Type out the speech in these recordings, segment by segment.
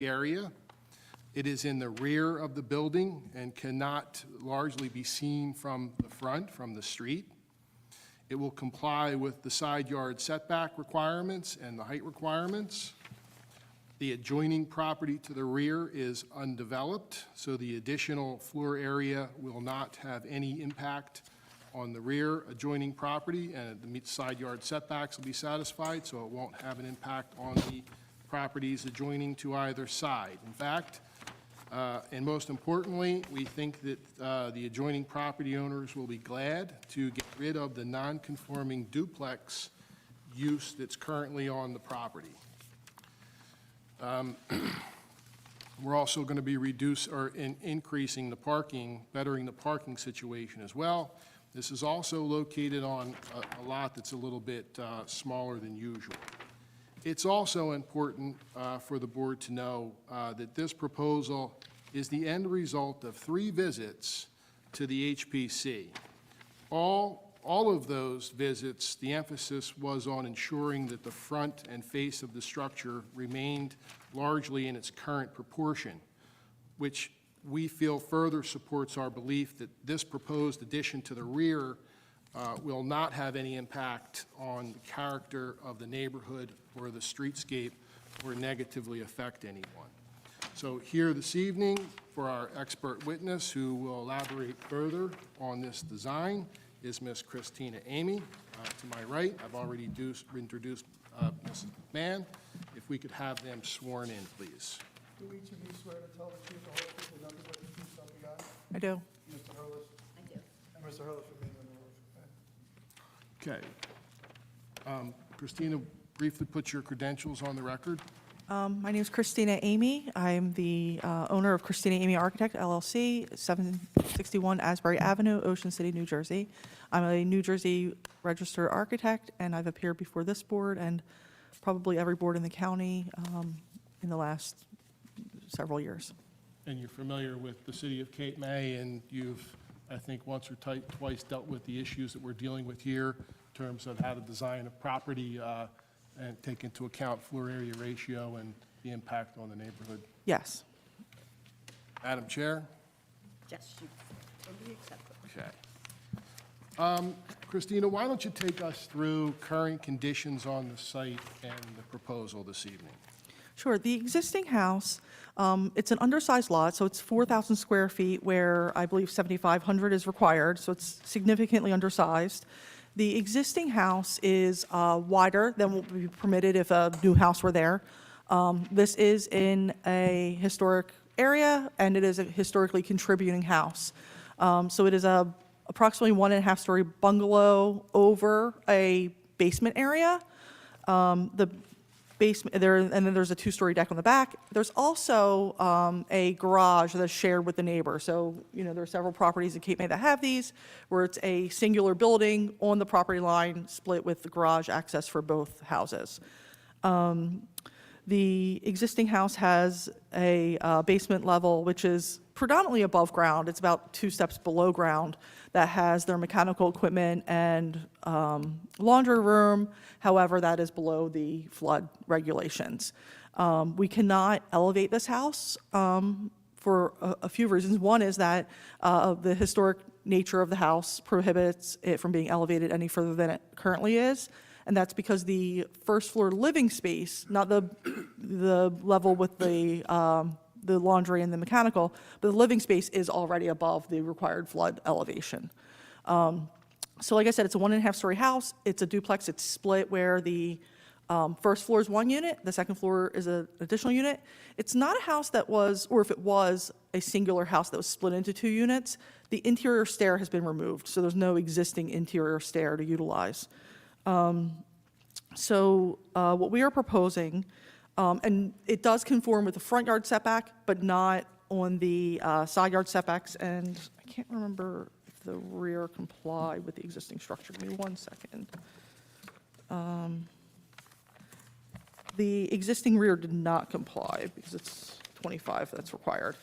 area. It is in the rear of the building and cannot largely be seen from the front, from the street. It will comply with the side yard setback requirements and the height requirements. The adjoining property to the rear is undeveloped, so the additional floor area will not have any impact on the rear adjoining property, and the side yard setbacks will be satisfied, so it won't have an impact on the properties adjoining to either side. In fact, and most importantly, we think that the adjoining property owners will be glad to get rid of the non-conforming duplex use that's currently on the property. We're also going to be increasing the parking, bettering the parking situation as well. This is also located on a lot that's a little bit smaller than usual. It's also important for the board to know that this proposal is the end result of 3 visits to the HPC. All of those visits, the emphasis was on ensuring that the front and face of the structure remained largely in its current proportion, which we feel further supports our belief that this proposed addition to the rear will not have any impact on the character of the neighborhood or the streetscape or negatively affect anyone. So here this evening for our expert witness who will elaborate further on this design is Ms. Christina Amy. To my right, I've already introduced Mrs. McMahon. If we could have them sworn in, please. Do each of you swear to tell the truth, the whole truth, and nothing but the truth, so help you God? I do. Mr. Hurlis? I do. And Mr. Hurlis remains on the oath. Okay. Christina, briefly put your credentials on the record. My name is Christina Amy. I'm the owner of Christina Amy Architect, LLC, 761 Asbury Avenue, Ocean City, New Jersey. I'm a New Jersey registered architect, and I've appeared before this board and probably every board in the county in the last several years. And you're familiar with the city of Cape May, and you've, I think, once or twice dealt with the issues that we're dealing with here in terms of how to design a property and take into account floor area ratio and the impact on the neighborhood. Yes. Madam Chair? Yes, you totally accept it. Okay. Christina, why don't you take us through current conditions on the site and the proposal this evening? Sure. The existing house, it's an undersized lot, so it's 4,000 square feet where I believe 7,500 is required, so it's significantly undersized. The existing house is wider than what would be permitted if a new house were there. This is in a historic area, and it is a historically contributing house. So it is a approximately 1.5-story bungalow over a basement area. The basement there, and then there's a 2-story deck on the back. There's also a garage that's shared with the neighbor. So, you know, there are several properties in Cape May that have these, where it's a singular building on the property line, split with the garage access for both houses. The existing house has a basement level, which is predominantly above ground. It's about 2 steps below ground, that has their mechanical equipment and laundry room. However, that is below the flood regulations. We cannot elevate this house for a few reasons. One is that the historic nature of the house prohibits it from being elevated any further than it currently is. And that's because the first floor living space, not the level with the laundry and the mechanical, but the living space is already above the required flood elevation. So like I said, it's a 1.5-story house. It's a duplex. It's split where the first floor is 1 unit, the second floor is an additional unit. It's not a house that was, or if it was, a singular house that was split into 2 units. The interior stair has been removed, so there's no existing interior stair to utilize. So what we are proposing, and it does conform with the front yard setback, but not on the side yard setbacks, and I can't remember if the rear comply with the existing structure. Give me 1 second. The existing rear did not comply because it's 25 that's required.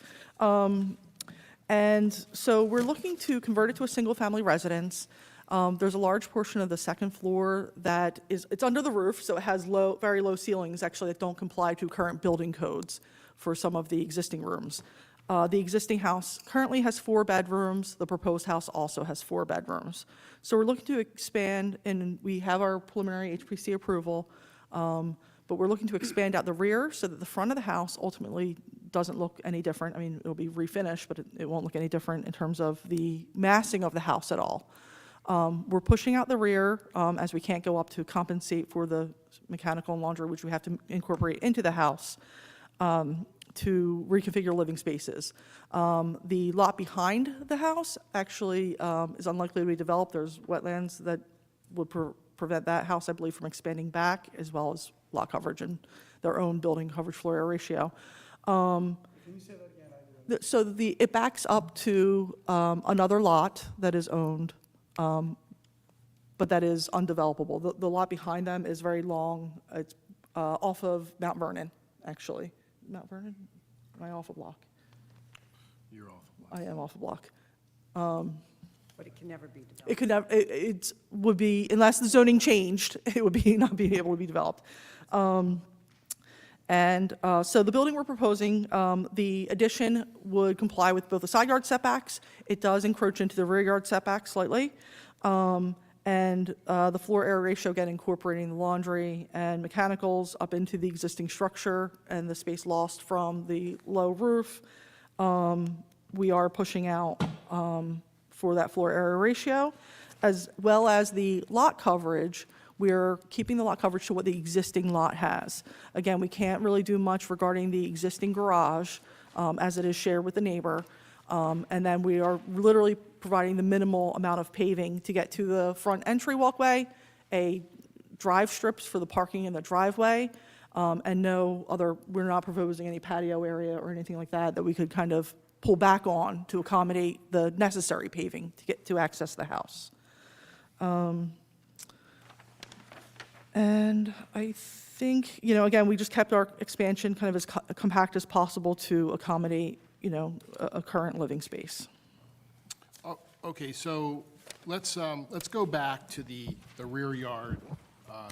And so we're looking to convert it to a single-family residence. There's a large portion of the second floor that it's under the roof, so it has very low ceilings, actually, that don't comply to current building codes for some of the existing rooms. The existing house currently has 4 bedrooms. The proposed house also has 4 bedrooms. So we're looking to expand, and we have our preliminary HPC approval, but we're looking to expand out the rear so that the front of the house ultimately doesn't look any different. I mean, it'll be refinished, but it won't look any different in terms of the massing of the house at all. We're pushing out the rear as we can't go up to compensate for the mechanical and laundry, which we have to incorporate into the house to reconfigure living spaces. The lot behind the house actually is unlikely to be developed. There's wetlands that would prevent that house, I believe, from expanding back, as well as lot coverage and their own building coverage floor area ratio. Can you say that again? I didn't- So it backs up to another lot that is owned, but that is undevelopable. The lot behind them is very long. It's off of Mount Vernon, actually. Mount Vernon? Am I off a block? You're off. I am off a block. But it can never be developed. It could never, it would be, unless the zoning changed, it would be not be able to be developed. So the building we're proposing, the addition would comply with both the side yard setbacks. It does encroach into the rear yard setback slightly. The floor area ratio, again, incorporating the laundry and mechanicals up into the existing structure and the space lost from the low roof. We are pushing out for that floor area ratio, as well as the lot coverage. We're keeping the lot coverage to what the existing lot has. Again, we can't really do much regarding the existing garage as it is shared with the neighbor. And then we are literally providing the minimal amount of paving to get to the front entry walkway, drive strips for the parking in the driveway, and no other, we're not proposing any patio area or anything like that we could kind of pull back on to accommodate the necessary paving to access the house. And I think, again, we just kept our expansion kind of as compact as possible to accommodate, a current living space. Oh, okay, so let's go back to the rear yard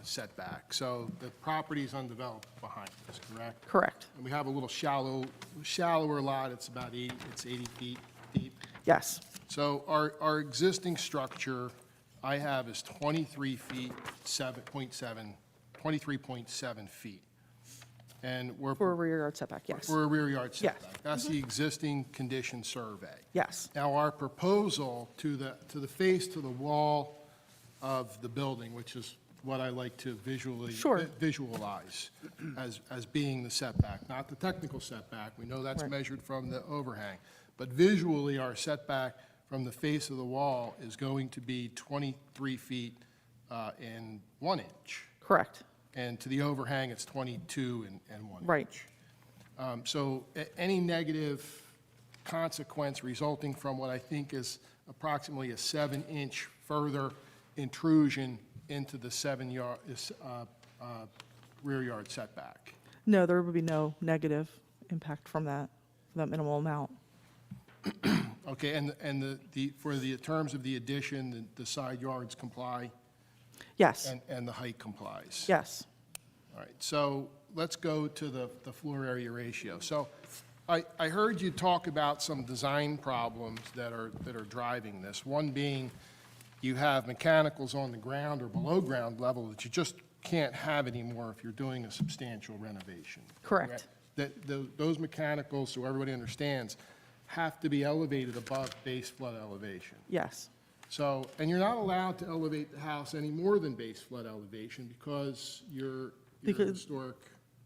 setback. So the property's undeveloped behind us, correct? Correct. And we have a little shallower lot, it's about 80 feet deep. Yes. So our existing structure, I have is 23.7 feet. And we're. For a rear yard setback, yes. For a rear yard Yes. setback. That's the existing condition survey. Yes. Now, our proposal to the face to the wall of the building, which is what I like to Sure. visualize as being the setback, not the technical setback. We know that's Right. measured from the overhang. But visually, our setback from the face of the wall is going to be 23 feet and 1 inch. Correct. And to the overhang, it's 22 and 1 inch. Right. So any negative consequence resulting from what I think is approximately a 7-inch further intrusion into the rear yard setback. No, there would be no negative impact from that minimal amount. Okay, and for the terms of the addition, the side yards comply Yes. and the height complies? Yes. All right, so let's go to the floor area ratio. So I heard you talk about some design problems that are driving this. One being you have mechanicals on the ground or below ground level that you just can't have anymore if you're doing a substantial renovation. Correct. Those mechanicals, so everybody understands, have to be elevated above base flood elevation. Yes. So, and you're not allowed to elevate the house any more than base flood elevation because you're historic.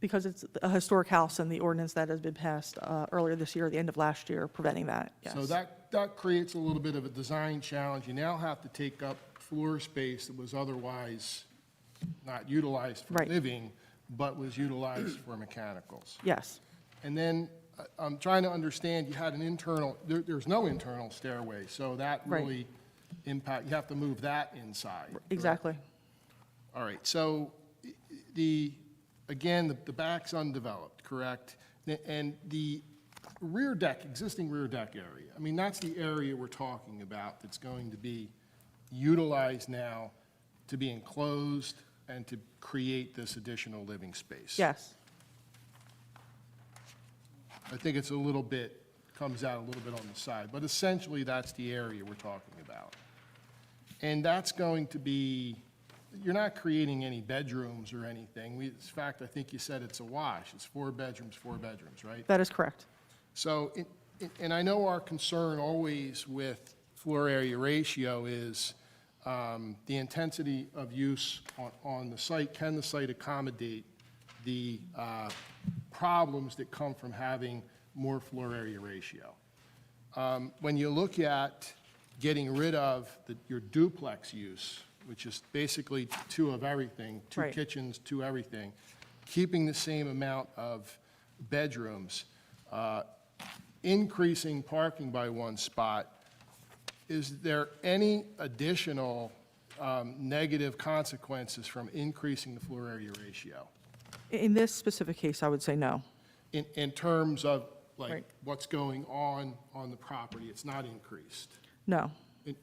Because it's a historic house and the ordinance that has been passed earlier this year, at the end of last year, preventing that, yes. So that creates a little bit of a design challenge. You now have to take up floor space that was otherwise not utilized for Right. living, but was utilized for mechanicals. Yes. And then I'm trying to understand, you had an internal, there's no internal stairway, so that Right. really you have to move that inside. correct? Exactly. All right, so again, the back's undeveloped, correct? And the rear deck, existing rear deck area, I mean, that's the area we're talking about that's going to be utilized now to be enclosed and to create this additional living space. Yes. I think it's a little bit, comes out a little bit on the side, but essentially that's the area we're talking about. And that's going to be, you're not creating any bedrooms or anything. In fact, I think you said it's a wash. It's 4 bedrooms, right? That is correct. So, and I know our concern always with floor area ratio is the intensity of use on the site. Can the site accommodate the problems that come from having more floor area ratio? When you look at getting rid of your duplex use, which is basically 2 of everything, 2 Right. kitchens, 2 everything, keeping the same amount of bedrooms, increasing parking by 1 spot, is there any additional negative consequences from increasing the floor area ratio? In this specific case, I would say no. In terms of, like, Right. what's going on the property, it's not increased. No.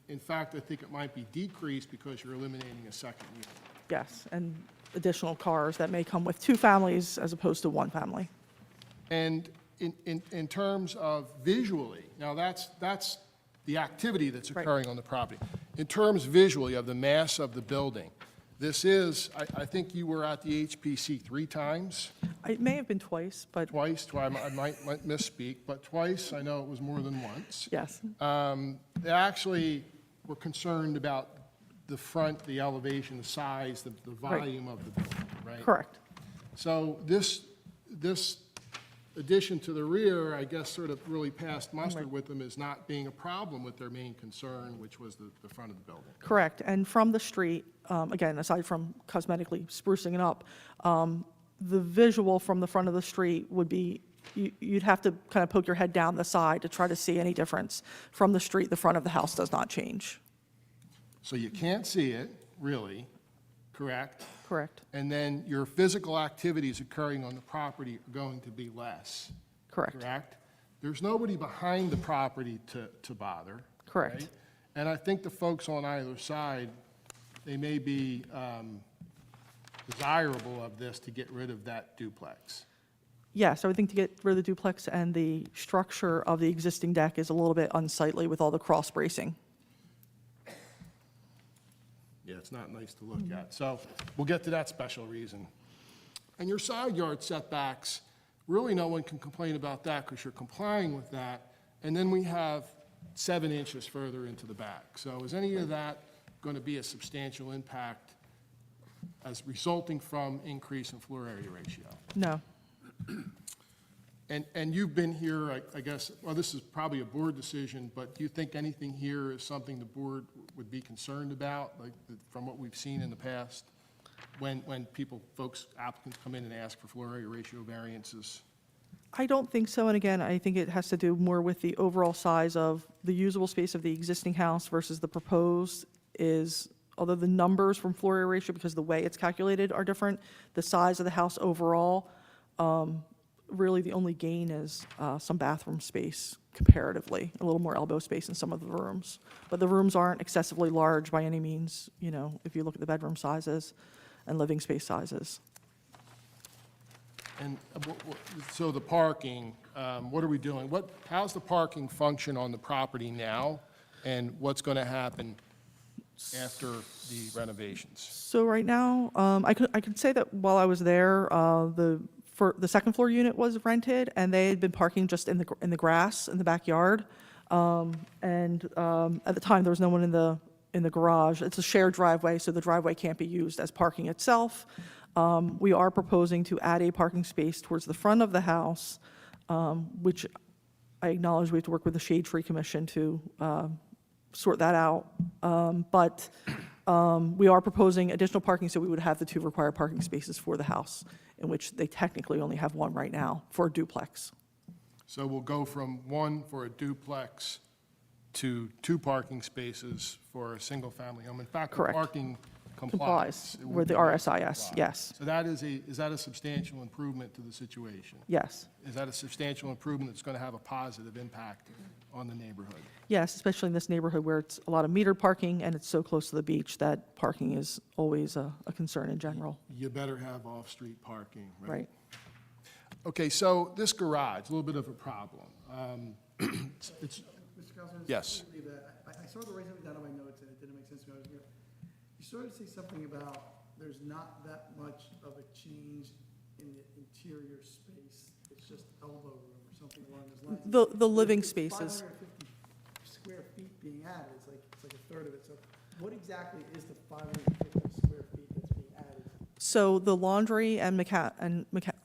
In fact, I think it might be decreased because you're eliminating a second unit. Yes, and additional cars that may come with 2 families as opposed to 1 family. And in terms of visually, now that's the activity that's Right. occurring on the property. In terms visually of the mass of the building, this is, I think you were at the HPC 3 times, It may have been twice, but twice, I might misspeak, but twice, I know it was more than once. yes, They actually were concerned about the front, the elevation, the size, the volume of the building, right? correct. So this addition to the rear, I guess, sort of really passed muster Right. with them as not being a problem with their main concern, which was the front of the building. Correct, and from the street, again, aside from cosmetically sprucing it up, the visual from the front of the street would be, you'd have to kind of poke your head down the side to try to see any difference. From the street, the front of the house does not change. So you can't see it, really, correct? Correct, And then your physical activities occurring on the property are going to be less, correct, correct? There's nobody behind the property to bother. Correct. right? And I think the folks on either side, they may be desirable of this to get rid of that duplex. Yes, I would think to get rid of the duplex, and the structure of the existing deck is a little bit unsightly with all the cross bracing. Yeah, it's not nice to look at. So we'll get to that special reason. And your side yard setbacks, really no one can complain about that because you're complying with that. And then we have 7 inches further into the back. So is any of that going to be a substantial impact as resulting from increase in floor area ratio? No, And you've been here, I guess, well, this is probably a board decision, but do you think anything here is something the board would be concerned about, like from what we've seen in the past? When applicants come in and ask for floor area ratio variances? I don't think so, and again, I think it has to do more with the overall size of the usable space of the existing house versus the proposed is, although the numbers from floor area ratio, because the way it's calculated are different, the size of the house overall, really the only gain is some bathroom space comparatively, a little more elbow space in some of the rooms. But the rooms aren't excessively large by any means, you know, if you look at the bedroom sizes and living space sizes. And so the parking, what are we doing? How's the parking function on the property now? And what's going to happen after the renovations? So right now, I could say that while I was there, the second floor unit was rented, and they had been parking just in the grass in the backyard. And at the time, there was no one in the garage. It's a shared driveway, so the driveway can't be used as parking itself. We are proposing to add a parking space towards the front of the house, which I acknowledge we have to work with the Shade Tree Commission to sort that out. But we are proposing additional parking, so we would have the 2 required parking spaces for the house, in which they technically only have 1 right now for a duplex. So we'll go from 1 for a duplex to 2 parking spaces for a single-family home. In fact, the Correct. parking Complies It with would the be RSIS, comply. yes, So is that a substantial improvement to the situation? yes. Is that a substantial improvement that's going to have a positive impact on the neighborhood? Yes, especially in this neighborhood where it's a lot of metered parking and it's so close to the beach that parking is always a concern in general. You better have off-street parking, right? Right. Okay, so this garage, a little bit of a problem. It's, Mr. Councilman, Yes. just quickly, I saw the writing down on my notes, and it didn't make sense to me. I was here. You started to say something about there's not that much of a change in the interior space. It's just elbow room or something along those lines. The living It's spaces. 550 square feet being added. It's like a third of it. So what exactly is the 550 square feet that's being added? So the laundry and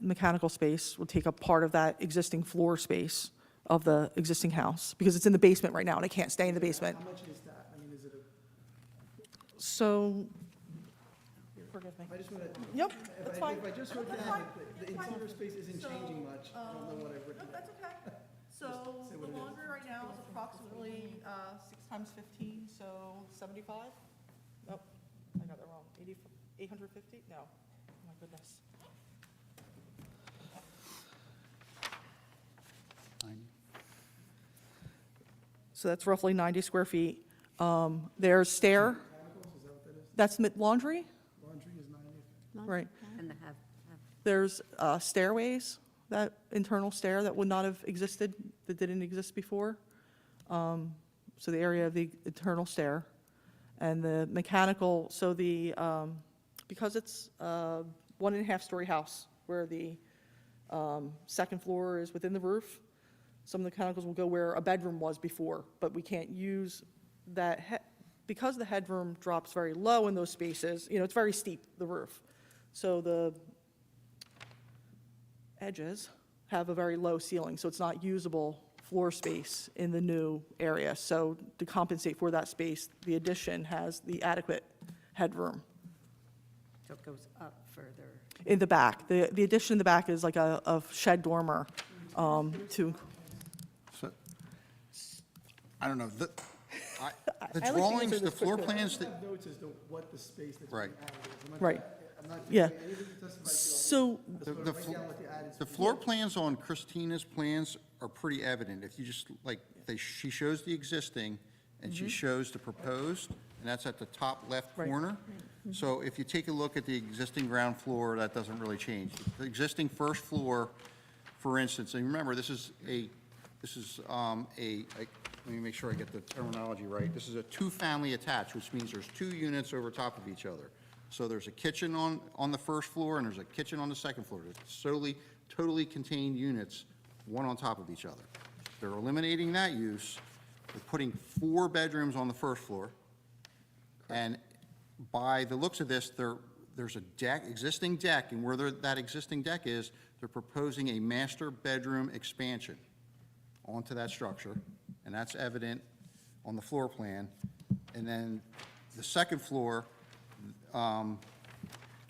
mechanical space will take up part of that existing floor space of the existing house, because it's in the basement right now, and it can't stay in the basement. How much is that? I mean, is it a, So, forgive me. I just want to. Yep, that's fine. If I just wrote That's down fine. that the interior space isn't changing much, I don't know what I've written No, down. that's okay. So the laundry right now is approximately 6 times 15, so 75? Nope, I got that wrong. 850? No, oh my goodness. So that's roughly 90 square feet. There's stair. That's laundry? Laundry is 90. Right. And the have, There's stairways, that internal stair that would not have existed, that didn't exist before. So the area of the internal stair. And the mechanical, so the, because it's a 1.5-story house where the second floor is within the roof, some of the mechanicals will go where a bedroom was before, but we can't use that, because the headroom drops very low in those spaces, it's very steep, the roof. So the edges have a very low ceiling, so it's not usable floor space in the new area. So to compensate for that space, the addition has the adequate headroom so it goes up further. in the back. The addition in the back is like a shed dormer to, So, I don't know, the I like to drawings, answer the this floor quickly. plans, I have notes as to what the space that's being Right. added is. I'm not- Right. I'm not Yeah. doing anything to testify to. So, Just The- wanna the write flo- down what the added the space floor is. plans on Christina's plans are pretty evident. If you just, like, she shows the existing, and she shows the proposed, and that's at the top left Mm-hmm. Right. corner. So if you take a look at the existing ground floor, that doesn't really change. The existing first floor, for instance, and remember, this is let me make sure I get the terminology right. This is a two-family attached, which means there's 2 units over top of each other. So there's a kitchen on the first floor, and there's a kitchen on the second floor. There's totally contained units, one on top of each other. They're eliminating that use. They're putting 4 bedrooms on the first floor. And by the looks of this, there's a deck, existing deck, and where that existing deck is, they're proposing a master bedroom expansion onto that structure, and that's evident on the floor plan. And then the second floor,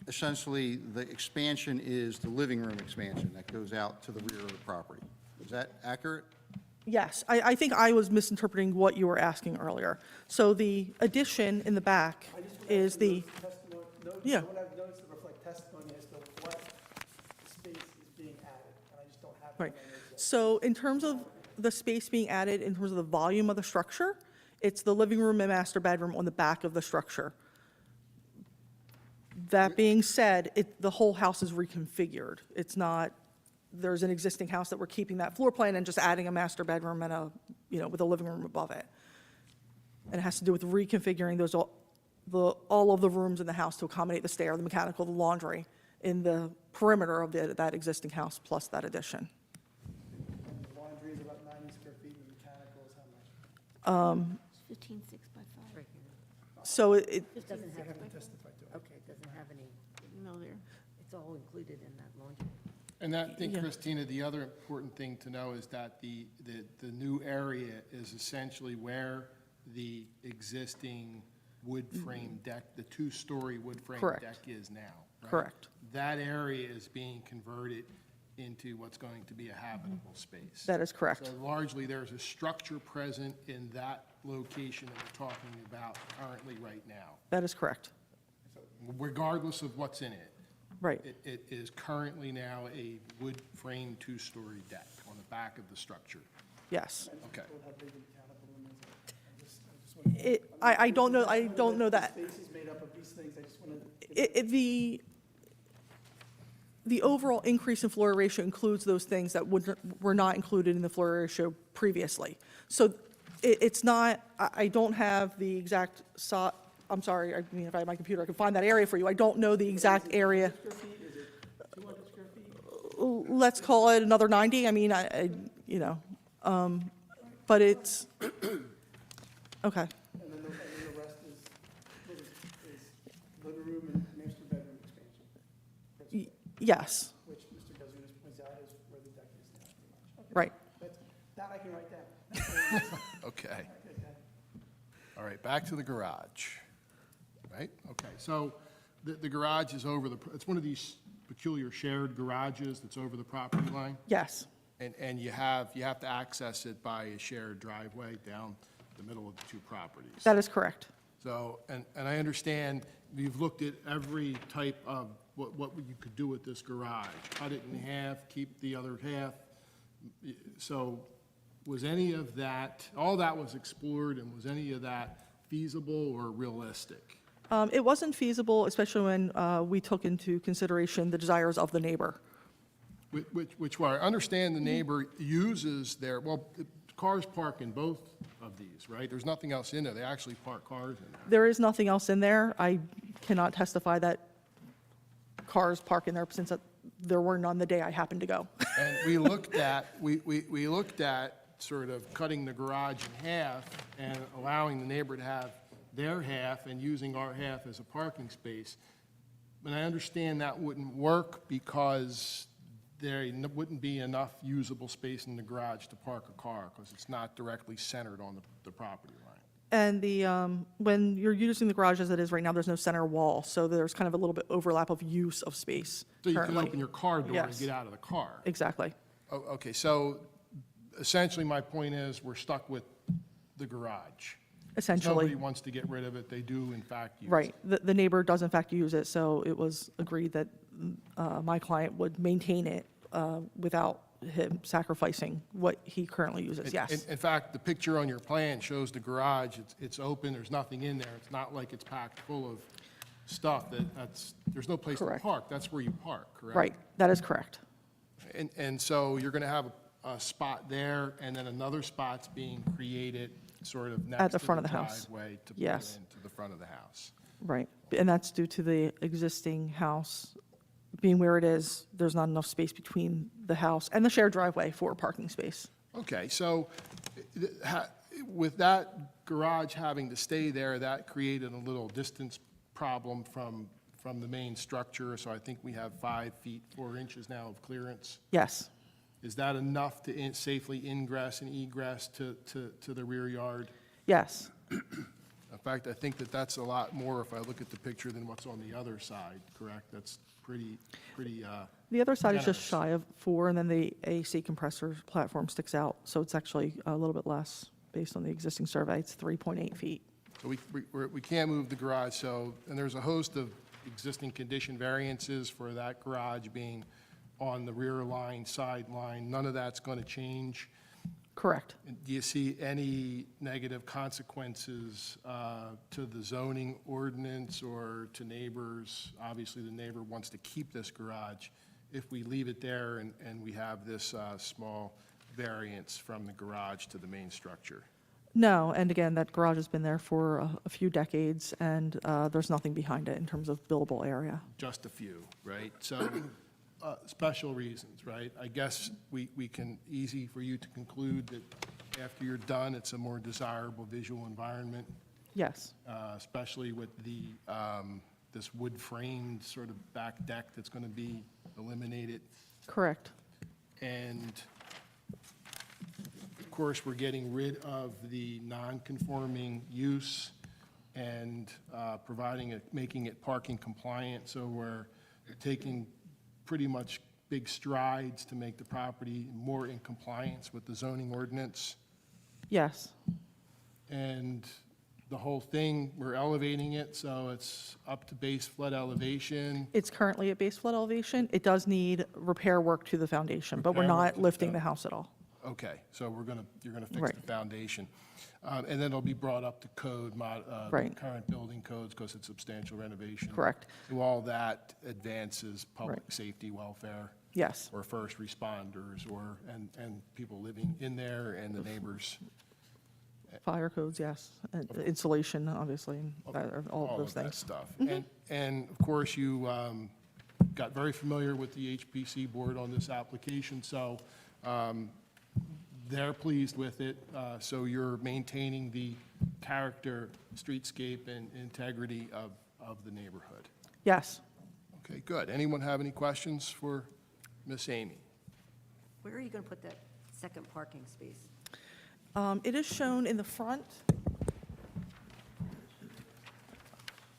essentially, the expansion is the living room expansion that goes out to the rear of the property. Is that accurate? yes, I think I was misinterpreting what you were asking earlier. So the addition in the back I just would is have the, testimony, notes, Yeah. I would have notes that reflect testimony as to what space is being added, and I just don't have that right. in my notes yet. So in terms of the space being added, in terms of the volume of the structure, it's the living room and master bedroom on the back of the structure. That being said, the whole house is reconfigured. It's not, there's an existing house that we're keeping that floor plan and just adding a master bedroom and with a living room above it. And it has to do with reconfiguring all of the rooms in the house to accommodate the stair, the mechanical, the laundry in the perimeter of that existing house plus that addition. And the laundry is about 90 square feet, and mechanical is how much? 15, 6 by 5. Right here. So it, Just doesn't have, Testify to it. Okay, it doesn't have any, no, there. it's all included in that laundry. And I think, Yeah. Christina, the other important thing to know is that the new area is essentially where the existing wood frame deck, the 2-story wood frame Correct. deck is now. right? Correct. That area is being converted into what's going to be a habitable space. that is correct. So largely, there's a structure present in that location that we're talking about currently right now, That is correct. regardless of what's in it. Right. It is currently now a wood frame 2-story deck on the back of the structure. Yes. Okay. Don't have big mechanical rooms. I just want to. I don't know that. Space is made up of these things, I just want to. The overall increase in floor area ratio includes those things that were not included in the floor area ratio previously. So it's not, I don't have the exact, I'm sorry, I mean, if I had my computer, I could find that area for you. I don't know the exact area. Square feet, is it 200 square feet? Let's call it another 90. I mean, you know, but it's, okay. And then the rest is living room and master bedroom expansion, Yes, which Mr. Kazunas points out is where the deck is now, pretty much. Okay, right. That I can write down. Okay. All right, back to the garage, right? Okay, so the garage is over it's one of these peculiar shared garages that's over the property line, Yes, and you have to access it by a shared driveway down the middle of the two properties. that is correct. So, and I understand you've looked at every type of what you could do with this garage. Cut it in half, keep the other half. So was any of that, all that was explored, and was any of that feasible or realistic? It wasn't feasible, especially when we took into consideration the desires of the neighbor. Which were, I understand the neighbor uses cars park in both of these, right? There's nothing else in there. They actually park cars in there. There is nothing else in there. I cannot testify that cars park in there since there were none the day I happened to go. And we looked at, we looked at sort of cutting the garage in half and allowing the neighbor to have their half and using our half as a parking space. But I understand that wouldn't work because there wouldn't be enough usable space in the garage to park a car because it's not directly centered on the property line. And when you're using the garage as it is right now, there's no center wall, so there's kind of a little bit overlap of use of space So you can currently. open your car door and Yes. get out of the car. Exactly. Okay, so essentially my point is we're stuck with the garage. Essentially. Nobody wants to get rid of it. They do in fact use it. Right. The neighbor does in fact use it, so it was agreed that my client would maintain it without him sacrificing what he currently uses, yes. In fact, the picture on your plan shows the garage, it's open, there's nothing in there. It's not like it's packed full of stuff there's no place to Correct. park. That's where you park, correct? Right, that is correct. And so you're going to have a spot there, and then another spot's being created sort of next At the to front of the house. driveway to put it Yes. into the front of the house. Right, and that's due to the existing house being where it is. There's not enough space between the house and the shared driveway for parking space. Okay, so with that garage having to stay there, that created a little distance problem from the main structure. So I think we have 5 feet 4 inches now of clearance. Yes, Is that enough to safely ingress and egress to the rear yard? yes, In fact, I think that's a lot more if I look at the picture than what's on the other side, correct? That's pretty, the other side is just Generous. shy of 4, and then the AC compressor platform sticks out, so it's actually a little bit less based on the existing survey. It's 3.8 feet. so we can't move the garage, so, and there's a host of existing condition variances for that garage being on the rear line, side line. None of that's going to change. Correct. And do you see any negative consequences to the zoning ordinance or to neighbors? Obviously, the neighbor wants to keep this garage. If we leave it there and we have this small variance from the garage to the main structure? No, and again, that garage has been there for a few decades, and there's nothing behind it in terms of buildable area. Just a few, right? So, special reasons, right? I guess we can, easy for you to conclude that after you're done, it's a more desirable visual environment, Yes, especially with this wood-framed sort of back deck that's going to be eliminated. correct. And of course, we're getting rid of the non-conforming use and making it parking compliant. So we're taking pretty much big strides to make the property more in compliance with the zoning ordinance. Yes, And the whole thing, we're elevating it, so it's up to base flood elevation. it's currently at base flood elevation. It does need repair work to the foundation, but we're Repair work not to the lifting the house at all. Okay, so you're gonna fix Right. the foundation. And then it'll be brought up to code, Right. current building codes, because it's substantial renovation. Correct. So all that advances public Right. safety, welfare, Yes, or first responders, and people living in there, and the neighbors. fire codes, yes, and insulation, obviously, and all of those that things. stuff. And of course, you got very familiar with the HPC board on this application, so they're pleased with it. So you're maintaining the character, streetscape, and integrity of the neighborhood. Yes. Okay, good. Anyone have any questions for Miss Amy? Where are you going to put that second parking space? It is shown in the front,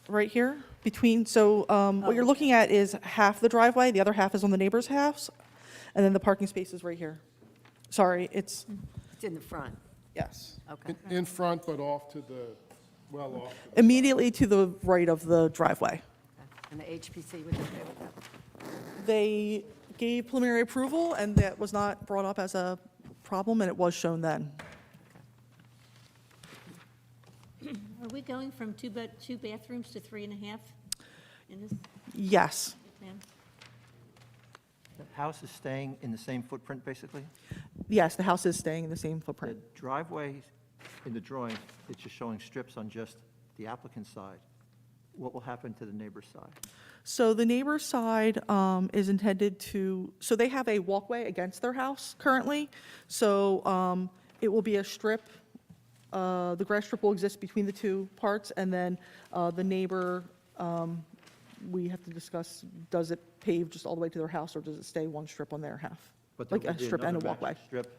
right here, between, so what you're looking at is half the driveway, the other half is on the neighbor's house, and then the parking space is right here. Sorry, it's, It's in the front, yes, okay. In front, but off to the, well off. immediately to the right of the driveway. Okay. And the HPC was okay with that? They gave preliminary approval, and that was not brought up as a problem, and it was shown then. Are we going from two bathrooms to 3.5 in this Yes, plan? The house is staying in the same footprint, basically? yes, the house is staying in the same The footprint. driveway in the drawing, it's just showing strips on just the applicant's side. What will happen to the neighbor's side? So the neighbor's side is intended to, so they have a walkway against their house currently. So it will be a strip. The grass strip will exist between the two parts, and then the neighbor, we have to discuss, does it pave just all the way to their house, or does it stay one strip on their half? But there Like will a be strip and a another matching walkway. Strip.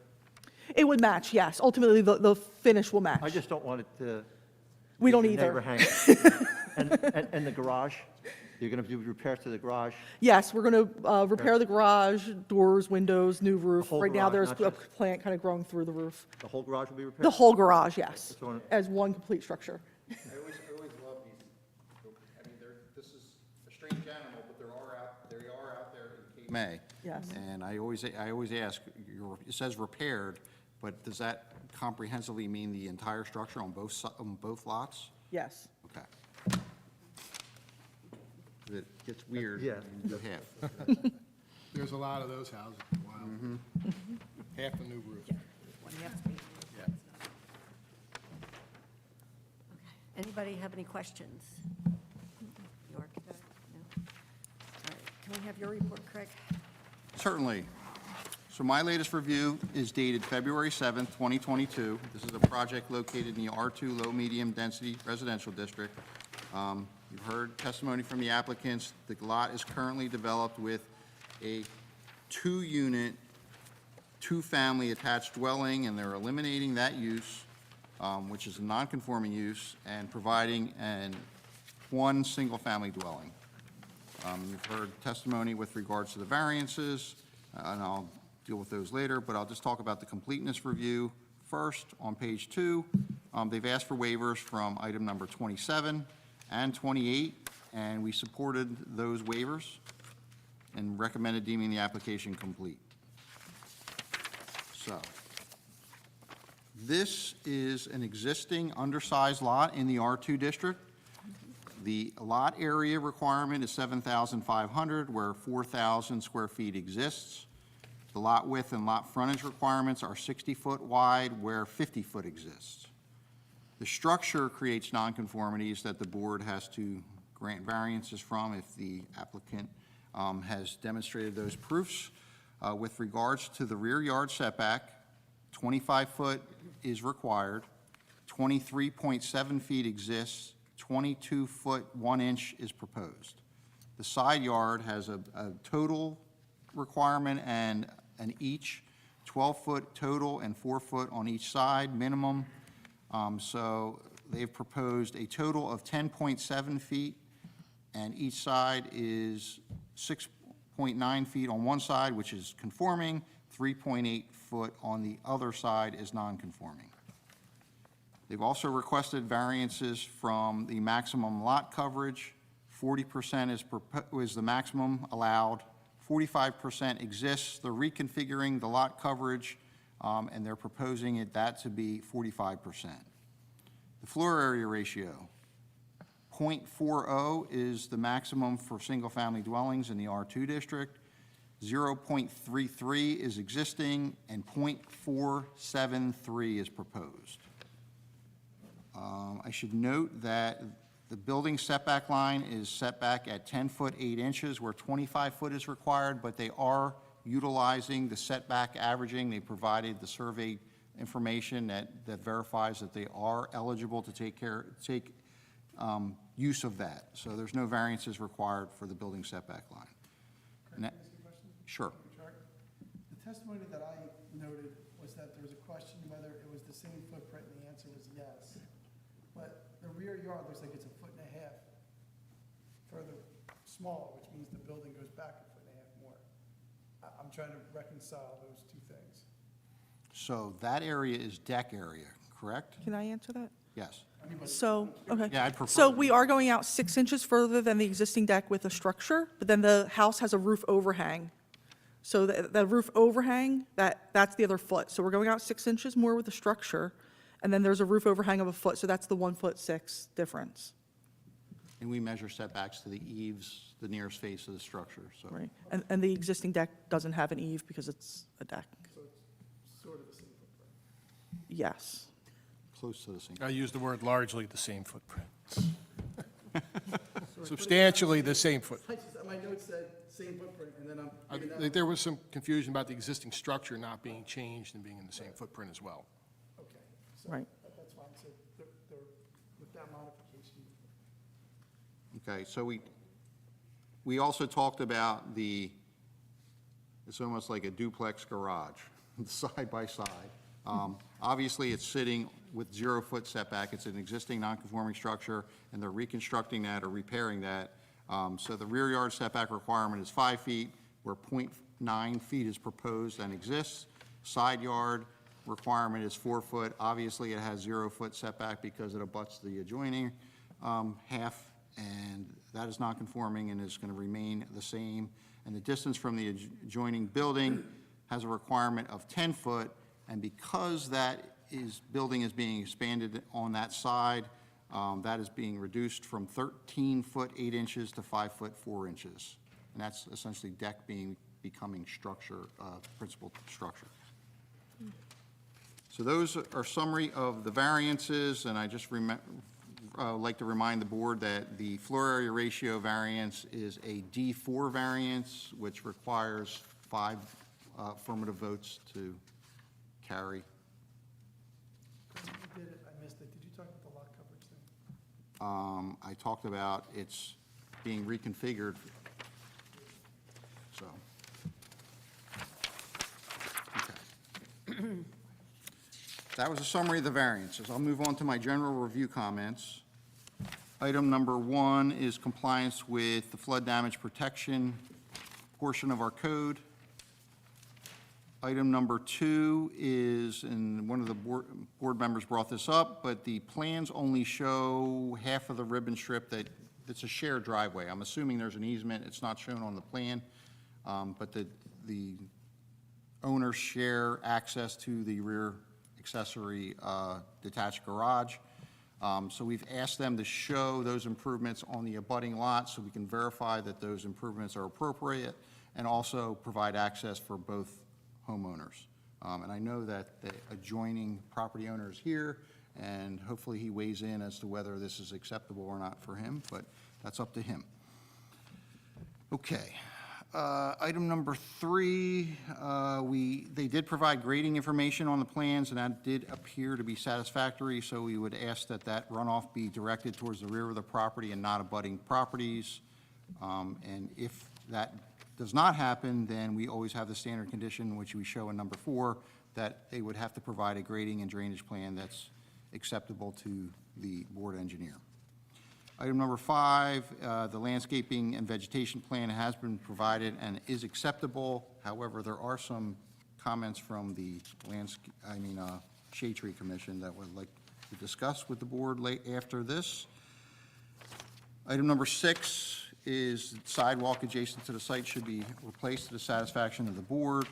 It would match, yes. Ultimately, the finish will match. I just don't want it to. We don't leave the either. neighbor hanging. And the garage, you're going to do repairs to the garage? Yes, we're going to repair the garage, doors, windows, new roof. whole Right now, garage, there's not a just- plant kind of growing through the roof. The whole garage will be repaired? The whole garage, yes, Just wanna- as one complete structure. I always love these, I mean, this is a strange animal, but they are out there in Cape May. Yes. And I always ask, it says repaired, but does that comprehensively mean the entire structure on both lots? Yes. Okay. It gets weird. Yeah. when you do half. There's a lot of those houses. Wow. Half a new roof. One half space. Yeah. Anybody have any questions? The architect? No? All right, can we have your report, Craig? Certainly. So my latest review is dated February 7th, 2022. This is a project located in the R2 low-medium density residential district. You've heard testimony from the applicants. The lot is currently developed with a 2-unit, 2-family attached dwelling, and they're eliminating that use, which is a non-conforming use, and providing one single-family dwelling. You've heard testimony with regards to the variances, and I'll deal with those later, but I'll just talk about the completeness review first. On page 2, they've asked for waivers from item number 27 and 28, and we supported those waivers and recommended deeming the application complete. So, this is an existing undersized lot in the R2 district. The lot area requirement is 7,500, where 4,000 square feet exists. The lot width and lot frontage requirements are 60-foot wide, where 50-foot exists. The structure creates nonconformities that the board has to grant variances from if the applicant has demonstrated those proofs. With regards to the rear yard setback, 25-foot is required, 23.7 feet exists, 22-foot 1 inch is proposed. The side yard has a total requirement and an each 12-foot total and 4-foot on each side minimum. So they've proposed a total of 10.7 feet, and each side is 6.9 feet on one side, which is conforming, 3.8 foot on the other side is non-conforming. They've also requested variances from the maximum lot coverage. 40% is the maximum allowed. 45% exists. They're reconfiguring the lot coverage and they're proposing that to be 45%. The floor area ratio, 0.40 is the maximum for single-family dwellings in the R2 district, 0.33 is existing, and 0.473 is proposed. I should note that the building setback line is set back at 10 foot 8 inches, where 25 foot is required, but they are utilizing the setback averaging. They provided the survey information that verifies that they are eligible to take use of that. So there's no variances required for the building setback line. And that- Can I ask you a question? Sure. The testimony that I noted was that there was a question whether it was the same footprint, and the answer was yes. But the rear yard looks like it's 1.5 feet further smaller, which means the building goes back 1.5 feet more. I'm trying to reconcile those two things. So that area is deck area, correct? Can I answer that? Yes. So, okay. Yeah, I'd prefer. So we are going out 6 inches further than the existing deck with a structure, but then the house has a roof overhang. So the roof overhang, that's the other foot. So we're going out 6 inches more with the structure, and then there's a roof overhang of 1 foot, so that's the 1'6" difference, And we measure setbacks to the eaves, the nearest face of the structure, so. right? And the existing deck doesn't have an eave because it's a deck. So it's sort of the same footprint. Yes. Close to the same. I use the word largely the same footprint. Substantially the same footprint. My notes said same footprint, and then I think there was some confusion about the existing structure not being changed and being in the same footprint as well. Okay. So Right. That's fine. So they're, with that modification, Okay, so we also talked about it's almost like a duplex garage, side by side. Obviously, it's sitting with 0 foot setback. It's an existing non-conforming structure, and they're reconstructing that or repairing that. So the rear yard setback requirement is 5 feet, where 0.9 feet is proposed and exists. Side yard requirement is 4 foot. Obviously, it has 0 foot setback because it abuts the adjoining half, and that is non-conforming and is going to remain the same. And the distance from the adjoining building has a requirement of 10 foot, and because building is being expanded on that side, that is being reduced from 13 foot 8 inches to 5 foot 4 inches. And that's essentially deck becoming structure, principal structure. So those are summary of the variances, and I just like to remind the board that the floor area ratio variance is a D4 variance, which requires 5 affirmative votes to carry. you did it, I missed it. Did you talk about the lot coverage thing? I talked about it's being reconfigured, so. Okay. That was a summary of the variances. I'll move on to my general review comments. Item number 1 is compliance with the flood damage protection portion of our code. Item number 2 is, and one of the board members brought this up, but the plans only show half of the ribbon strip that's a shared driveway. I'm assuming there's an easement. It's not shown on the plan, but the owners share access to the rear accessory detached garage. So we've asked them to show those improvements on the abutting lot so we can verify that those improvements are appropriate and also provide access for both homeowners. And I know that the adjoining property owner is here, and hopefully he weighs in as to whether this is acceptable or not for him, but that's up to him. Okay. Item number 3, they did provide grading information on the plans, and that did appear to be satisfactory, so we would ask that that runoff be directed towards the rear of the property and not abutting properties. And if that does not happen, then we always have the standard condition, which we show in number 4, that they would have to provide a grading and drainage plan that's acceptable to the board engineer. Item number 5, the landscaping and vegetation plan has been provided and is acceptable. However, there are some comments from the Shade Tree Commission that would like to discuss with the board after this. Item number 6 is sidewalk adjacent to the site should be replaced to the satisfaction of the board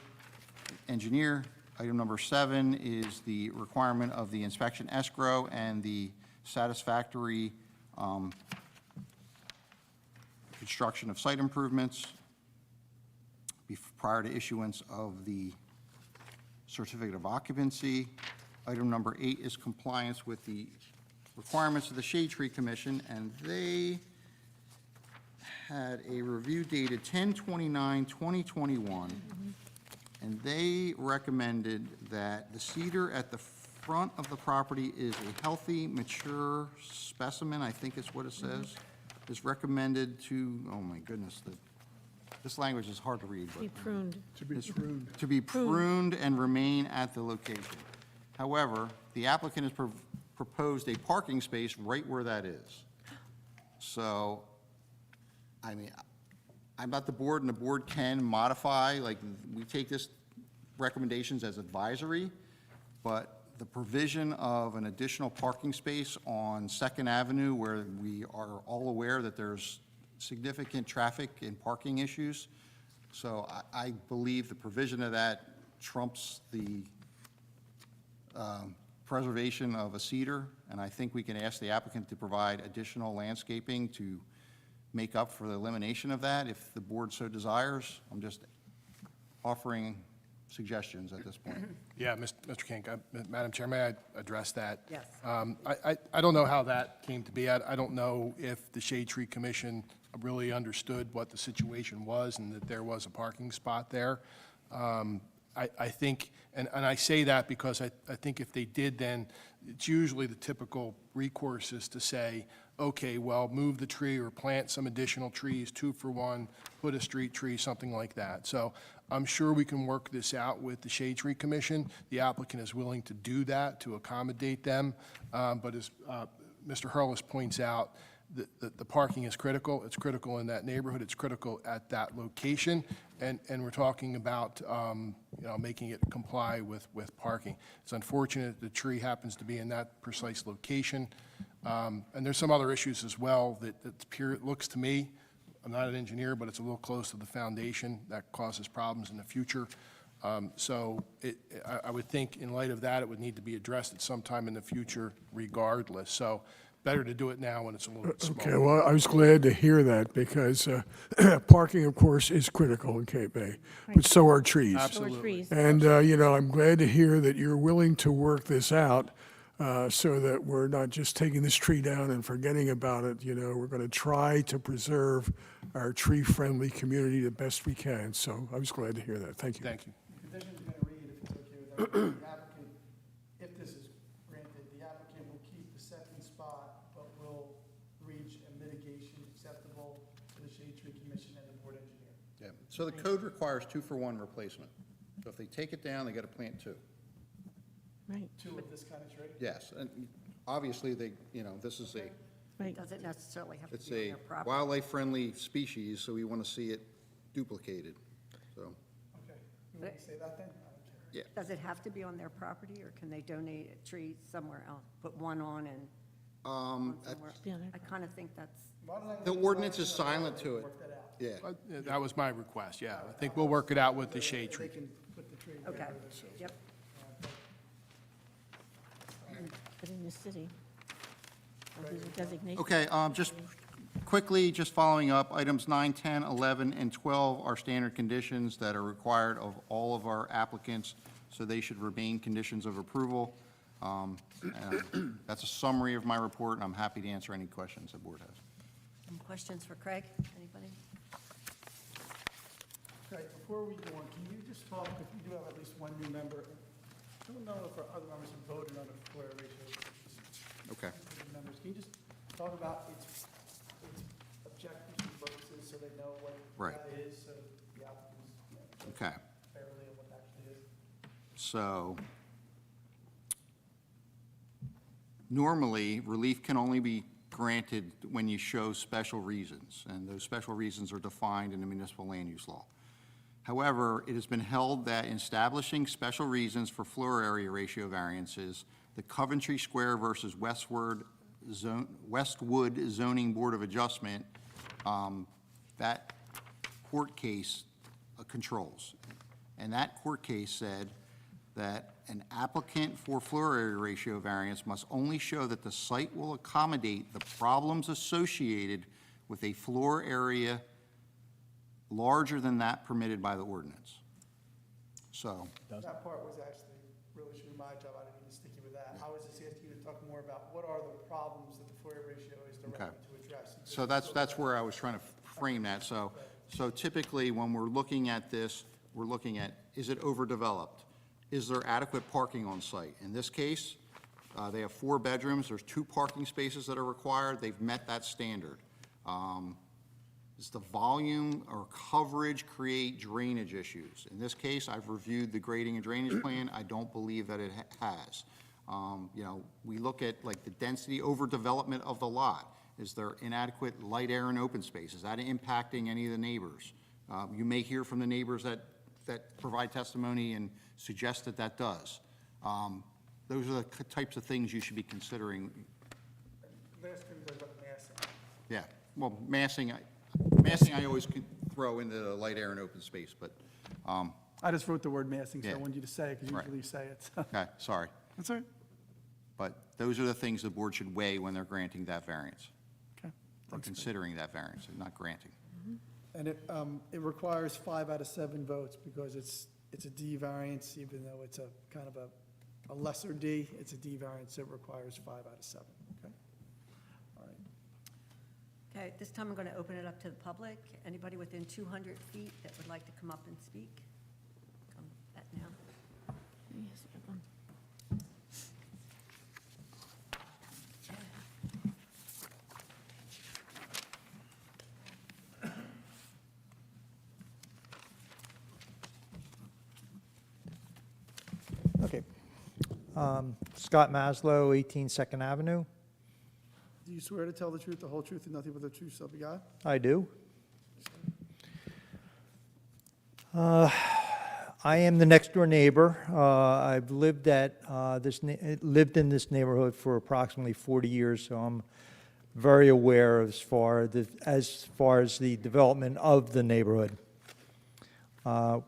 engineer. Item number 7 is the requirement of the inspection escrow and the satisfactory construction of site improvements prior to issuance of the certificate of occupancy. Item number 8 is compliance with the requirements of the Shade Tree Commission, and they had a review dated 10/29/2021, and they recommended that the cedar at the front of the property is a healthy, mature specimen, I think is what it says, is recommended to, oh my goodness, this language is hard to read, but Be pruned. to be pruned and remain at the location. However, the applicant has proposed a parking space right where that is. So, I mean, I'm not the board, and the board can modify, like, we take this recommendations as advisory, but the provision of an additional parking space on Second Avenue, where we are all aware that there's significant traffic and parking issues, so I believe the provision of that trumps the preservation of a cedar, and I think we can ask the applicant to provide additional landscaping to make up for the elimination of that, if the board so desires. I'm just offering suggestions at this point. Yeah, Mr. King, Madam Chair, may I address that? Yes. I don't know how that came to be. I don't know if the Shade Tree Commission really understood what the situation was and that there was a parking spot there. I think, and I say that because I think if they did, then it's usually the typical recourse is to say, okay, well, move the tree or plant some additional trees, 2 for 1, put a street tree, something like that. So I'm sure we can work this out with the Shade Tree Commission. The applicant is willing to do that to accommodate them. But as Mr. Hurlis points out, the parking is critical. It's critical in that neighborhood. It's critical at that location. And we're talking about, making it comply with parking. It's unfortunate the tree happens to be in that precise location. And there's some other issues as well that it looks to me, I'm not an engineer, but it's a little close to the foundation. That causes problems in the future. So I would think in light of that, it would need to be addressed at some time in the future regardless. So better to do it now when it's a little bit smaller. Okay, well, I was glad to hear that, because parking, of course, is critical in Cape Bay, but so are trees. Absolutely. Or trees. And, I'm glad to hear that you're willing to work this out, so that we're not just taking this tree down and forgetting about it. We're going to try to preserve our tree-friendly community the best we can. So I was glad to hear that. Thank you. Thank you. The condition's going to read, if it's okay with everyone, the applicant, if this is granted, the applicant will keep the second spot, but will reach a mitigation acceptable to the Shade Tree Commission and the board engineer. Yeah. So the code requires 2 for 1 replacement. So if they take it down, they got to plant 2. Right, 2 of this kind of tree? Yes, and obviously, this is It right. doesn't necessarily have it's to be on a their property. wildlife-friendly species, so we want to see it duplicated, so, Okay. You want me to say that then? I don't care. yeah. Does it have to be on their property, or can they donate a tree somewhere else? Put one on and one somewhere? Yeah, they're- I kind of think that's, Why don't I The leave ordinance this is alone silent and to it. work that out? Yeah, That was my request, yeah. I think we'll work it out with the Shade They Tree. can put the tree okay, wherever they yep. But in the city, there's a designation. okay, just quickly, just following up, items 9, 10, 11, and 12 are standard conditions that are required of all of our applicants, so they should remain conditions of approval. And that's a summary of my report, and I'm happy to answer any questions the board has. Any questions for Craig? Anybody? Okay, before we go on, can you just talk, if you do have at least one new member, I don't know if our other members have voted on the floor ratio. Okay. Members, can you just talk about its objectives and purposes so they know what Right. that is, so the applicants know Okay, fairly of what that actually is? so normally, relief can only be granted when you show special reasons, and those special reasons are defined in the municipal land use law. However, it has been held that in establishing special reasons for floor area ratio variances, the Coventry Square versus Westwood Zoning Board of Adjustment, that court case controls. And that court case said that an applicant for floor area ratio variance must only show that the site will accommodate the problems associated with a floor area larger than that permitted by the ordinance. So, That part was actually, really should be my job, I didn't mean to stick you with that. I was just asking you to talk more about what are the problems that the floor area ratio is directly to address. so that's where I was trying to frame that. So typically, when we're looking at this, we're looking at, is it overdeveloped? Is there adequate parking on site? In this case, they have 4 bedrooms, there's 2 parking spaces that are required, they've met that standard. Does the volume or coverage create drainage issues? In this case, I've reviewed the grading and drainage plan, I don't believe that it has. You know, we look at like the density, overdevelopment of the lot. Is there inadequate light, air, and open space? Is that impacting any of the neighbors? You may hear from the neighbors that provide testimony and suggest that that does. Those are the types of things you should be considering. Last thing was about massing. Yeah, well, massing I always can throw into the light, air, and open space, but, I just wrote the word massing, so I Yeah. wanted you to say it, because Right. usually you say it. okay, sorry. That's all right. But those are the things the board should weigh when they're granting that variance, Okay. or considering that variance, and not granting. And it requires 5 out of 7 votes, because it's a D variance, even though it's a kind of a lesser D, it's a D variance, so it requires 5 out of 7, okay? All right. Okay, at this time, I'm going to open it up to the public. Anybody within 200 feet that would like to come up and speak? Come at now. Okay. Scott Maslow, 18 Second Avenue. Do you swear to tell the truth, the whole truth, and nothing but the truth, so help you God? I do. I am the next-door neighbor. I've lived lived in this neighborhood for approximately 40 years, so I'm very aware as far as the development of the neighborhood.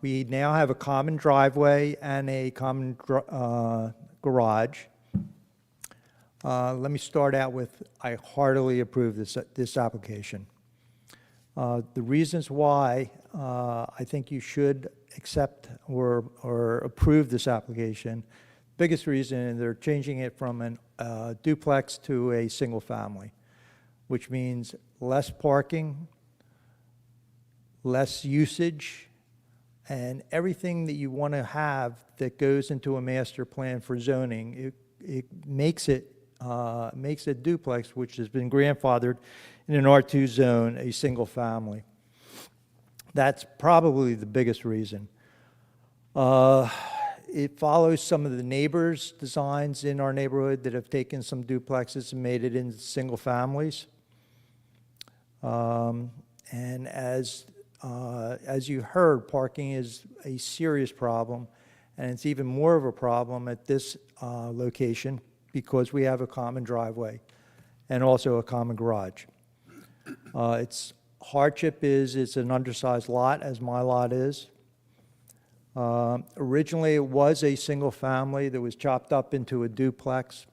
We now have a common driveway and a common garage. Let me start out with, I heartily approve this application. The reasons why I think you should accept or approve this application, biggest reason, they're changing it from a duplex to a single family, which means less parking, less usage, and everything that you want to have that goes into a master plan for zoning. It makes it duplex, which has been grandfathered in an R2 zone, a single family. That's probably the biggest reason. It follows some of the neighbors' designs in our neighborhood that have taken some duplexes and made it into single families. And as you heard, parking is a serious problem, and it's even more of a problem at this location because we have a common driveway and also a common garage. Its hardship is it's an undersized lot, as my lot is. Originally, it was a single family that was chopped up into a duplex.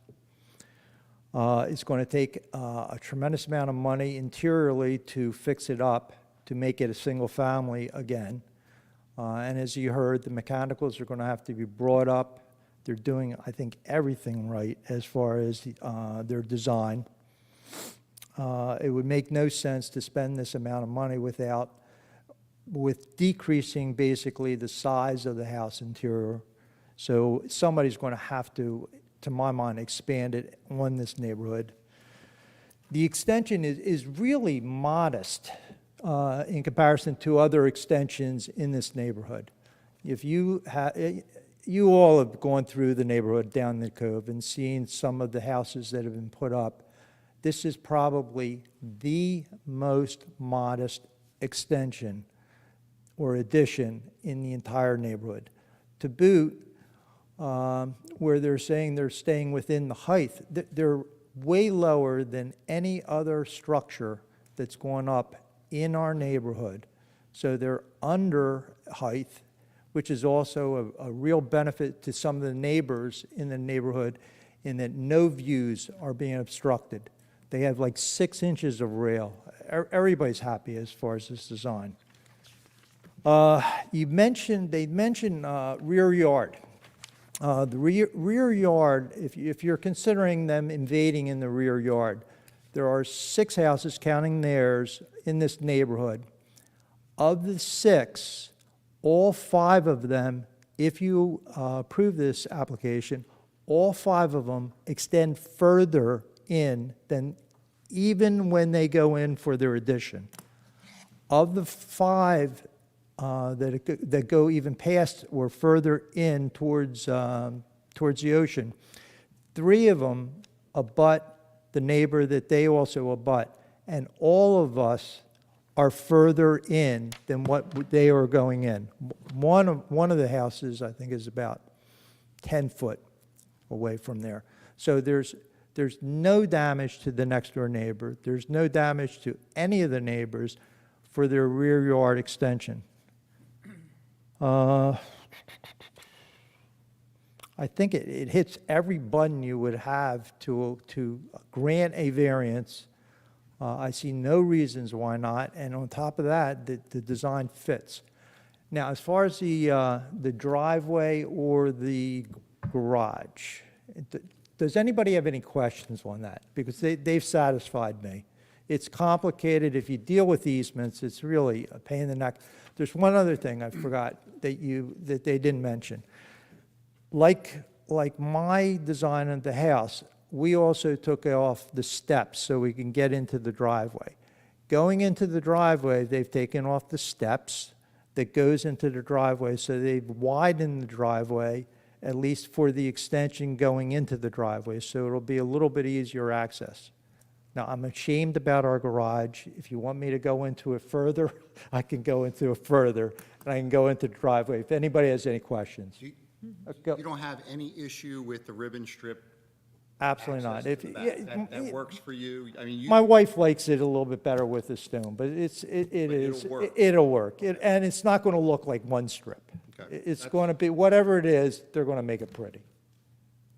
It's going to take a tremendous amount of money interiorly to fix it up, to make it a single family again. And as you heard, the mechanicals are going to have to be brought up. They're doing, I think, everything right as far as their design. It would make no sense to spend this amount of money with decreasing basically the size of the house interior. So somebody's going to have to my mind, expand it on this neighborhood. The extension is really modest in comparison to other extensions in this neighborhood. If you all have gone through the neighborhood down the Cove and seen some of the houses that have been put up. This is probably the most modest extension or addition in the entire neighborhood. To boot, where they're saying they're staying within the height, they're way lower than any other structure that's going up in our neighborhood. So they're under height, which is also a real benefit to some of the neighbors in the neighborhood in that no views are being obstructed. They have like 6 inches of rail. Everybody's happy as far as this design. They mentioned rear yard. The rear yard, if you're considering them invading in the rear yard, there are 6 houses, counting theirs, in this neighborhood. Of the 6, all 5 of them, if you approve this application, all 5 of them extend further in than even when they go in for their addition. Of the 5 that go even past or further in towards the ocean, 3 of them abut the neighbor that they also abut, and all of us are further in than what they are going in. One of the houses, I think, is about 10 foot away from there. So there's no damage to the next door neighbor. There's no damage to any of the neighbors for their rear yard extension. I think it hits every button you would have to grant a variance. I see no reasons why not, and on top of that, the design fits. Now, as far as the driveway or the garage, does anybody have any questions on that? Because they've satisfied me. It's complicated. If you deal with easements, it's really a pain in the neck. There's one other thing I forgot that they didn't mention. Like my design of the house, we also took off the steps so we can get into the driveway. Going into the driveway, they've taken off the steps that goes into the driveway, so they've widened the driveway, at least for the extension going into the driveway, so it'll be a little bit easier access. Now, I'm ashamed about our garage. If you want me to go into it further, I can go into it further, and I can go into the driveway. If anybody has any questions. You Go. you don't have any issue with the ribbon strip? Absolutely not. access If, to that? That works for you? I mean, my wife likes it a little bit better with the stone, but it'll work. It'll work. And it's not going to look like one strip. Okay. It's That's- going to be, whatever it is, they're going to make it pretty.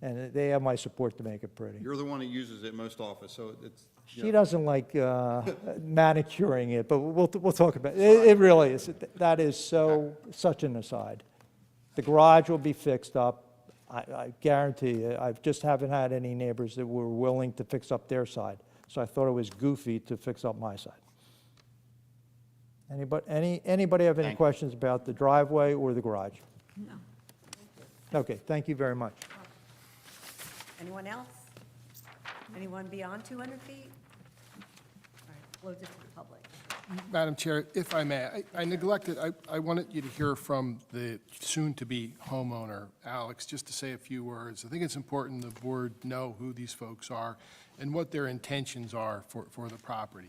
And they have my support to make it pretty. You're the one who uses it most often, so it's, you She know, doesn't like manicuring it, but we'll talk about it. It really is. That is such an aside. The garage will be fixed up. I guarantee you. I just haven't had any neighbors that were willing to fix up their side. So I thought it was goofy to fix up my side. Anybody have any Thank you. questions about the driveway or the garage? No. Okay, thank you very much. Anyone else? Anyone beyond 200 feet? All right, close it to the public. Madam Chair, if I may, I neglected, I wanted you to hear from the soon-to-be homeowner, Alex, just to say a few words. I think it's important the board know who these folks are and what their intentions are for the property.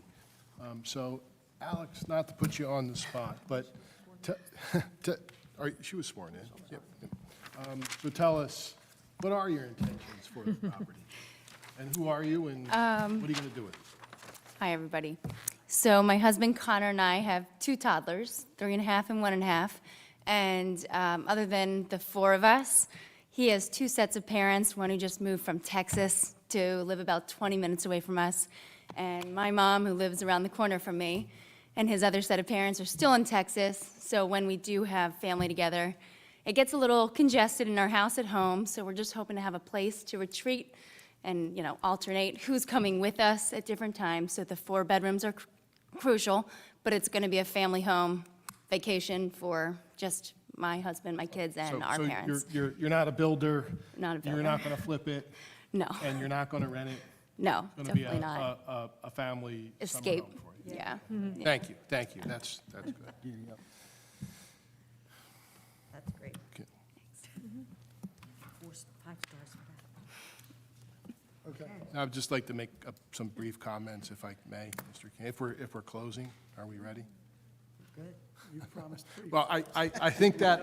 So, Alex, not to put you on the spot, but she was sworn in. Yep. So tell us, what are your intentions for the property? And who are you, and what are you going to do with it? Hi, everybody. So my husband Connor and I have 2 toddlers, 3.5 and 1.5. And other than the 4 of us, he has 2 sets of parents, one who just moved from Texas to live about 20 minutes away from us, and my mom, who lives around the corner from me, and his other set of parents are still in Texas. So when we do have family together, it gets a little congested in our house at home, so we're just hoping to have a place to retreat and, alternate who's coming with us at different times. So the 4 bedrooms are crucial, but it's going to be a family home vacation for just my husband, my kids, and our parents. You're not a builder? Not a builder. You're not going to flip it? No, And you're not going to rent it? no, It's going to definitely be not. a family summer Escape, home for you? yeah. Thank you, That's good. That's great. Okay. 5 stars for that. Okay. I'd just like to make some brief comments, if I may, Mr. King. If we're closing, are we ready? Good. You promised 3. Well, I think that,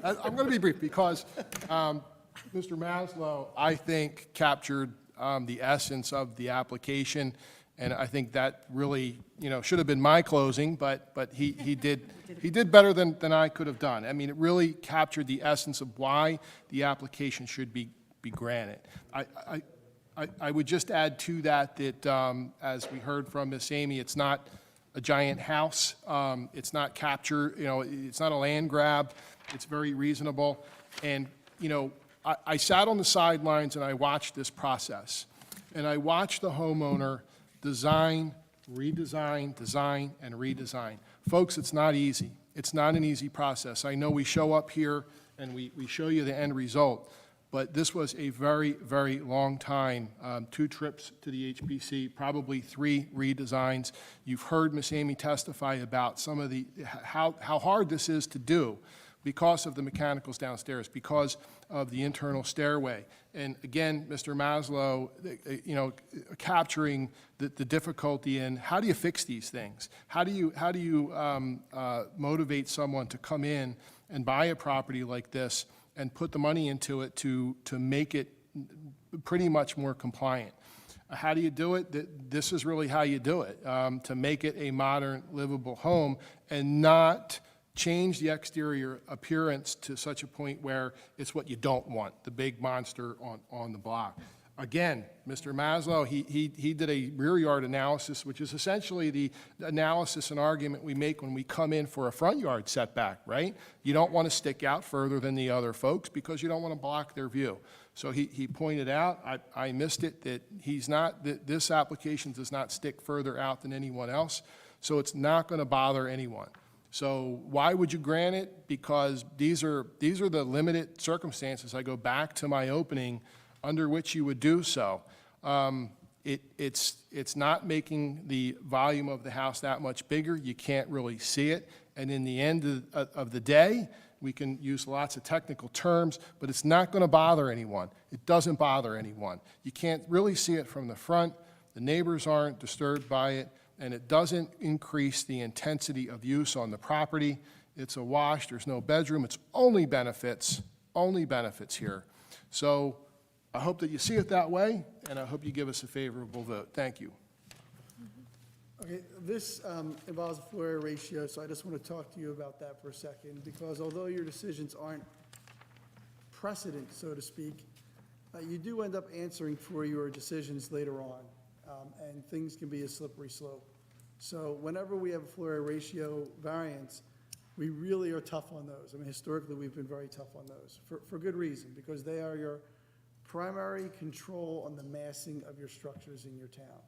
I'm going to be brief, because Mr. Maslow, I think, captured the essence of the application, And I think that really, should have been my closing, but he did better than I could have done. I mean, it really captured the essence of why the application should be granted. I would just add to that, as we heard from Miss Amy, it's not a giant house. It's not it's not a land grab. It's very reasonable. And, I sat on the sidelines and I watched this process. And I watched the homeowner design, redesign, design, and redesign. Folks, it's not easy. It's not an easy process. I know we show up here and we show you the end result, but this was a very, very long time, 2 trips to the HPC, probably 3 redesigns. You've heard Miss Amy testify about some of how hard this is to do because of the mechanicals downstairs, because of the internal stairway. And again, Mr. Maslow, capturing the difficulty in how do you fix these things? How do you motivate someone to come in and buy a property like this and put the money into it to make it pretty much more compliant? How do you do it? This is really how you do it, to make it a modern, livable home and not change the exterior appearance to such a point where it's what you don't want, the big monster on the block. Again, Mr. Maslow, he did a rear yard analysis, which is essentially the analysis and argument we make when we come in for a front yard setback, right? You don't want to stick out further than the other folks because you don't want to block their view. So he pointed out, I missed it, that this application does not stick further out than anyone else, so it's not going to bother anyone. So why would you grant it? Because these are the limited circumstances, I go back to my opening, under which you would do so. It's not making the volume of the house that much bigger. You can't really see it. And in the end of the day, we can use lots of technical terms, but it's not going to bother anyone. It doesn't bother anyone. You can't really see it from the front. The neighbors aren't disturbed by it, and it doesn't increase the intensity of use on the property. It's a wash. There's no bedroom. It's only benefits here. So I hope that you see it that way, and I hope you give us a favorable vote. Thank you. Okay, this involves a floor area ratio, so I just want to talk to you about that for a second, because although your decisions aren't precedent, so to speak, you do end up answering for your decisions later on, and things can be a slippery slope. So whenever we have a floor area ratio variance, we really are tough on those. I mean, historically, we've been very tough on those, for good reason, because they are your primary control on the massing of your structures in your town.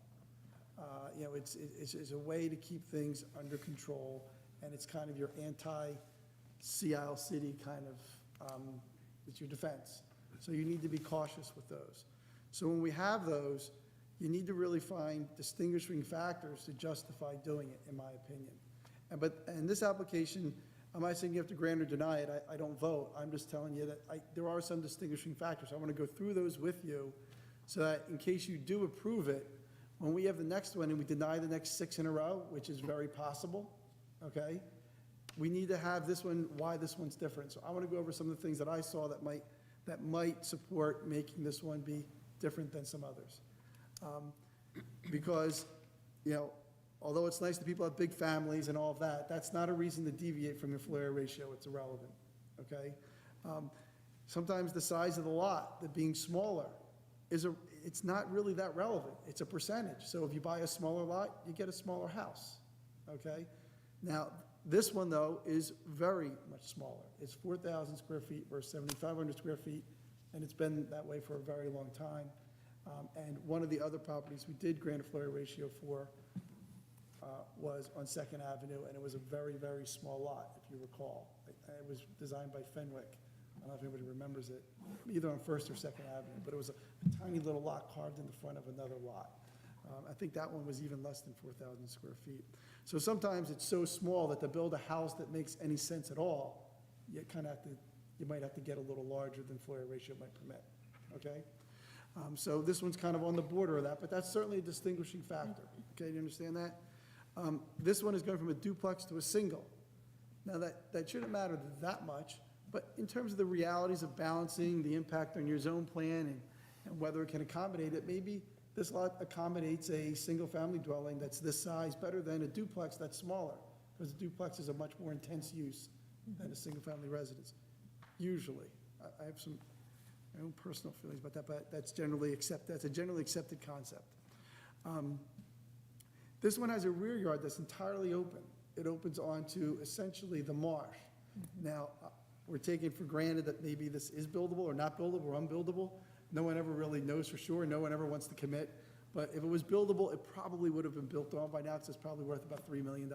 It's a way to keep things under control, and it's kind of your anti-Sea Isle City kind of, it's your defense. So you need to be cautious with those. So when we have those, you need to really find distinguishing factors to justify doing it, in my opinion. But in this application, I'm not saying you have to grant or deny it. I don't vote. I'm just telling you that there are some distinguishing factors. I want to go through those with you so that in case you do approve it, when we have the next one and we deny the next 6 in a row, which is very possible, okay, we need to have this one, why this one's different. So I want to go over some of the things that I saw that might support making this one be different than some others. Because, although it's nice that people have big families and all of that, that's not a reason to deviate from your floor area ratio. It's irrelevant, okay? Sometimes the size of the lot, that being smaller, it's not really that relevant. It's a percentage. So if you buy a smaller lot, you get a smaller house, okay? Now, this one, though, is very much smaller. It's 4,000 square feet versus 7,500 square feet, and it's been that way for a very long time. And one of the other properties we did grant a floor area ratio for was on 2nd Avenue, and it was a very, very small lot, if you recall. It was designed by Fenwick. I don't know if anybody remembers it, either on 1st or 2nd Avenue, but it was a tiny little lot carved in the front of another lot. I think that one was even less than 4,000 square feet. So sometimes it's so small that to build a house that makes any sense at all, you might have to get a little larger than floor area ratio might permit, okay? So this one's kind of on the border of that, but that's certainly a distinguishing factor, okay? Do you understand that? This one is going from a duplex to a single. Now, that shouldn't matter that much, but in terms of the realities of balancing the impact on your zone plan and whether it can accommodate it, maybe This lot accommodates a single-family dwelling that's this size better than a duplex that's smaller, because a duplex is a much more intense use than a single-family residence, usually. I have my own personal feelings about that, but that's a generally accepted concept. This one has a rear yard that's entirely open. It opens onto essentially the marsh. Now, we're taking for granted that maybe this is buildable or not buildable or unbuildable. No one ever really knows for sure. No one ever wants to commit. But if it was buildable, it probably would have been built on by now, because it's probably worth about $3 million.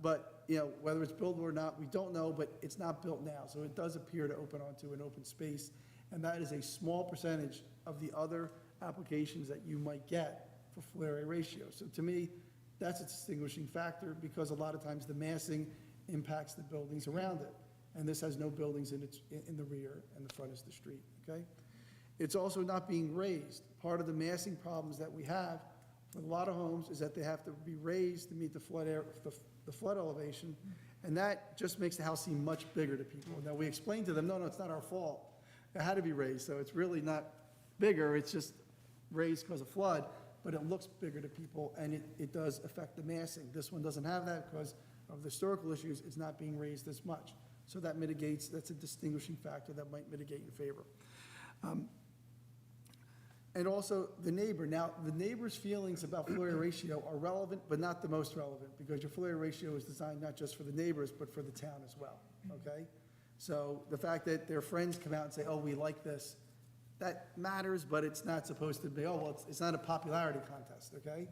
But, whether it's buildable or not, we don't know, but it's not built now. So it does appear to open onto an open space. And that is a small percentage of the other applications that you might get for floor area ratio. So to me, that's a distinguishing factor, because a lot of times the massing impacts the buildings around it. And this has no buildings in the rear, and the front is the street, okay? It's also not being raised. Part of the massing problems that we have with a lot of homes is that they have to be raised to meet the flood elevation, and that just makes the house seem much bigger to people. Now, we explained to them, no, it's not our fault. It had to be raised, so it's really not bigger, it's just raised because of flood, but it looks bigger to people, and it does affect the massing. This one doesn't have that because of the historical issues. It's not being raised as much. So that mitigates, that's a distinguishing factor that might mitigate in favor. And also the neighbor. Now, the neighbor's feelings about floor area ratio are relevant, but not the most relevant, because your floor area ratio is designed not just for the neighbors, but for the town as well, okay? So the fact that their friends come out and say, oh, we like this, that matters, but it's not supposed to be, oh, well, it's not a popularity contest, okay?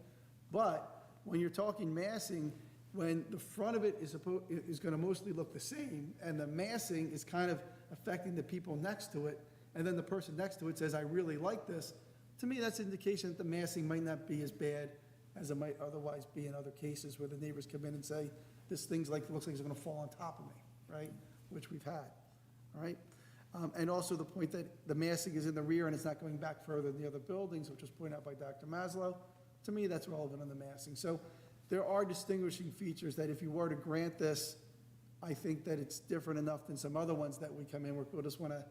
But when you're talking massing, when the front of it is going to mostly look the same, and the massing is kind of affecting the people next to it, and then the person next to it says, I really like this, to me, that's an indication that the massing might not be as bad as it might otherwise be in other cases where the neighbors come in and say, this thing's looks like it's going to fall on top of me, right? Which we've had, all right? And also the point that the massing is in the rear and it's not going back further than the other buildings, which was pointed out by Dr. Maslow. To me, that's relevant on the massing. So there are distinguishing features that if you were to grant this, I think that it's different enough than some other ones that we come in where people just want to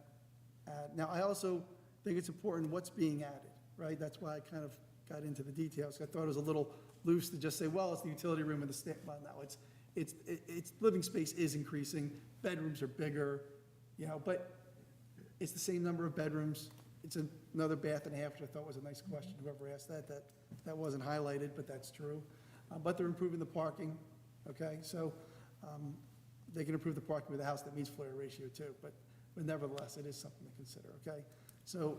add. Now, I also think it's important what's being added, right? That's why I kind of got into the details. I thought it was a little loose to just say, well, it's the utility room and the well, no, it's living space is increasing, bedrooms are bigger, but it's the same number of bedrooms. It's another bath and a half, which I thought was a nice question. Whoever asked that wasn't highlighted, but that's true. But they're improving the parking, okay? So they can improve the parking with a house that meets floor area ratio too, but nevertheless, it is something to consider, okay? So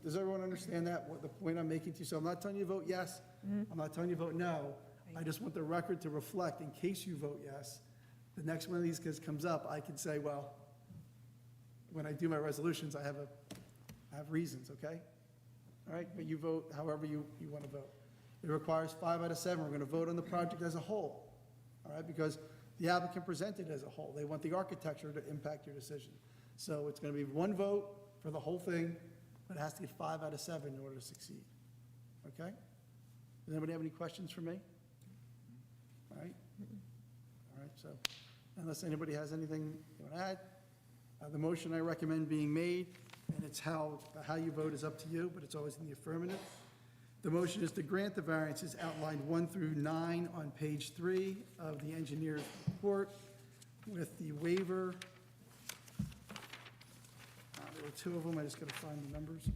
does everyone understand that, what the point I'm making to you? So I'm not telling you to vote yes, I'm not telling you to vote no. I just want the record to reflect, in case you vote yes, the next one of these comes up, I can say, well, when I do my resolutions, I have reasons, okay? All right, but you vote however you want to vote. It requires 5 out of 7. We're going to vote on the project as a whole, all right? Because the applicant presented as a whole. They want the architecture to impact your decision. So it's going to be 1 vote for the whole thing, but it has to get 5 out of 7 in order to succeed, okay? Does anybody have any questions for me? All right? All right, so unless anybody has anything you want to add, the motion I recommend being made, and it's how you vote is up to you, but it's always in the affirmative. The motion is to grant the variances outlined 1 through 9 on page 3 of the engineer's report with the waiver. There were 2 of them, I just got to find the numbers.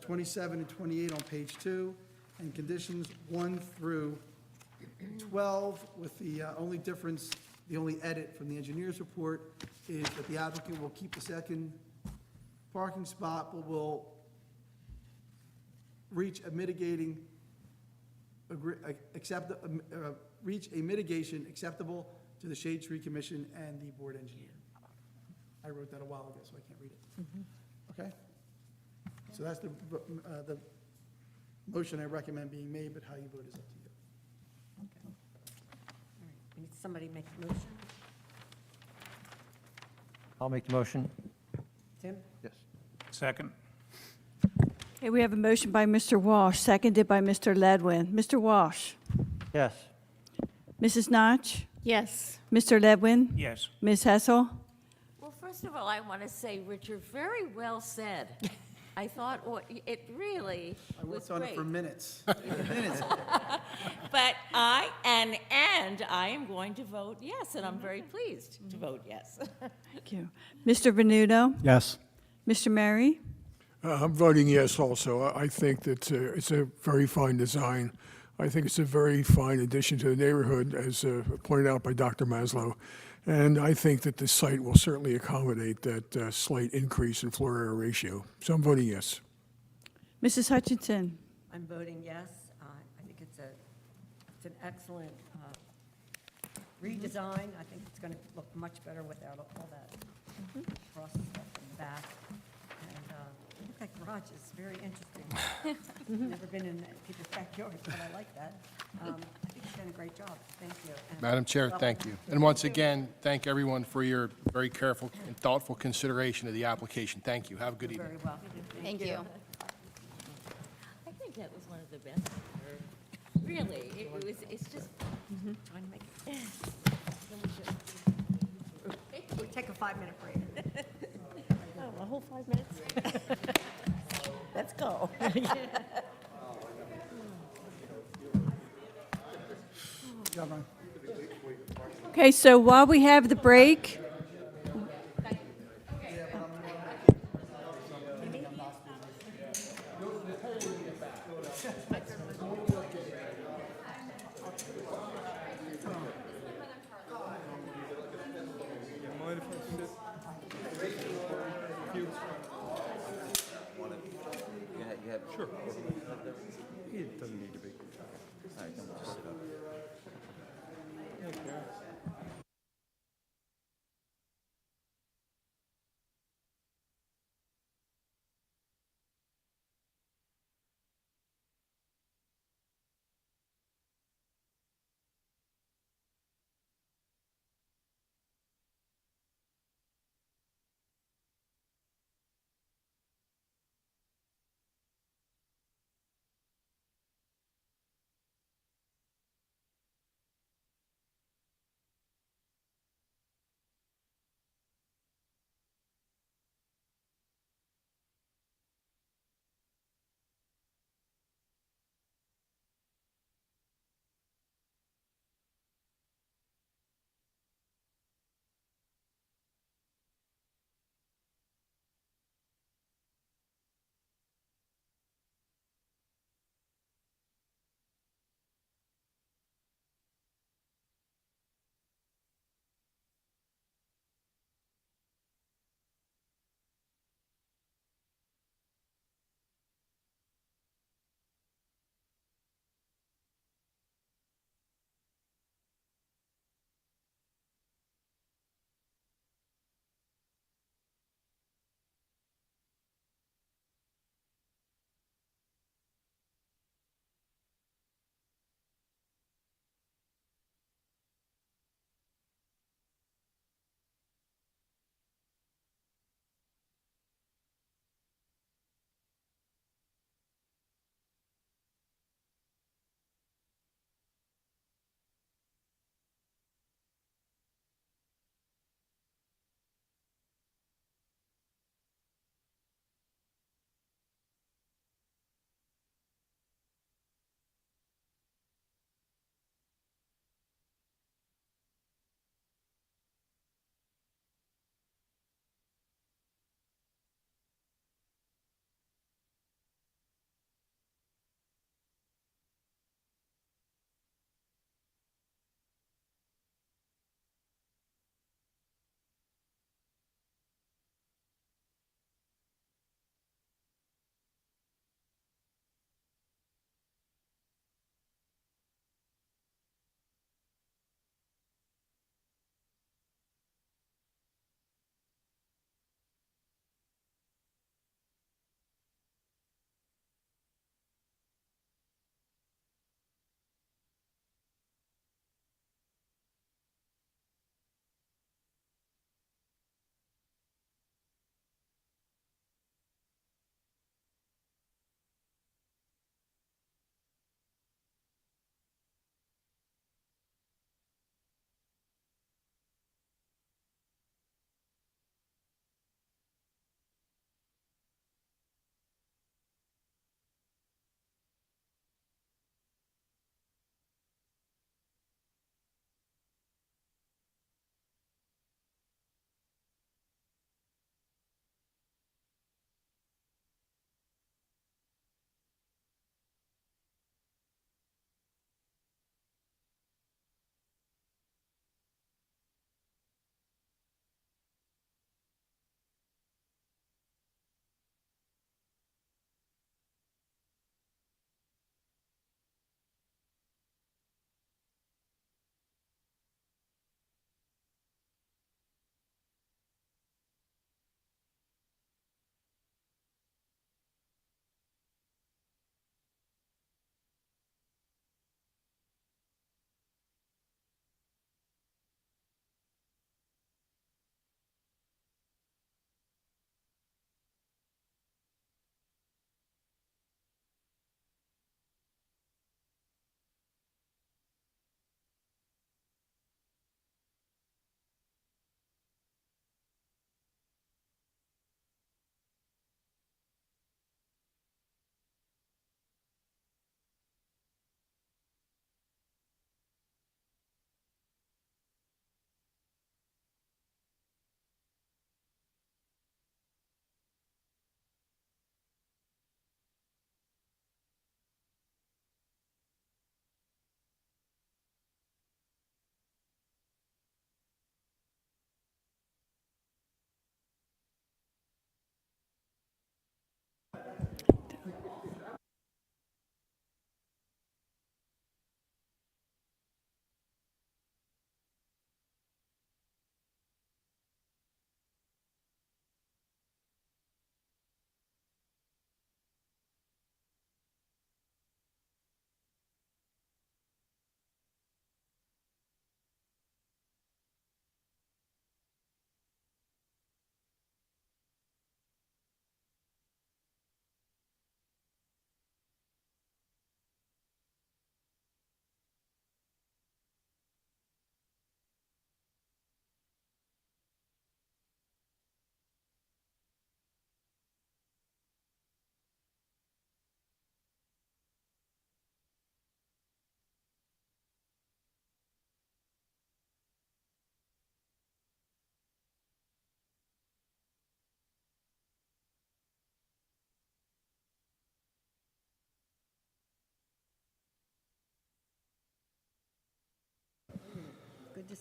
27 and 28 on page 2, and conditions 1 through 12, with the only difference, the only edit from the engineer's report is that the applicant will keep the second parking spot, but will reach a mitigating, reach a mitigation acceptable to the Shade Tree Commission and the board engineer. I wrote that a while ago, so I can't read it. Okay? So that's the motion I recommend being made, but how you vote is up to you. Okay. All right, we need somebody make a motion. I'll make the motion. Tim? Yes. Second. Okay, we have a motion by Mr. Walsh, seconded by Mr. Ledwin. Mr. Walsh? Yes. Mrs. Notch? Yes. Mr. Ledwin? Yes. Ms. Hessel? Well, first of all, I want to say, Richard, very well said. I thought, it really I was worked on it great. for minutes. Minutes. But I am going to vote yes, and I'm very pleased to vote yes. Thank you. Mr. Venuto? Yes. Mr. Mary? I'm voting yes also. I think that it's a very fine design. I think it's a very fine addition to the neighborhood, as pointed out by Dr. Maslow. And I think that the site will certainly accommodate that slight increase in floor area ratio. So I'm voting yes. Mrs. Hutchinson? I'm voting yes. I think it's an excellent redesign. I think it's going to look much better without all that cross stuff in the back. And I think that garage is very interesting. Never been in people's backyards, but I like that. I think you've done a great job. Thank you. And Madam Chair, thank you. And once again, thank everyone for your very careful and thoughtful consideration of the application. Thank you. Have a good You're evening. very welcome. Thank you. I think that was one of the best. Really, it's just trying to make it. We'll take a 5-minute break. Oh, a whole 5 minutes? Let's go. Okay, so while we have the break,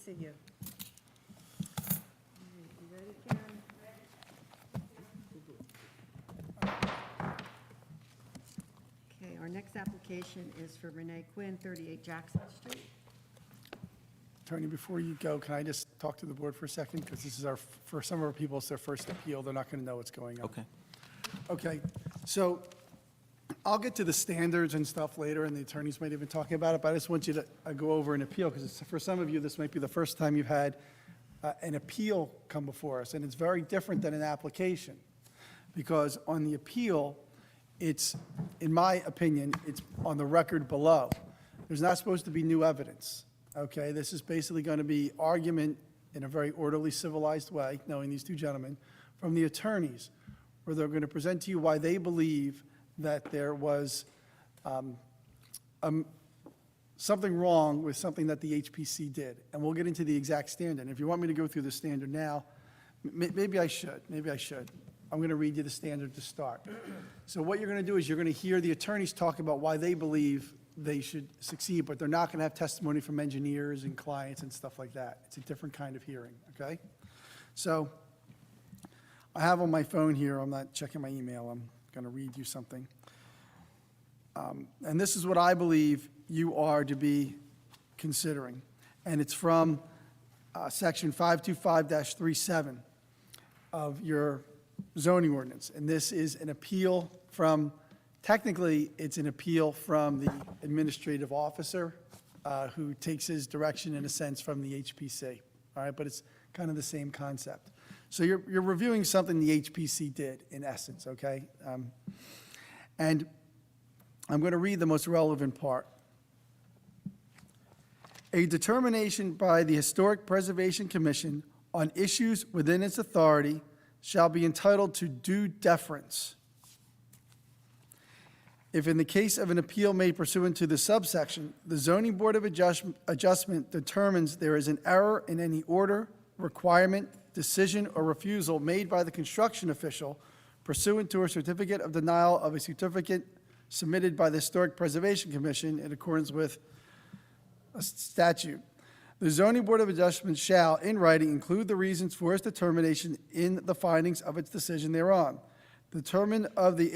see you. All right, you ready, Karen? Okay, our next application is for Renee Quinn, 38 Jackson Street. Attorney, before you go, can I just talk to the board for a second? Because this is for some of our people, it's their first appeal. They're not going to know what's going on. Okay. Okay, so I'll get to the standards and stuff later, and the attorneys might even talk about it, but I just want you to go over an appeal, because for some of you, this might be the first time you've had an appeal come before us, and it's very different than an application, because on the appeal, it's, in my opinion, it's on the record below. There's not supposed to be new evidence, okay? This is basically going to be argument in a very orderly, civilized way, knowing these two gentlemen, from the attorneys, where they're going to present to you why they believe that there was something wrong with something that the HPC did. And we'll get into the exact standard. And if you want me to go through the standard now, maybe I should. I'm going to read you the standard to start. So what you're going to do is you're going to hear the attorneys talk about why they believe they should succeed, but they're not going to have testimony from engineers and clients and stuff like that. It's a different kind of hearing, okay? So I have on my phone here, I'm not checking my email, I'm going to read you something. And this is what I believe you are to be considering. And it's from section 525-37 of your zoning ordinance. And this is an appeal from, technically, it's an appeal from the administrative officer who takes his direction, in a sense, from the HPC. All right, but it's kind of the same concept. So you're reviewing something the HPC did, in essence, okay? And I'm going to read the most relevant part. A determination by the Historic Preservation Commission on issues within its authority shall be entitled to due deference if, in the case of an appeal made pursuant to the subsection, the Zoning Board of Adjustment determines there is an error in any order, requirement, decision, or refusal made by the construction official pursuant to a certificate of denial of a certificate submitted by the Historic Preservation Commission in accordance with a statute. The Zoning Board of Adjustment shall, in writing, include the reasons for its determination in the findings of its decision thereon. The determination of the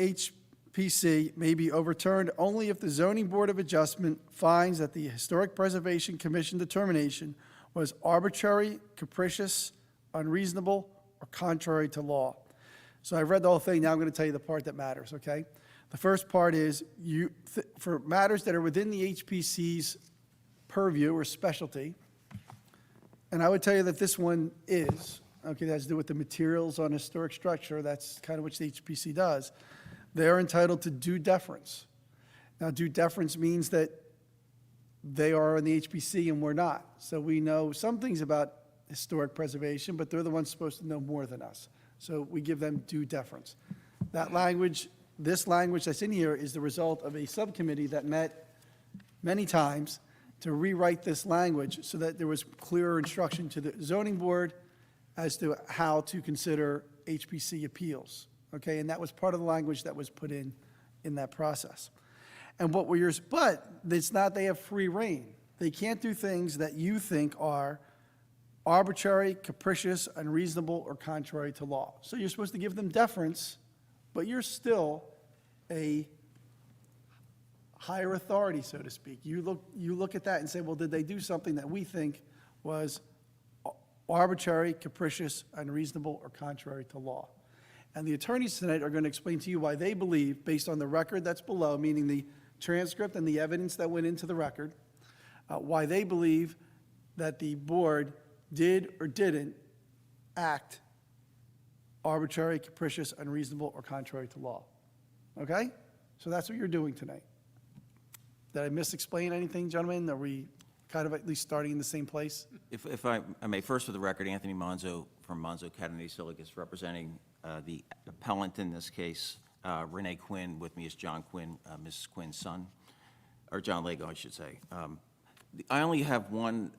HPC may be overturned only if the Zoning Board of Adjustment finds that the Historic Preservation Commission determination was arbitrary, capricious, unreasonable, or contrary to law. So I've read the whole thing. Now I'm going to tell you the part that matters, okay? The first part is, for matters that are within the HPC's purview or specialty, and I would tell you that this one is, okay, that has to do with the materials on historic structure. That's kind of what the HPC does. They're entitled to due deference. Now, due deference means that they are in the HPC and we're not. So we know some things about historic preservation, but they're the ones supposed to know more than us. So we give them due deference. That language, this language that's in here, is the result of a subcommittee that met many times to rewrite this language so that there was clearer instruction to the zoning board as to how to consider HPC appeals, okay? And that was part of the language that was put in that process. And what we're, but it's not, they have free rein. They can't do things that you think are arbitrary, capricious, unreasonable, or contrary to law. So you're supposed to give them deference, but you're still a higher authority, so to speak. You look at that and say, well, did they do something that we think was arbitrary, capricious, unreasonable, or contrary to law? And the attorneys tonight are going to explain to you why they believe, based on the record that's below, meaning the transcript and the evidence that went into the record, why they believe that the board did or didn't act arbitrary, capricious, unreasonable, or contrary to law. Okay? So that's what you're doing tonight. Did I misexplain anything, gentlemen? Are we kind of at least starting in the same place? If I may, first for the record, Anthony Monzo from Monzo Catanese Silicus, representing the appellant in this case. Renee Quinn, with me is John Quinn, Mrs. Quinn's son, or John Lago, I should say. I only have one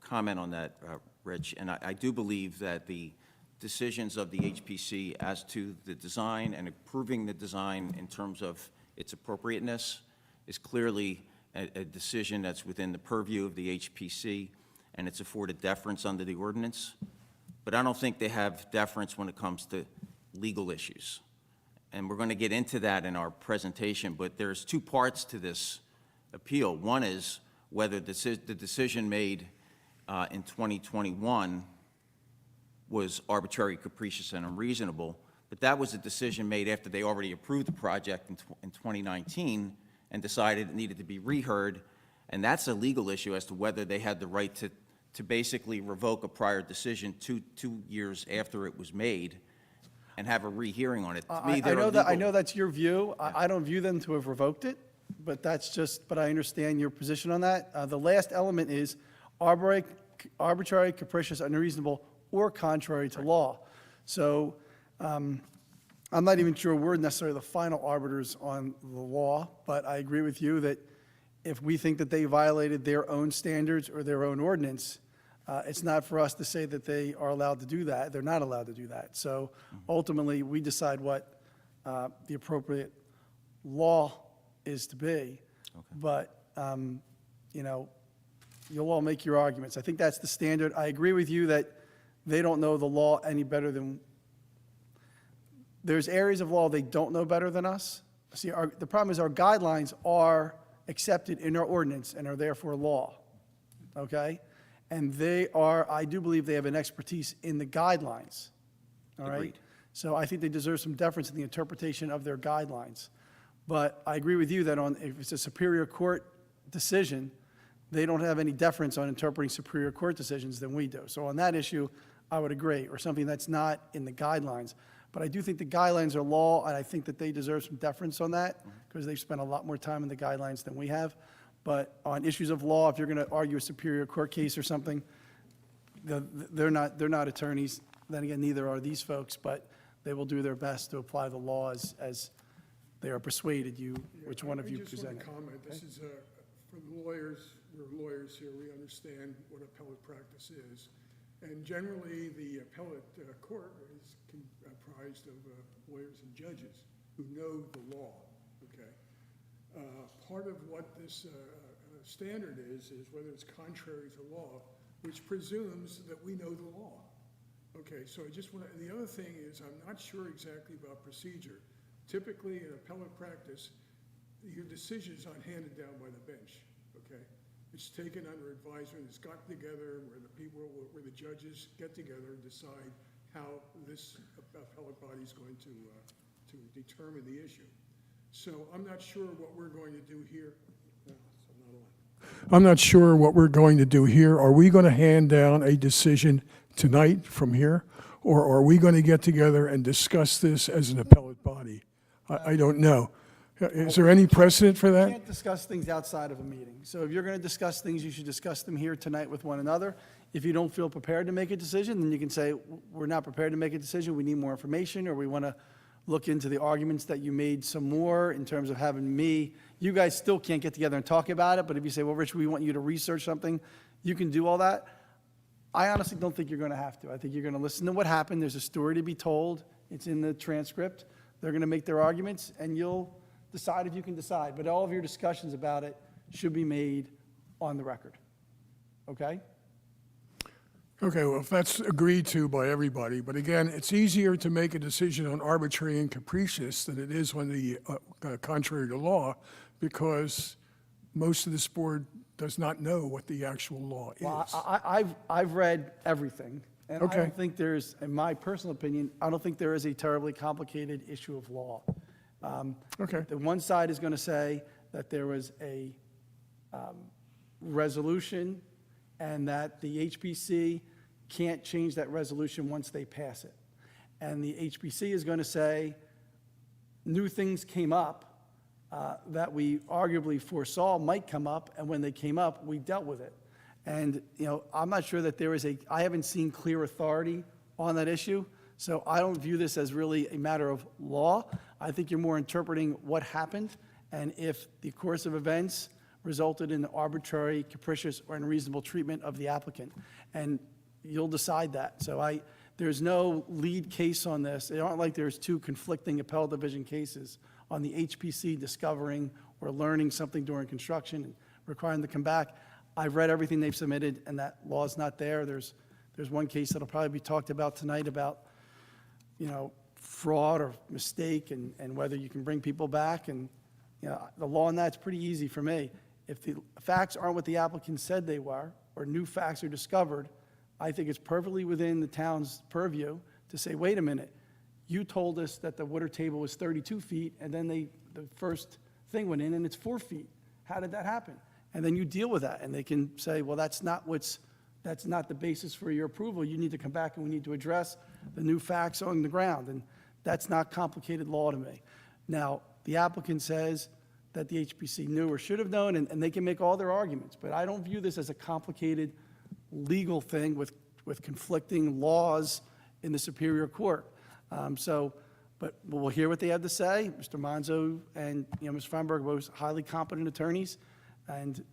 comment on that, Rich, and I do believe that the decisions of the HPC as to the design and approving the design in terms of its appropriateness is clearly a decision that's within the purview of the HPC, and it's afforded deference under the ordinance, but I don't think they have deference when it comes to legal issues. And we're going to get into that in our presentation, but there's two parts to this appeal. One is whether the decision made in 2021 was arbitrary, capricious, and unreasonable, but that was a decision made after they already approved the project in 2019 and decided it needed to be reheard, and that's a legal issue as to whether they had the right to basically revoke a prior decision two years after it was made and have a rehearing on it. To me, I know that, I legal- know that's your view. I don't view them to have revoked it, but but I understand your position on that. The last element is arbitrary, capricious, unreasonable, or contrary to law. So I'm not even sure we're necessarily the final arbiters on the law, but I agree with you that if we think that they violated their own standards or their own ordinance, it's not for us to say that they are allowed to do that. They're not allowed to do that. So ultimately, we decide what the appropriate law is to be. But, you know, you'll all make your arguments. I think that's the standard. I agree with you that they don't know the law any better than, there's areas of law they don't know better than us. See, the problem is our guidelines are accepted in our ordinance and are therefore law, okay? And they are, I do believe they have an expertise in the guidelines, all right? Agreed. So I think they deserve some deference in the interpretation of their guidelines. But I agree with you that if it's a Superior Court decision, they don't have any deference on interpreting Superior Court decisions than we do. So on that issue, I would agree, or something that's not in the guidelines. But I do think the guidelines are law, and I think that they deserve some deference on that, because they've spent a lot more time in the guidelines than we have. But on issues of law, if you're going to argue a Superior Court case or something, they're not attorneys. Then again, neither are these folks, but they will do their best to apply the law as they are persuaded you, which one of you I just want presented. to comment, this is, for the lawyers, we're lawyers here, we understand what appellate practice is. And generally, the appellate court is comprised of lawyers and judges who know the law, okay? Part of what this standard is whether it's contrary to law, which presumes that we know the law. Okay, so I just want to, the other thing is, I'm not sure exactly about procedure. Typically, in appellate practice, your decisions aren't handed down by the bench, okay? It's taken under advisement, it's got together where the judges get together and decide how this appellate body is going to determine the issue. So I'm not sure what we're going to do here. I'm not sure what we're going to do here. Are we going to hand down a decision tonight from here? Or are we going to get together and discuss this as an appellate body? I don't know. Is there any precedent for You that? can't discuss things outside of a meeting. So if you're going to discuss things, you should discuss them here tonight with one another. If you don't feel prepared to make a decision, then you can say, we're not prepared to make a decision, we need more information, or we want to look into the arguments that you made some more in terms of having me. You guys still can't get together and talk about it, but if you say, well, Rich, we want you to research something, you can do all that. I honestly don't think you're going to have to. I think you're going to listen to what happened. There's a story to be told. It's in the transcript. They're going to make their arguments, and you'll decide if you can decide. But all of your discussions about it should be made on the record. Okay? Okay, well, if that's agreed to by everybody, but again, it's easier to make a decision on arbitrary and capricious than it is when the contrary to law, because most of this board does not know what the actual law is. Well, I've read everything, and I Okay. don't think there's, in my personal opinion, I don't think there is a terribly complicated issue of law. Okay. The one side is going to say that there was a resolution and that the HPC can't change that resolution once they pass it. And the HPC is going to say new things came up that we arguably foresaw might come up, and when they came up, we dealt with it. And, you know, I'm not sure that I haven't seen clear authority on that issue, so I don't view this as really a matter of law. I think you're more interpreting what happened, and if the course of events resulted in arbitrary, capricious, or unreasonable treatment of the applicant. And you'll decide that. So there's no lead case on this. It aren't like there's two conflicting appellate division cases on the HPC discovering or learning something during construction and requiring them to come back. I've read everything they've submitted, and that law's not there. There's one case that'll probably be talked about tonight about, fraud or mistake and whether you can bring people back. And, the law on that's pretty easy for me. If the facts aren't what the applicant said they were, or new facts are discovered, I think it's perfectly within the town's purview to say, wait a minute, you told us that the water table was 32 feet, and then the first thing went in and it's 4 feet. How did that happen? And then you deal with that, and they can say, well, that's not the basis for your approval. You need to come back and we need to address the new facts on the ground. And that's not complicated law to me. Now, the applicant says that the HPC knew or should have known, and they can make all their arguments, but I don't view this as a complicated legal thing with conflicting laws in the Superior Court. But we'll hear what they have to say. Mr. Monzo and, Ms. Feinberg are both highly competent attorneys, and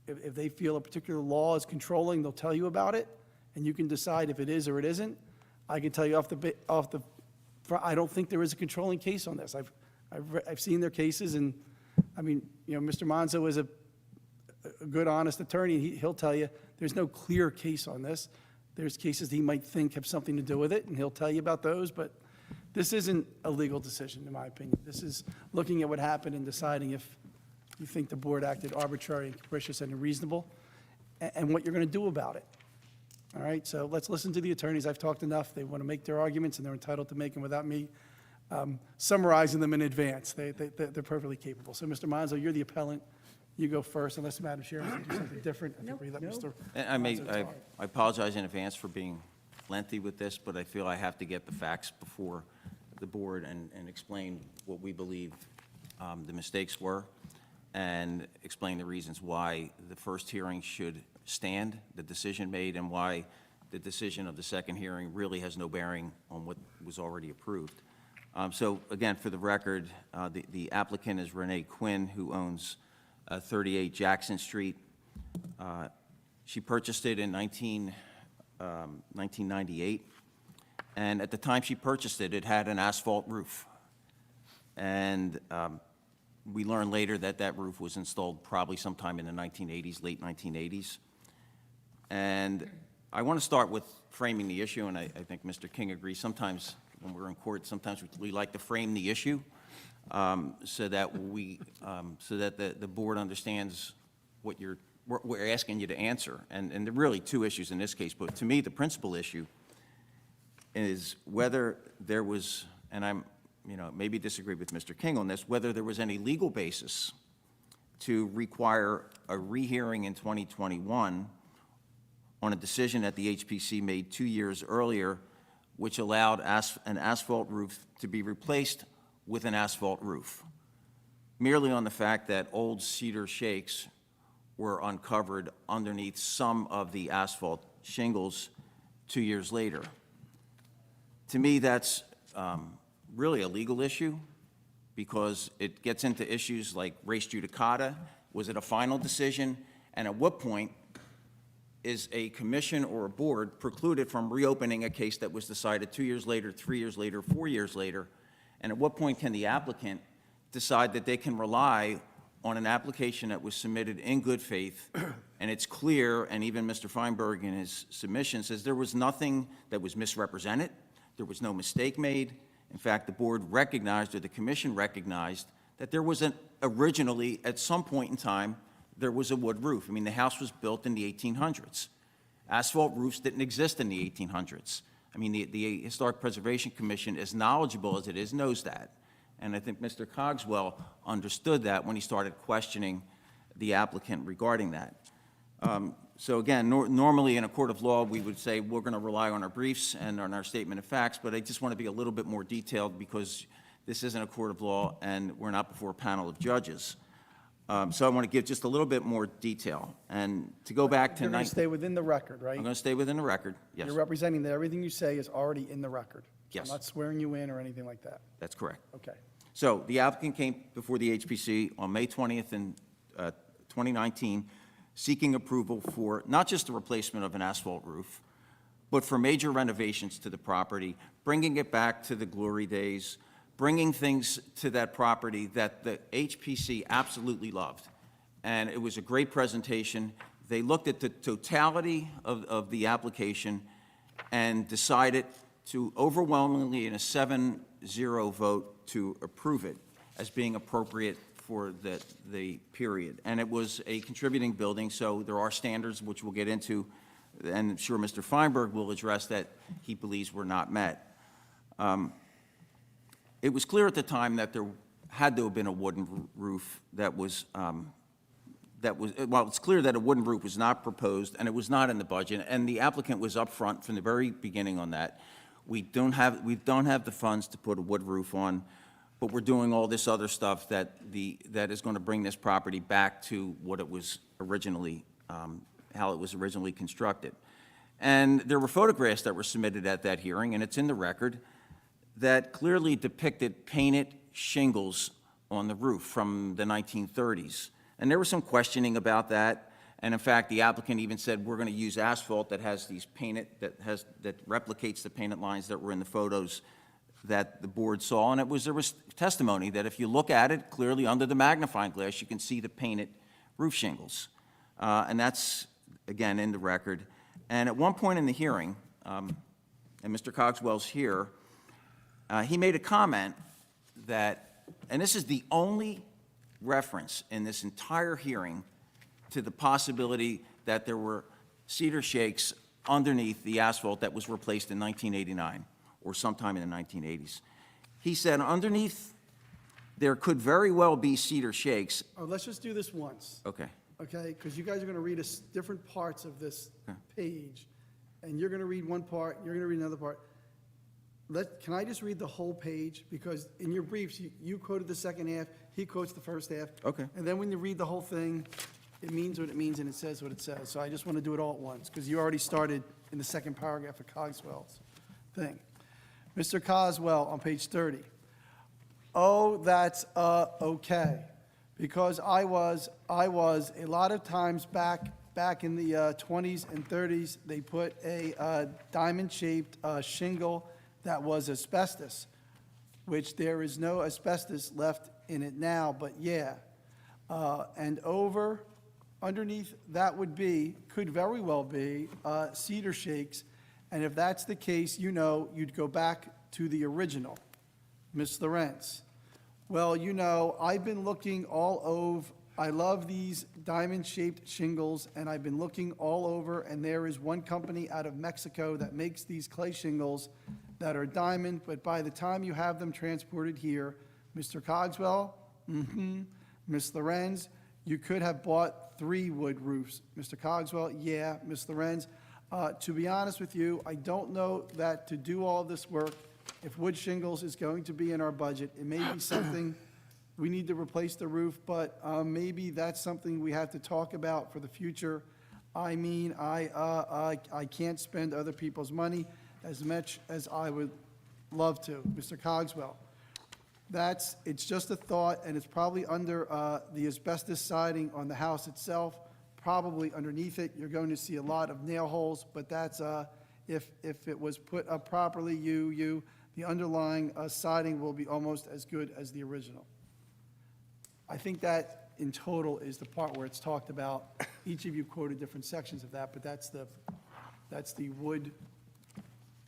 if they feel a particular law is controlling, they'll tell you about it, and you can decide if it is or it isn't. I can tell you off the front, I don't think there is a controlling case on this. I've seen their cases, and, Mr. Monzo is a good, honest attorney. He'll tell you there's no clear case on this. There's cases he might think have something to do with it, and he'll tell you about those, but this isn't a legal decision, in my opinion. This is looking at what happened and deciding if you think the board acted arbitrary and capricious and unreasonable, and what you're going to do about it. All right, so let's listen to the attorneys. I've talked enough. They want to make their arguments, and they're entitled to make them without me summarizing them in advance. They're perfectly capable. So, Mr. Monzo, you're the appellant. You go first, unless Madam Chair wants to do something different. I think we let Mr. And Monzo talk. I apologize in advance for being lengthy with this, but I feel I have to get the facts before the board and explain what we believe the mistakes were, and explain the reasons why the first hearing should stand, the decision made, and why the decision of the second hearing really has no bearing on what was already approved. So again, for the record, the applicant is Renee Quinn, who owns 38 Jackson Street. She purchased it in 1998, and at the time she purchased it, it had an asphalt roof. And we learned later that that roof was installed probably sometime in the 1980s, late 1980s. And I want to start with framing the issue, and I think Mr. King agrees. Sometimes when we're in court, sometimes we like to frame the issue so that the board understands what we're asking you to answer. And there are really two issues in this case, but to me, the principal issue is whether there was, and I'm, maybe disagree with Mr. King on this, whether there was any legal basis to require a rehearing in 2021 on a decision that the HPC made 2 years earlier, which allowed an asphalt roof to be replaced with an asphalt roof, merely on the fact that old cedar shakes were uncovered underneath some of the asphalt shingles 2 years later. To me, that's really a legal issue, because it gets into issues like res judicata. Was it a final decision? And at what point is a commission or a board precluded from reopening a case that was decided 2 years later, 3 years later, 4 years later? And at what point can the applicant decide that they can rely on an application that was submitted in good faith, and it's clear, and even Mr. Feinberg in his submission says there was nothing that was misrepresented, there was no mistake made. In fact, the board recognized, or the commission recognized, that there was originally, at some point in time, there was a wood roof. I mean, the house was built in the 1800s. Asphalt roofs didn't exist in the 1800s. I mean, the Historic Preservation Commission, as knowledgeable as it is, knows that. And I think Mr. Cogswell understood that when he started questioning the applicant regarding that. So again, normally in a court of law, we would say we're going to rely on our briefs and on our statement of facts, but I just want to be a little bit more detailed, because this isn't a court of law and we're not before a panel of judges. So I want to give just a little bit more detail. And to go back to... You're going to stay within the record, right? I'm going to stay within the record, yes. You're representing that everything you say is already in the record? Yes. I'm not swearing you in or anything like that? That's correct. Okay. So the applicant came before the HPC on May 20th in 2019, seeking approval for not just the replacement of an asphalt roof, but for major renovations to the property, bringing it back to the glory days, bringing things to that property that the HPC absolutely loved. And it was a great presentation. They looked at the totality of the application and decided to overwhelmingly, in a 7-0 vote, to approve it as being appropriate for the period. And it was a contributing building, so there are standards which we'll get into, and I'm sure Mr. Feinberg will address that he believes were not met. It was clear at the time that there had to have been a wooden roof well, it's clear that a wooden roof was not proposed, and it was not in the budget, and the applicant was upfront from the very beginning on that. We don't have the funds to put a wood roof on, but we're doing all this other stuff that is going to bring this property back to what it was originally, how it was originally constructed. And there were photographs that were submitted at that hearing, and it's in the record, that clearly depicted painted shingles on the roof from the 1930s. And there was some questioning about that, and in fact, the applicant even said, we're going to use asphalt that has these painted, that replicates the painted lines that were in the photos that the board saw, and there was testimony that if you look at it clearly under the magnifying glass, you can see the painted roof shingles. And that's, again, in the record. And at one point in the hearing, and Mr. Cogswell's here, he made a comment that, and this is the only reference in this entire hearing to the possibility that there were cedar shakes underneath the asphalt that was replaced in 1989 or sometime in the 1980s. He said underneath there could very well be cedar shakes. Oh, let's just do this once, Okay. okay? Because you guys are going to read us different parts of this page, and you're going to read one part, you're going to read another part. Can I just read the whole page? Because in your briefs, you quoted the second half, he quotes the first half. Okay. And then when you read the whole thing, it means what it means and it says what it says. So I just want to do it all at once, because you already started in the second paragraph of Cogswell's thing. Mr. Coswell on page 30. Oh, that's okay. Because I was a lot of times back in the 20s and 30s, they put a diamond-shaped shingle that was asbestos, which there is no asbestos left in it now, but yeah. And underneath that could very well be cedar shakes, and if that's the case, you'd go back to the original. Ms. Lorenz. Well, I've been looking all over. I love these diamond-shaped shingles, and I've been looking all over, and there is one company out of Mexico that makes these clay shingles that are diamond, but by the time you have them transported here, Mr. Cogswell, Ms. Lorenz, you could have bought 3 wood roofs. Mr. Cogswell, yeah. Ms. Lorenz, to be honest with you, I don't know that to do all this work, if wood shingles is going to be in our budget, it may be something we need to replace the roof, but maybe that's something we have to talk about for the future. I mean, I can't spend other people's money as much as I would love to. Mr. Cogswell, it's just a thought, and it's probably under the asbestos siding on the house itself. Probably underneath it, you're going to see a lot of nail holes, but that's, if it was put up properly, the underlying siding will be almost as good as the original. I think that in total is the part where it's talked about. Each of you quoted different sections of that, but that's the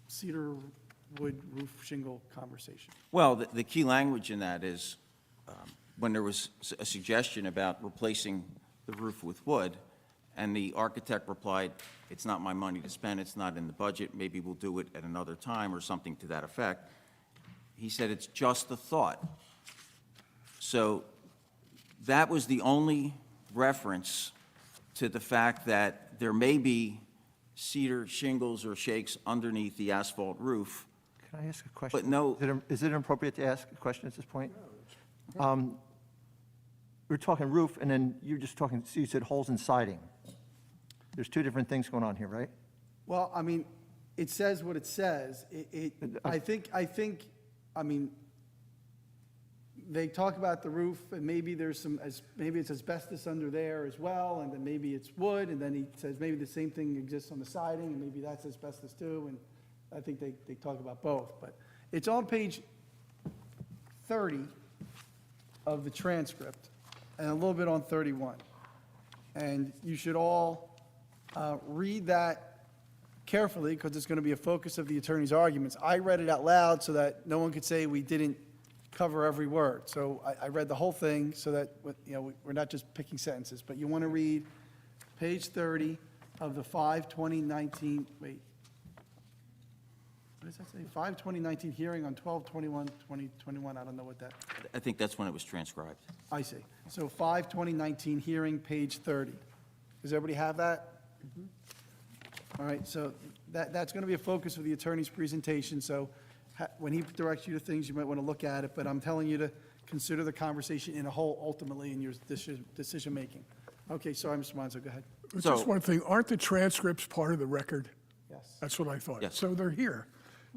cedar wood roof shingle conversation. Well, the key language in that is when there was a suggestion about replacing the roof with wood, and the architect replied, it's not my money to spend, it's not in the budget, maybe we'll do it at another time, or something to that effect. He said it's just a thought. So that was the only reference to the fact that there may be cedar shingles or shakes underneath the asphalt roof. Can I ask a question? But no- Is it appropriate to ask a question at this point? We're talking roof, and then you're just talking, you said holes in siding. There's 2 different things going on here, right? Well, I mean, it says what it says. I think, they talk about the roof, and maybe maybe it's asbestos under there as well, and then maybe it's wood, and then he says maybe the same thing exists on the siding, and maybe that's asbestos too, and I think they talk about both. But it's on page 30 of the transcript, and a little bit on 31. And you should all read that carefully, because it's going to be a focus of the attorney's arguments. I read it out loud so that no one could say we didn't cover every word. So I read the whole thing so that, we're not just picking sentences, but you want to read page 30 of the 5/20/19, wait. What does that say? 5/20/19 hearing on 12/21/2021, I don't know what that, I think that's when it was transcribed. I see. So 5/20/19 hearing, page 30. Does everybody have that? All right, so that's going to be a focus of the attorney's presentation, so when he directs you to things, you might want to look at it, but I'm telling you to consider the conversation in a whole ultimately in your decision-making. Okay, sorry, Mr. Monzo, go ahead. So- Just one thing, aren't the transcripts part of the record? Yes. That's what I thought. Yes. So they're here.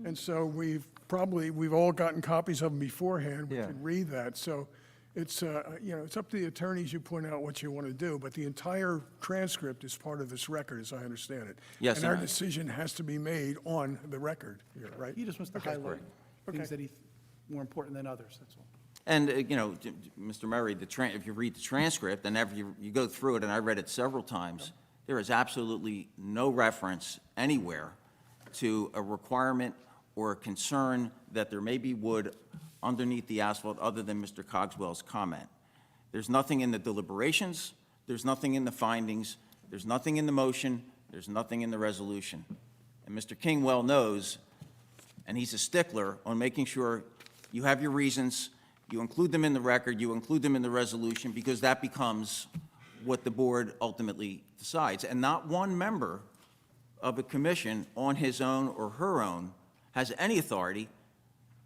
And so we've all gotten copies of them beforehand. We Yeah. can read that. So it's, it's up to the attorneys. You point out what you want to do, but the entire transcript is part of this record, as I understand it. Yes, And our and I- decision has to be made on the record here, right? He just wants to highlight Okay. things that he, more important than others, that's all. And, Mr. Murray, if you read the transcript, and after you go through it, and I read it several times, there is absolutely no reference anywhere to a requirement or a concern that there may be wood underneath the asphalt other than Mr. Cogswell's comment. There's nothing in the deliberations, there's nothing in the findings, there's nothing in the motion, there's nothing in the resolution. And Mr. King well knows, and he's a stickler on making sure you have your reasons, you include them in the record, you include them in the resolution, because that becomes what the board ultimately decides. And not one member of a commission on his own or her own has any authority.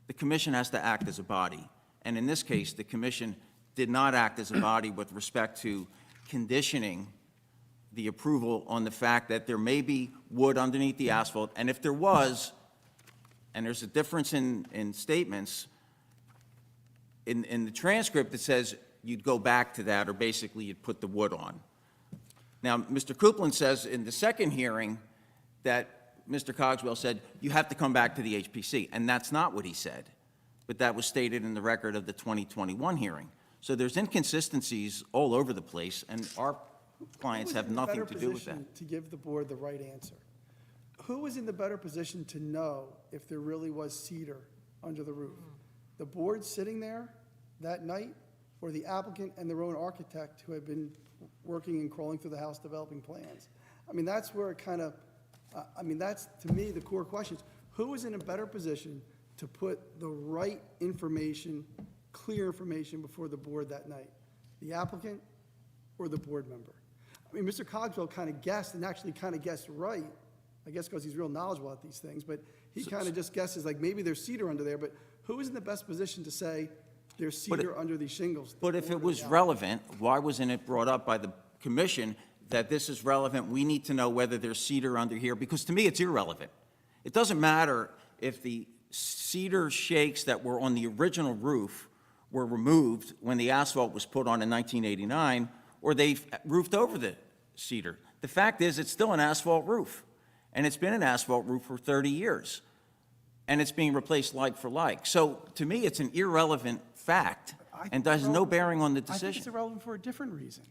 The commission has to act as a body. And in this case, the commission did not act as a body with respect to conditioning the approval on the fact that there may be wood underneath the asphalt. And if there was, and there's a difference in statements, in the transcript, it says you'd go back to that, or basically you'd put the wood on. Now, Mr. Copeland says in the second hearing that Mr. Cogswell said, you have to come back to the HPC, and that's not what he said, but that was stated in the record of the 2021 hearing. So there's inconsistencies all over the place, and our clients have nothing to do with that. Who was in a better position to give the board the right answer? Who was in the better position to know if there really was cedar under the roof? The board sitting there that night, or the applicant and their own architect who had been working and crawling through the house developing plans? I mean, that's where it kind of, that's, to me, the core questions. Who was in a better position to put the right information, clear information before the board that night? The applicant or the board member? I mean, Mr. Cogswell kind of guessed, and actually kind of guessed right, I guess because he's real knowledgeable about these things, but he kind of just guesses, like, maybe there's cedar under there, but who is in the best position to say there's cedar under these shingles? But if it was relevant, why wasn't it brought up by the commission that this is relevant? We need to know whether there's cedar under here, because to me, it's irrelevant. It doesn't matter if the cedar shakes that were on the original roof were removed when the asphalt was put on in 1989, or they roofed over the cedar. The fact is, it's still an asphalt roof, and it's been an asphalt roof for 30 years, and it's being replaced like for like. So to me, it's an irrelevant fact, and has no bearing on the I think it's decision. irrelevant for a different reason.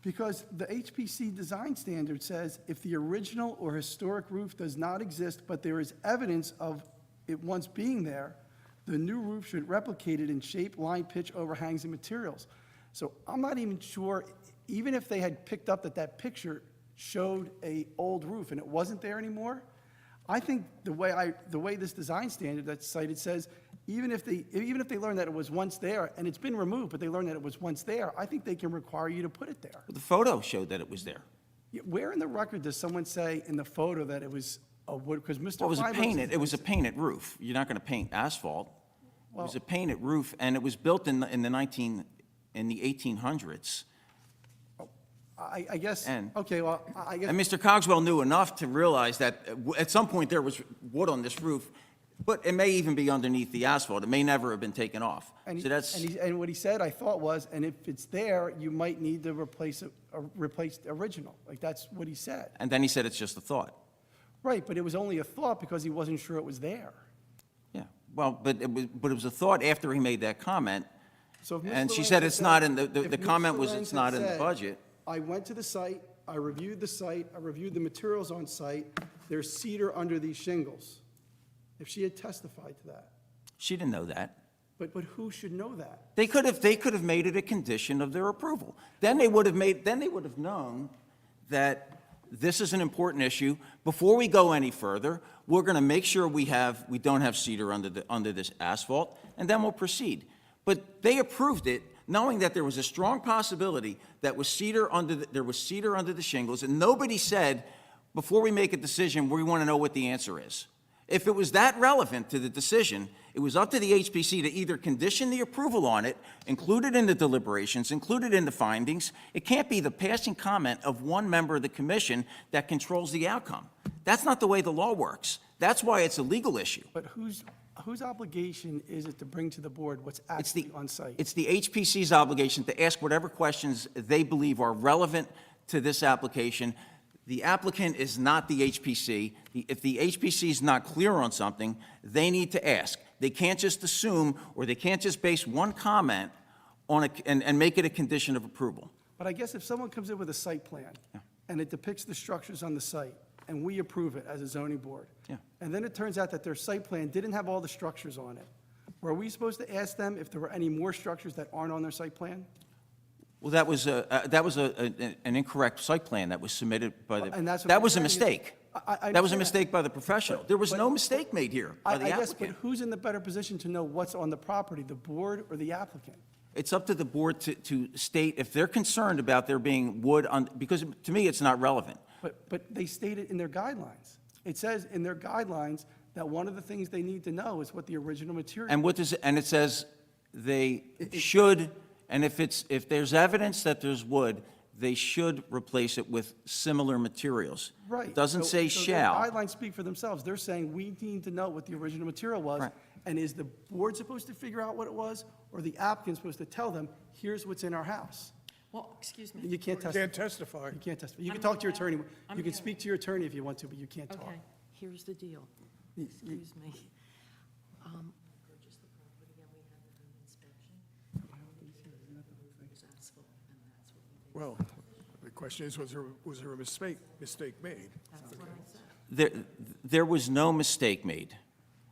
Because the HPC design standard says if the original or historic roof does not exist, but there is evidence of it once being there, the new roof should replicate it in shape, line, pitch, overhangs, and materials. So I'm not even sure, even if they had picked up that that picture showed a old roof and it wasn't there anymore, I think the way this design standard that's cited says, even if they learn that it was once there, and it's been removed, but they learned that it was once there, I think they can require you to put it there. The photo showed that it was there. Where in the record does someone say in the photo that it was a wood, because Mr. Well, Feinberg it was a painted roof. You're not going to paint asphalt. It was a painted roof, and it was built in the 1800s. I guess, And- okay, well, I guess. And Mr. Cogswell knew enough to realize that at some point there was wood on this roof, but it may even be underneath the asphalt. It may never have been taken off. And So that's, and what he said, I thought was, and if it's there, you might need to replace the original. Like, that's what he said. and then he said it's just a thought. Right, but it was only a thought because he wasn't sure it was there. Yeah, well, but it was a thought after he made that comment, So if Mr. and she Lorenz said had it's not in, if the Mr. comment was Lorenz it's had not in the said, budget. I went to the site, I reviewed the site, I reviewed the materials on site, there's cedar under these shingles. If she had testified to that. She didn't know that. But who should know that? They could have made it a condition of their approval. Then they would have known that this is an important issue. Before we go any further, we're going to make sure we don't have cedar under this asphalt, and then we'll proceed. But they approved it knowing that there was a strong possibility that there was cedar under the shingles, and nobody said, before we make a decision, we want to know what the answer is. If it was that relevant to the decision, it was up to the HPC to either condition the approval on it, include it in the deliberations, include it in the findings. It can't be the passing comment of one member of the commission that controls the outcome. That's not the way the law works. That's why it's a legal issue. But whose obligation is it to bring to the board what's actually on site? It's the HPC's obligation to ask whatever questions they believe are relevant to this application. The applicant is not the HPC. If the HPC is not clear on something, they need to ask. They can't just assume, or they can't just base one comment on and make it a condition of approval. But I guess if someone comes in with a site plan, and it depicts the structures on the site, and we approve it as a zoning board, Yeah. and then it turns out that their site plan didn't have all the structures on it, were we supposed to ask them if there were any more structures that aren't on their site plan? Well, that was an incorrect site plan that was submitted by the, And that's what that I'm was a saying. mistake. I That was a understand. mistake by the professional. There was no mistake made here by the I guess, but applicant. who's in the better position to know what's on the property, the board or the applicant? It's up to the board to state if they're concerned about there being wood on, because to me, it's not relevant. But they state it in their guidelines. It says in their guidelines that one of the things they need to know is what the original material. And what does, and it says they should, and if there's evidence that there's wood, they should replace it with similar materials. Right. It doesn't So- say so shall. their guidelines speak for themselves. They're saying we need to know what the original material was. Right. And is the board supposed to figure out what it was, or the applicant supposed to tell them, here's what's in our house? Well, excuse me. You can't testify. Can't testify. You can't testify. You can talk to your attorney. You can speak to your attorney if you want to, but you can't talk. Okay, here's the deal. Excuse me. Purchased the property and we had the home inspection. Asphalt, and that's what we did. Well, the question is, was there a mistake made? That's what I said. There was no mistake made.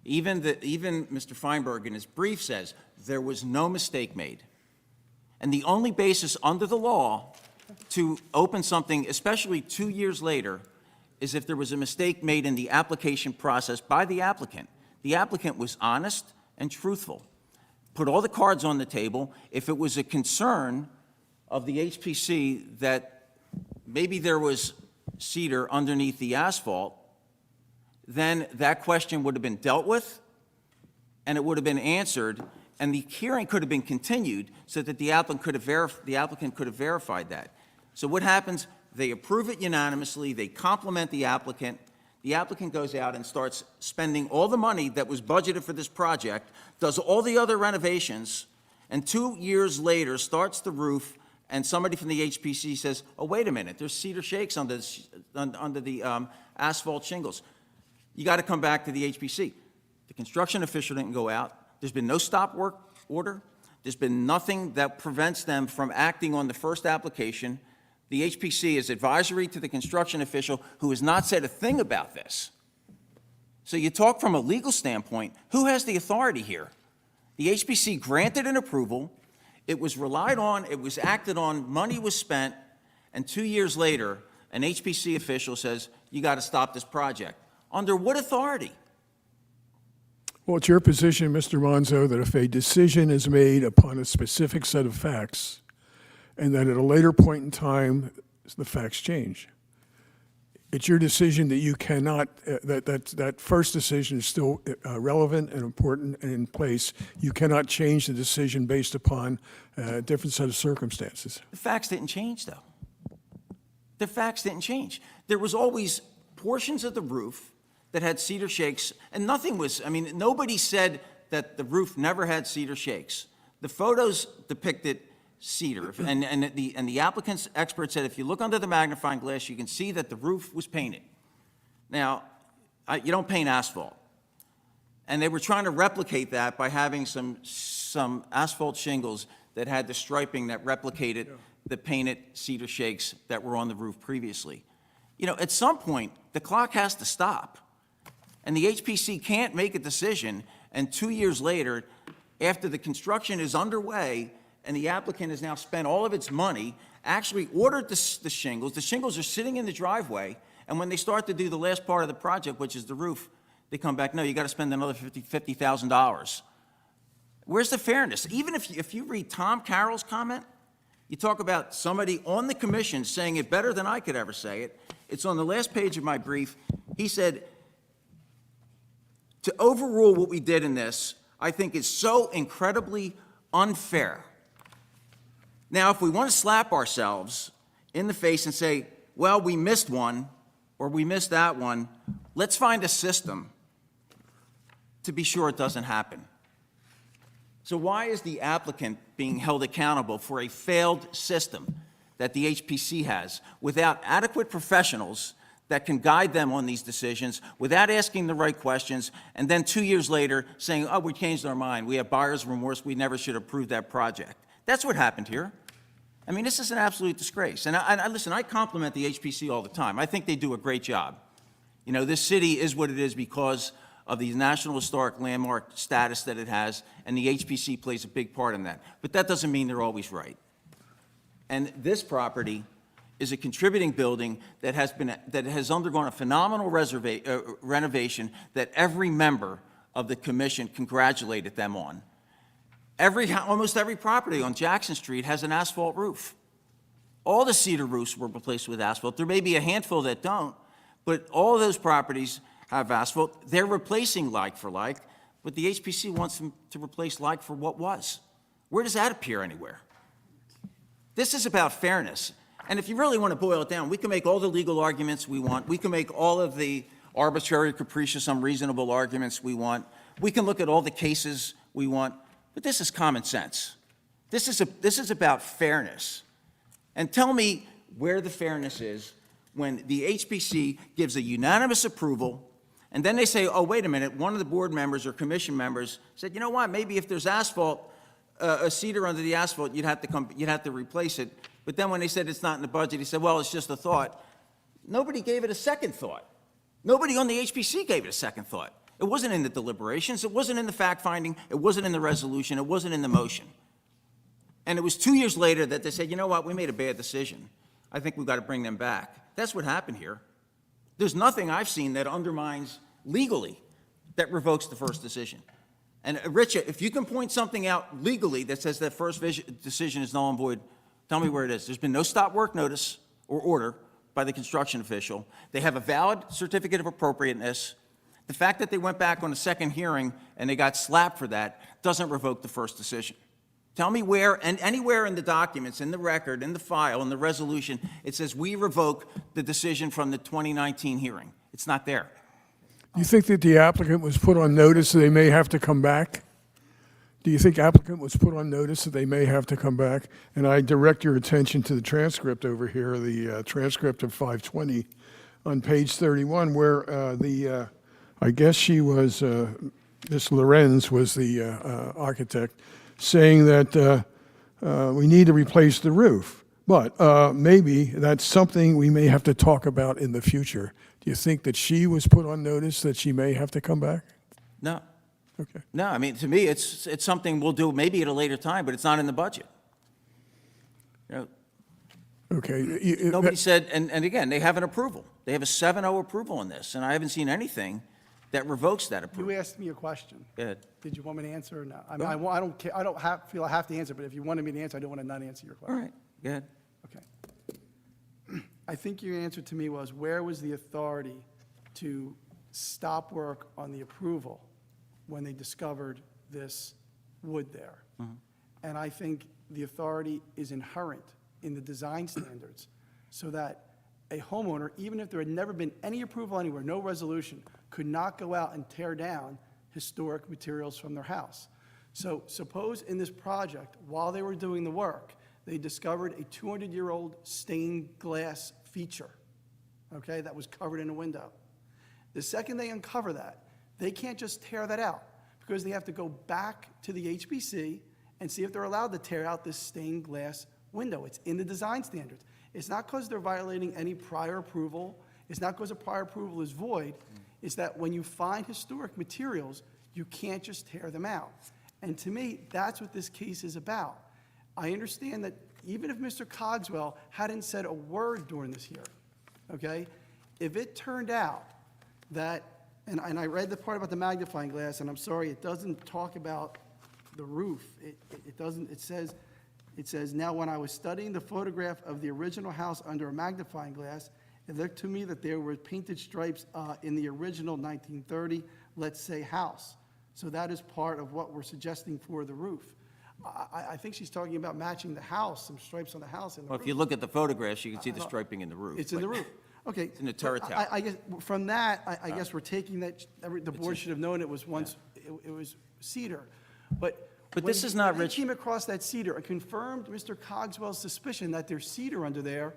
Even Mr. Feinberg in his brief says there was no mistake made. And the only basis under the law to open something, especially 2 years later, is if there was a mistake made in the application process by the applicant. The applicant was honest and truthful, put all the cards on the table. If it was a concern of the HPC that maybe there was cedar underneath the asphalt, then that question would have been dealt with, and it would have been answered, and the hearing could have been continued so that the applicant could have verified that. So what happens? They approve it unanimously, they compliment the applicant goes out and starts spending all the money that was budgeted for this project, does all the other renovations, and 2 years later starts the roof, and somebody from the HPC says, oh, wait a minute, there's cedar shakes under the asphalt shingles. You got to come back to the HPC. The construction official didn't go out. There's been no stop work order. There's been nothing that prevents them from acting on the first application. The HPC is advisory to the construction official who has not said a thing about this. So you talk from a legal standpoint, who has the authority here? The HPC granted an approval. It was relied on. It was acted on. Money was spent. And 2 years later, an HPC official says, you got to stop this project. Under what authority? Well, it's your position, Mr. Monzo, that if a decision is made upon a specific set of facts, and that at a later point in time, the facts change, it's your decision that you cannot, that first decision is still relevant and important and in place. You cannot change the decision based upon a different set of circumstances. The facts didn't change, though. The facts didn't change. There was always portions of the roof that had cedar shakes, and nothing was, I mean, nobody said that the roof never had cedar shakes. The photos depicted cedar, and the applicant's expert said if you look under the magnifying glass, you can see that the roof was painted. Now, you don't paint asphalt. And they were trying to replicate that by having some asphalt shingles that had the striping that replicated the painted cedar shakes that were on the roof previously. You know, at some point, the clock has to stop. And the HPC can't make a decision, and 2 years later, after the construction is underway, and the applicant has now spent all of its money, actually ordered the shingles are sitting in the driveway, and when they start to do the last part of the project, which is the roof, they come back, no, you got to spend another $50,000. Where's the fairness? Even if you read Tom Carroll's comment, you talk about somebody on the commission saying it better than I could ever say it. It's on the last page of my brief. He said, to overrule what we did in this, I think is so incredibly unfair. Now, if we want to slap ourselves in the face and say, well, we missed one, or we missed that one, let's find a system to be sure it doesn't happen. So why is the applicant being held accountable for a failed system that the HPC has without adequate professionals that can guide them on these decisions, without asking the right questions, and then 2 years later saying, oh, we changed our mind, we have buyer's remorse, we never should have approved that project? That's what happened here. I mean, this is an absolute disgrace. And listen, I compliment the HPC all the time. I think they do a great job. You know, this city is what it is because of the National Historic Landmark status that it has, and the HPC plays a big part in that. But that doesn't mean they're always right. And this property is a contributing building that has undergone a phenomenal renovation that every member of the commission congratulated them on. Almost every property on Jackson Street has an asphalt roof. All the cedar roofs were replaced with asphalt. There may be a handful that don't, but all of those properties have asphalt. They're replacing like for like, but the HPC wants them to replace like for what was. Where does that appear anywhere? This is about fairness. And if you really want to boil it down, we can make all the legal arguments we want. We can make all of the arbitrary, capricious, unreasonable arguments we want. We can look at all the cases we want. But this is common sense. This is about fairness. And tell me where the fairness is when the HPC gives a unanimous approval, and then they say, oh, wait a minute, one of the board members or commission members said, you know what, maybe if there's asphalt, a cedar under the asphalt, you'd have to replace it. But then when they said it's not in the budget, he said, well, it's just a thought. Nobody gave it a second thought. Nobody on the HPC gave it a second thought. It wasn't in the deliberations. It wasn't in the fact-finding. It wasn't in the resolution. It wasn't in the motion. And it was 2 years later that they said, you know what, we made a bad decision. I think we've got to bring them back. That's what happened here. There's nothing I've seen that undermines legally that revokes the first decision. And Rich, if you can point something out legally that says that first decision is null and void, tell me where it is. There's been no stop work notice or order by the construction official. They have a valid certificate of appropriateness. The fact that they went back on a second hearing and they got slapped for that doesn't revoke the first decision. Tell me where, and anywhere in the documents, in the record, in the file, in the resolution, it says we revoke the decision from the 2019 hearing. It's not there. Do you think that the applicant was put on notice that they may have to come back? Do you think applicant was put on notice that they may have to come back? And I direct your attention to the transcript over here, the transcript of 520 on page 31, where I guess she was, Ms. Lorenz was the architect, saying that we need to replace the roof. But maybe that's something we may have to talk about in the future. Do you think that she was put on notice that she may have to come back? No. Okay. No, I mean, to me, it's something we'll do maybe at a later time, but it's not in the budget. You know, Okay. nobody said, and again, they have an approval. They have a 7-0 approval on this, and I haven't seen anything that revokes that approval. You asked me a question. Go ahead. Did you want me to answer or not? I mean, I don't care, I don't feel I have to answer, but if you wanted me to answer, I don't want to not answer your All question. right, go ahead. Okay. I think your answer to me was, where was the authority to stop work on the approval when they discovered this wood there? And I think the authority is inherent in the design standards, so that a homeowner, even if there had never been any approval anywhere, no resolution, could not go out and tear down historic materials from their house. So suppose in this project, while they were doing the work, they discovered a 200-year-old stained glass feature, okay, that was covered in a window. The second they uncover that, they can't just tear that out, because they have to go back to the HBC and see if they're allowed to tear out this stained glass window. It's in the design standards. It's not because they're violating any prior approval. It's not because a prior approval is void. It's that when you find historic materials, you can't just tear them out. And to me, that's what this case is about. I understand that even if Mr. Cogswell hadn't said a word during this hearing, okay, if it turned out that, and I read the part about the magnifying glass, and I'm sorry, it doesn't talk about the roof. It doesn't, it says, now when I was studying the photograph of the original house under a magnifying glass, it looked to me that there were painted stripes in the original 1930, let's say, house. So that is part of what we're suggesting for the roof. I think she's talking about matching the house, some stripes on the house and the Well, roof. if you look at the photographs, you can see the striping in the roof. It's in the roof. Okay. It's in the turret but tower. I guess, from that, I guess we're taking that, the board should have known it was once, it was cedar. But this is not, when Rich. they came across that cedar and confirmed Mr. Cogswell's suspicion that there's cedar under there,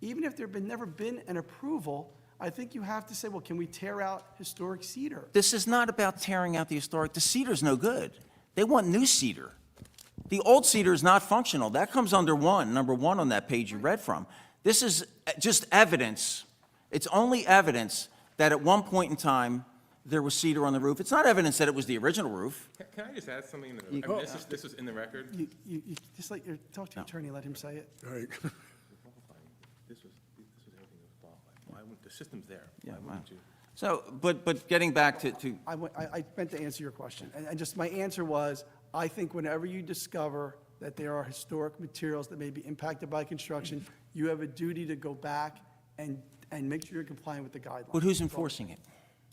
even if there had never been an approval, I think you have to say, well, can we tear out historic cedar? This is not about tearing out the historic. The cedar's no good. They want new cedar. The old cedar is not functional. That comes under number one on that page you read from. This is just evidence. It's only evidence that at one point in time, there was cedar on the roof. It's not evidence that it was the original roof. Can I just add something? I mean, this is in the record. You just talk to your attorney, let him say it. Right. This was everything that was qualified. Why wouldn't, the system's there. Yeah, Why wouldn't wow. you? So, but getting back to I meant to answer your question, and just my answer was, I think whenever you discover that there are historic materials that may be impacted by construction, you have a duty to go back and make sure you're compliant with the guidelines. but who's enforcing it?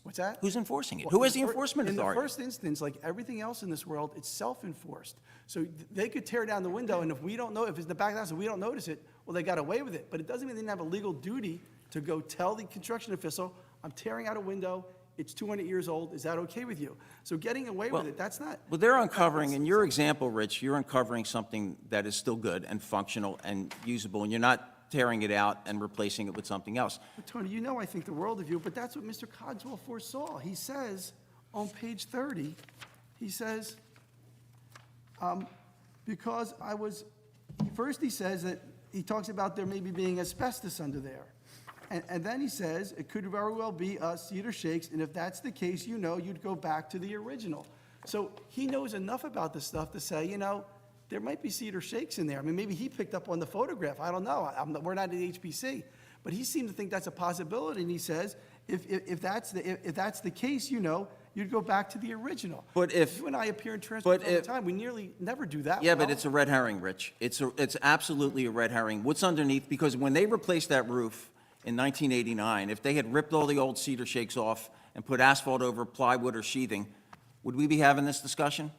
What's that? Who's enforcing it? Well, Who has the in enforcement In the authority? first instance, like everything else in this world, it's self-enforced. So they could tear down the window, and if we don't know, if it's in the back of the house and we don't notice it, well, they got away with it. But it doesn't mean they didn't have a legal duty to go tell the construction official, I'm tearing out a window, it's 200 years old, is that okay with you? So getting away with it, that's not. Well, they're uncovering, in your example, Rich, you're uncovering something that is still good and functional and usable, and you're not tearing it out and replacing it with something else. But Tony, you know I think the world of you, but that's what Mr. Cogswell foresaw. He says on page 30, he says, because I was, first he says that he talks about there maybe being asbestos under there. And then he says, it could very well be cedar shakes, and if that's the case, you know, you'd go back to the original. So he knows enough about this stuff to say, you know, there might be cedar shakes in there. I mean, maybe he picked up on the photograph. I don't know. We're not at HPC. But he seemed to think that's a possibility, and he says, if that's the case, you know, you'd go back to the original. But if- You and I appear in transcripts all the time. We nearly never do that. Yeah, but well. it's a red herring, Rich. It's absolutely a red herring. What's underneath, because when they replaced that roof in 1989, if they had ripped all the old cedar shakes off and put asphalt over plywood or sheathing, would we be having this discussion?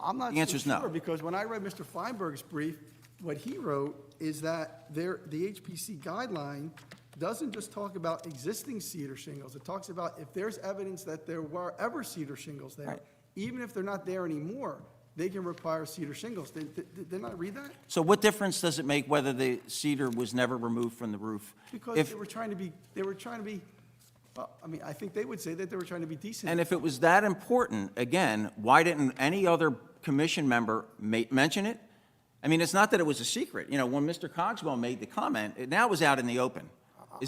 I'm not The answer's so no. sure, because when I read Mr. Feinberg's brief, what he wrote is that the HPC guideline doesn't just talk about existing cedar shingles. It talks about if there's evidence that there were ever cedar shingles there, Right. even if they're not there anymore, they can require cedar shingles. Didn't I read that? So what difference does it make whether the cedar was never removed from the roof? Because If- they were trying to be, well, I mean, I think they would say that they were trying to be decent. And if it was that important, again, why didn't any other commission member mention it? I mean, it's not that it was a secret. You know, when Mr. Cogswell made the comment, it now was out in the open.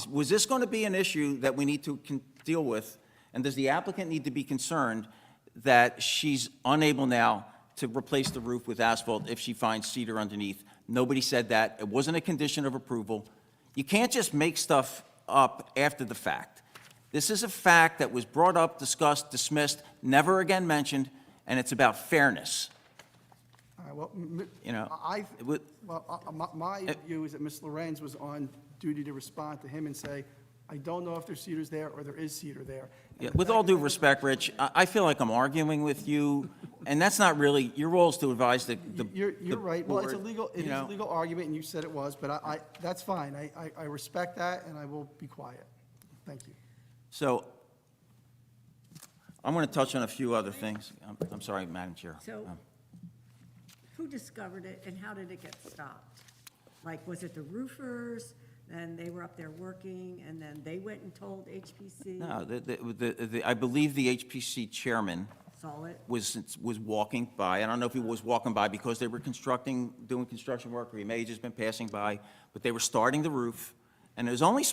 Was this going to be an issue that we need to deal with? And does the applicant need to be concerned that she's unable now to replace the roof with asphalt if she finds cedar underneath? Nobody said that. It wasn't a condition of approval. You can't just make stuff up after the fact. This is a fact that was brought up, discussed, dismissed, never again mentioned, and it's about fairness. All right, well, You know, it would- my view is that Ms. Lorenz was on duty to respond to him and say, I don't know if there's cedars there or there is cedar there. And Yeah, the with fact all due that- respect, Rich, I feel like I'm arguing with you, and that's not really, your role is to advise the You're right. Well, it's a board, legal, it you is a know. legal argument, and you said it was, but that's fine. I respect that, and I will be quiet. Thank you. So I'm going to touch on a few other things. I'm sorry, Madam Chair. So who discovered it and how did it get stopped? Like, was it the roofers, and they were up there working, and then they went and told HPC? No, I believe the HPC chairman Saw it. was walking by. I don't know if he was walking by because they were doing construction work, or he may have just been passing by, but they were starting the roof, and there's only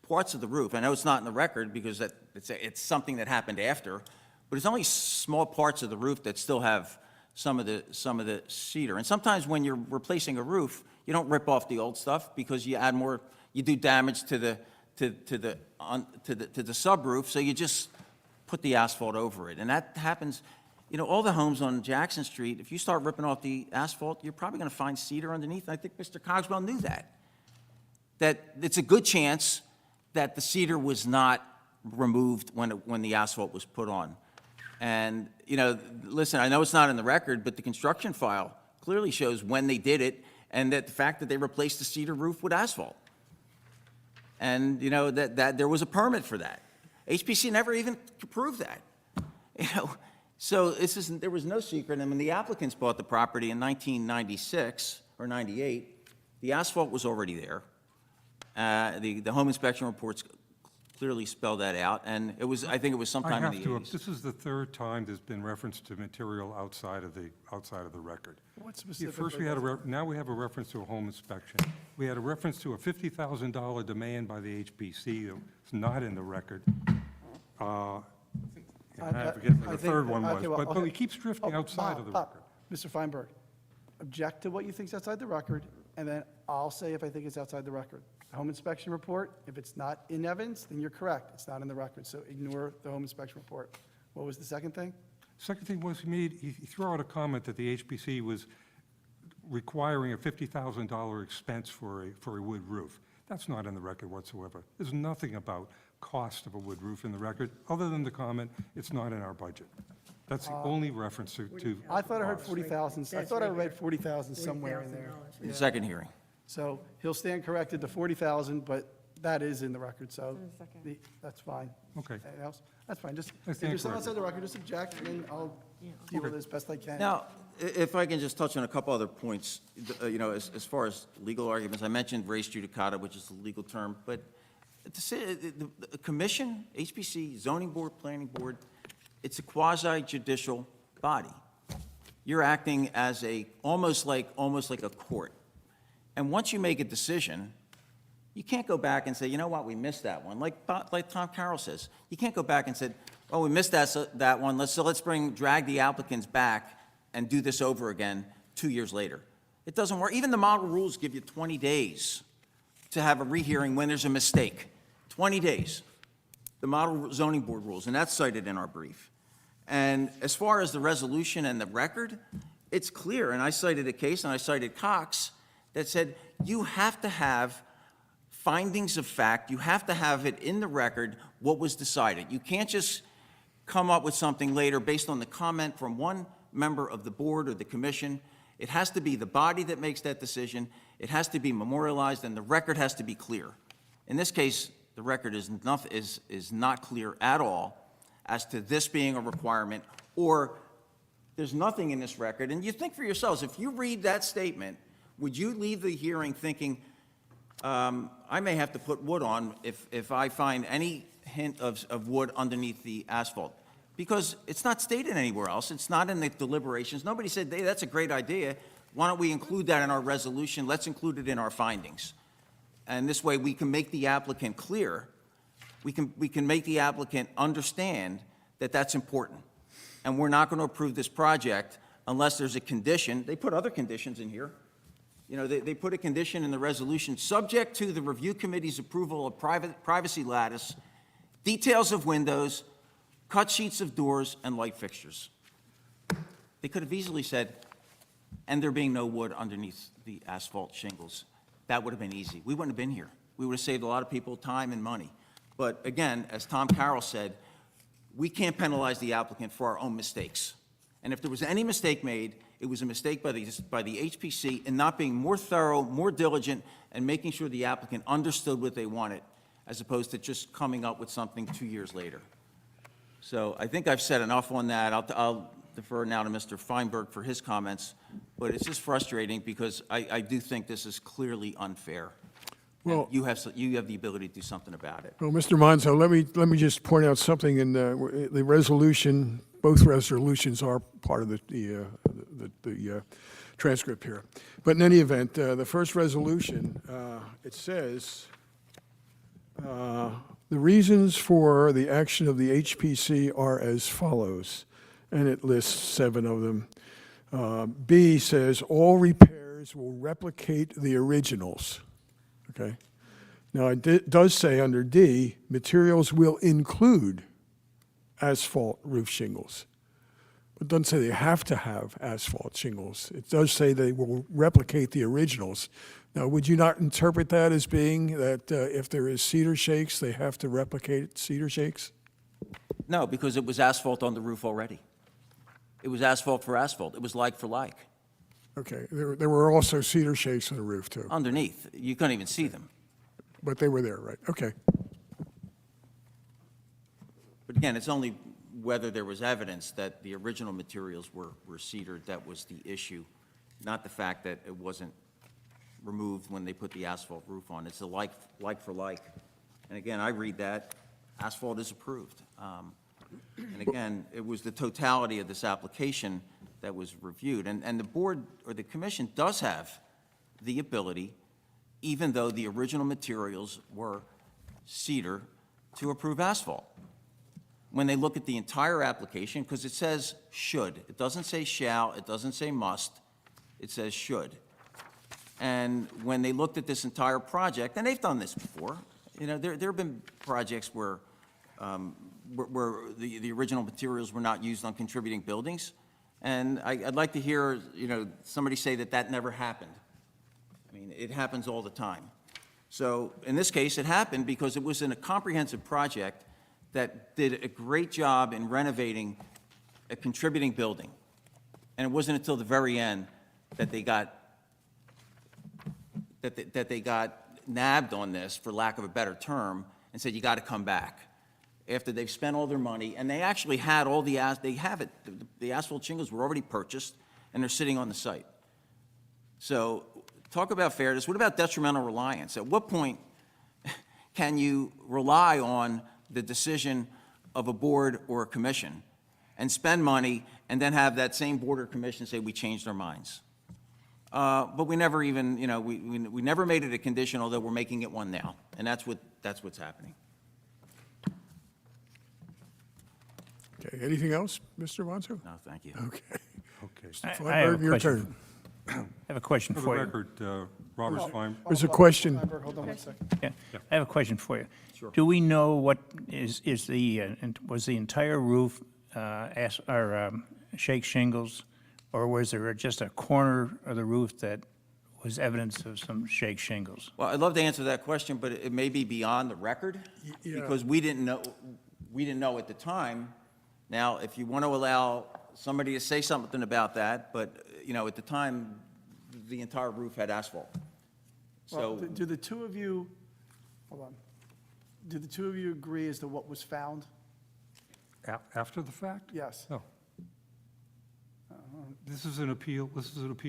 parts of the roof. I know it's not in the record because it's something that happened after, but it's only small parts of the roof that still have some of the cedar. And sometimes when you're replacing a roof, you don't rip off the old stuff because you add more, you do damage to the subroof, so you just put the asphalt over it. And that happens, all the homes on Jackson Street, if you start ripping off the asphalt, you're probably going to find cedar underneath. I think Mr. Cogswell knew that it's a good chance that the cedar was not removed when the asphalt was put on. And, listen, I know it's not in the record, but the construction file clearly shows when they did it, and that the fact that they replaced the cedar roof with asphalt. And, that there was a permit for that. HPC never even proved that. So there was no secret. And when the applicants bought the property in 1996 or 98, the asphalt was already there. The home inspection reports clearly spell that out, and I think it was sometime in the 80s. This is the third time there's been reference to material outside of the record. What specific? First, now we have a reference to a home inspection. We had a reference to a $50,000 demand by the HPC. It's not in the record. I forget what the third one was, but he keeps drifting outside of the record. Mr. Feinberg, object to what you think is outside the record, and then I'll say if I think it's outside the record. Home inspection report, if it's not in evidence, then you're correct. It's not in the record, so ignore the home inspection report. What was the second thing? Second thing was he threw out a comment that the HPC was requiring a $50,000 expense for a wood roof. That's not in the record whatsoever. There's nothing about cost of a wood roof in the record, other than the comment, it's not in our budget. That's the only reference to. I thought I heard 40,000. I thought I read 40,000 somewhere in there. In the second hearing. So he'll stand corrected to 40,000, but that is in the record, so that's fine. Okay. Anything else? That's fine. Just, I if stand there's something corrected. outside the record, just object, and then I'll deal with it as best I can. Now, if I can just touch on a couple other points, as far as legal arguments, I mentioned res judicata, which is a legal term, but the commission, HPC, zoning board, planning board, it's a quasi-judicial body. You're acting as almost like a court. And once you make a decision, you can't go back and say, you know what, we missed that one. Like Tom Carroll says, you can't go back and say, oh, we missed that one, let's drag the applicants back and do this over again 2 years later. It doesn't work. Even the model rules give you 20 days to have a rehearing when there's a mistake. 20 days. The model zoning board rules, and that's cited in our brief. And as far as the resolution and the record, it's clear, and I cited a case, and I cited Cox, that said you have to have findings of fact, you have to have it in the record what was decided. You can't just come up with something later based on the comment from one member of the board or the commission. It has to be the body that makes that decision, it has to be memorialized, and the record has to be clear. In this case, the record is not clear at all as to this being a requirement, or there's nothing in this record. And you think for yourselves, if you read that statement, would you leave the hearing thinking, I may have to put wood on if I find any hint of wood underneath the asphalt? Because it's not stated anywhere else. It's not in the deliberations. Nobody said, hey, that's a great idea. Why don't we include that in our resolution? Let's include it in our findings. And this way we can make the applicant clear. We can make the applicant understand that that's important. And we're not going to approve this project unless there's a condition. They put other conditions in here. They put a condition in the resolution, subject to the review committee's approval of privacy lattice, details of windows, cut sheets of doors, and light fixtures. They could have easily said, and there being no wood underneath the asphalt shingles. That would have been easy. We wouldn't have been here. We would have saved a lot of people time and money. But again, as Tom Carroll said, we can't penalize the applicant for our own mistakes. And if there was any mistake made, it was a mistake by the HPC in not being more thorough, more diligent, and making sure the applicant understood what they wanted, as opposed to just coming up with something 2 years later. So I think I've said enough on that. I'll defer now to Mr. Feinberg for his comments, but it's just frustrating because I do think this is clearly unfair. Well, You have the ability to do something about it. Well, Mr. Monzo, let me just point out something in the resolution both resolutions are part of the transcript here. But in any event, the first resolution, it says, the reasons for the action of the HPC are as follows, and it lists 7 of them. B says, all repairs will replicate the originals, okay? Now, it does say under D, materials will include asphalt roof shingles. It doesn't say they have to have asphalt shingles. It does say they will replicate the originals. Now, would you not interpret that as being that if there is cedar shakes, they have to replicate cedar shakes? No, because it was asphalt on the roof already. It was asphalt for asphalt. It was like for like. Okay, there were also cedar shakes on the roof, too, Underneath, you couldn't even see them. but they were there, right? Okay. But again, it's only whether there was evidence that the original materials were cedar that was the issue, not the fact that it wasn't removed when they put the asphalt roof on. It's a like for like. And again, I read that, asphalt is approved. And again, it was the totality of this application that was reviewed. And the board or the commission does have the ability, even though the original materials were cedar, to approve asphalt. When they look at the entire application, because it says should. It doesn't say shall, it doesn't say must, it says should. And when they looked at this entire project, and they've done this before, you know, there have been projects where the original materials were not used on contributing buildings. And I'd like to hear, you know, somebody say that that never happened. I mean, it happens all the time. So in this case, it happened because it was in a comprehensive project that did a great job in renovating a contributing building. And it wasn't until the very end that they got nabbed on this, for lack of a better term, and said, you got to come back. After they've spent all their money, and they actually had all the asphalt shingles were already purchased, and they're sitting on the site. So talk about fairness. What about detrimental reliance? At what point can you rely on the decision of a board or a commission and spend money and then have that same board or commission say, we changed our minds? But we never even, you know, we never made it a condition, although we're making it one now. And that's what's happening. Okay, anything else, Mr. Wanzo? No, thank you. Okay. Okay. Mr. I have Feinberg, a your question. turn. I have a question For the for you. record, Robert Feinberg. There's a question. Hold on one second. Yeah, I have a question for you. Sure. Do we know what was the entire roof shake shingles, or was there just a corner of the roof that was evidence of some shake shingles? Well, I'd love to answer that question, but it may be beyond the record, Yeah. because we didn't know at the time. Now, if you want to allow somebody to say something about that, but, you know, at the time, the entire roof had asphalt. Well, So, do the two of you, hold on, do the two of you agree as to what was found? After the fact? Yes. No. This is an appeal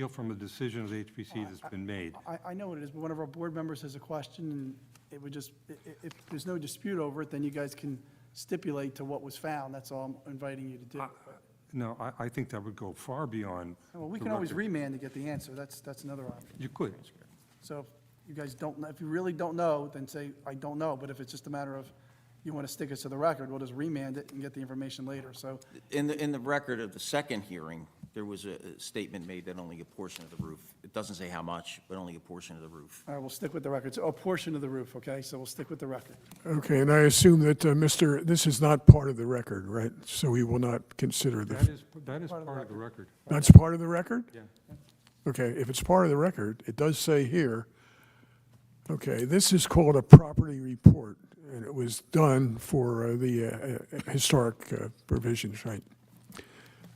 from a decision of the HPC that's been made. I know what it is, but one of our board members has a question, and it would just, if there's no dispute over it, then you guys can stipulate to what was found. That's all I'm inviting you to do. No, I think that would go far beyond. Well, we the can always record. remand to get the answer. That's another option. You could. So if you guys don't, if you really don't know, then say, I don't know. But if it's just a matter of you want to stick us to the record, we'll just remand it and get the information later. So in the record of the second hearing, there was a statement made that only a portion of the roof, it doesn't say how much, but only a portion of the roof. all right, we'll stick with the record. So a portion of the roof, okay? So we'll stick with the record. Okay, and I assume that, this is not part of the record, right? So we will not consider That the, is part of the record. that's part of the record? Yeah. Okay, if it's part of the record, it does say here, okay, this is called a property report, and it was done for the historic provisions, right?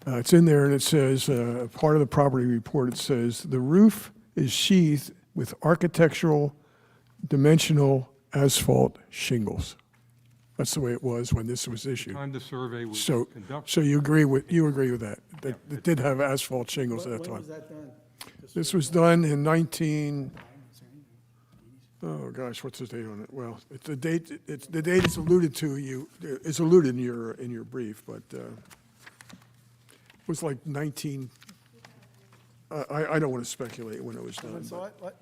It's in there, and it says, part of the property report, it says, the roof is sheathed with architectural dimensional asphalt shingles. That's the way it was when this was issued. Time the survey was So, conducted. so you agree with that? That it did have asphalt shingles at that When time? was that done? This was done in oh gosh, what's the date on it? Well, it's the date is alluded to, is alluded in your brief, but, was like 19, I don't want to speculate when it was done. Someone saw it, what?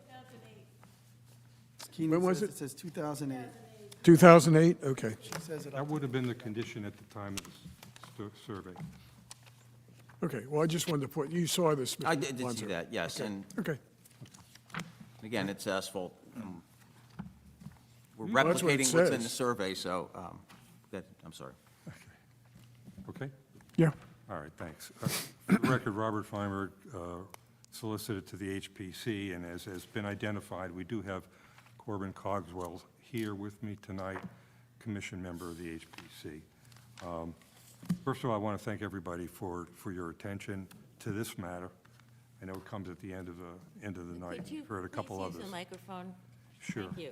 2008. When was It says 2008. 2008, okay. She says it. That would have been the condition at the time of the survey. Okay, well, I just wanted to point, you saw this, Mr. I did see Alonso. that, yes, and Okay, again, it's asphalt. We're Well, that's what it replicating what's in the says. survey, so, I'm sorry. Okay? yeah. All right, thanks. For the record, Robert Feinberg solicited to the HPC, and as has been identified, we do have Corbin Cogswell here with me tonight, commission member of the HPC. First of all, I want to thank everybody for your attention to this matter. I know it comes at the end of the night. Could you Heard a couple please others. use the microphone? Sure. Thank you.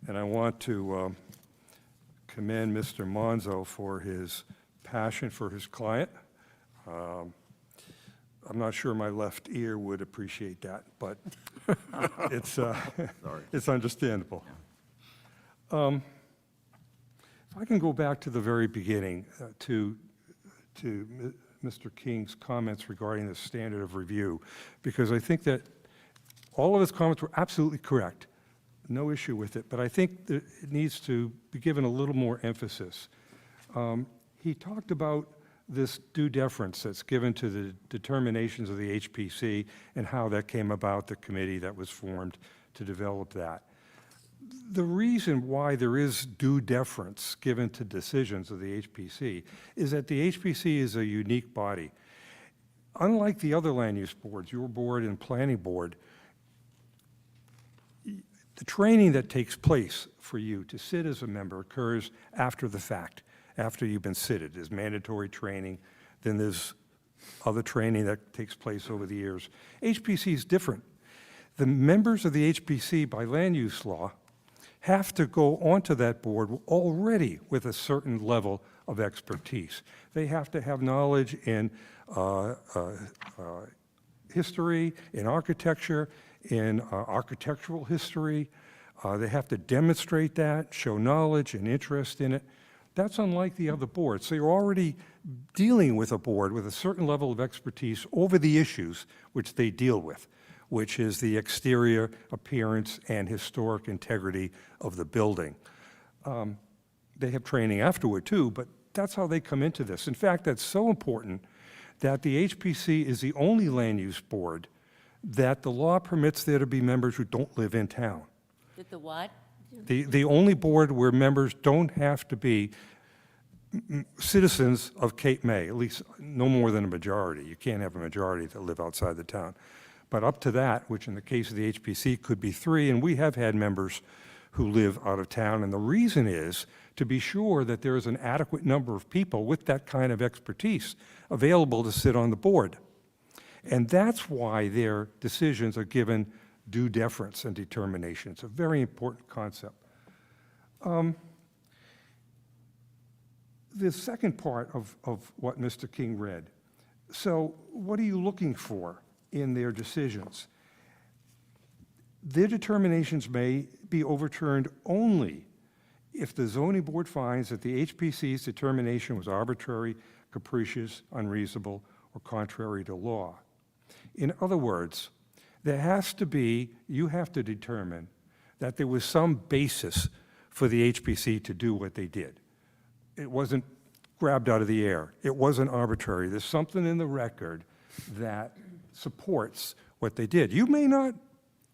And I want to commend Mr. Monzo for his passion for his client. I'm not sure my left ear would appreciate that, but it's understandable. If I can go back to the very beginning, to Mr. King's comments regarding the standard of review, because I think that all of his comments were absolutely correct. No issue with it, but I think that it needs to be given a little more emphasis. He talked about this due deference that's given to the determinations of the HPC and how that came about, the committee that was formed to develop that. The reason why there is due deference given to decisions of the HPC is that the HPC is a unique body. Unlike the other land use boards, your board and planning board, the training that takes place for you to sit as a member occurs after the fact, after you've been seated. There's mandatory training, then there's other training that takes place over the years. HPC is different. The members of the HPC by land use law have to go onto that board already with a certain level of expertise. They have to have knowledge in history, in architecture, in architectural history. They have to demonstrate that, show knowledge and interest in it. That's unlike the other boards. So you're already dealing with a board with a certain level of expertise over the issues which they deal with, which is the exterior appearance and historic integrity of the building. They have training afterward too, but that's how they come into this. In fact, that's so important that the HPC is the only land use board that the law permits there to be members who don't live in town. Did the what? The only board where members don't have to be citizens of Cape May, at least no more than a majority. You can't have a majority that live outside the town. But up to that, which in the case of the HPC could be 3, and we have had members who live out of town, and the reason is to be sure that there is an adequate number of people with that kind of expertise available to sit on the board. And that's why their decisions are given due deference and determination. It's a very important concept. The second part of what Mr. King read. So what are you looking for in their decisions? Their determinations may be overturned only if the zoning board finds that the HPC's determination was arbitrary, capricious, unreasonable, or contrary to law. In other words, there has to be, you have to determine that there was some basis for the HPC to do what they did. It wasn't grabbed out of the air. It wasn't arbitrary. There's something in the record that supports what they did. You may not,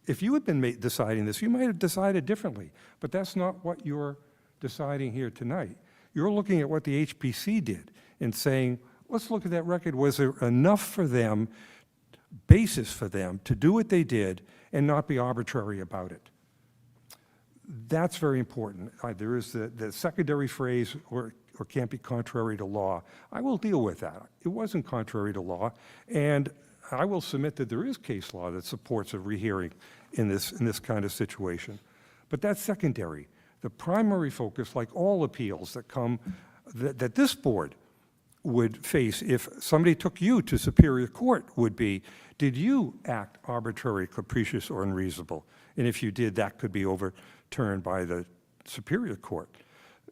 if you had been deciding this, you might have decided differently, but that's not what you're deciding here tonight. You're looking at what the HPC did and saying, let's look at that record. Was there enough for them, basis for them to do what they did and not be arbitrary about it? That's very important. There is the secondary phrase, or can't be contrary to law. I will deal with that. It wasn't contrary to law, and I will submit that there is case law that supports a rehearing in this kind of situation. But that's secondary. The primary focus, like all appeals that come, that this board would face if somebody took you to Superior Court, would be, did you act arbitrary, capricious, or unreasonable? And if you did, that could be overturned by the Superior Court.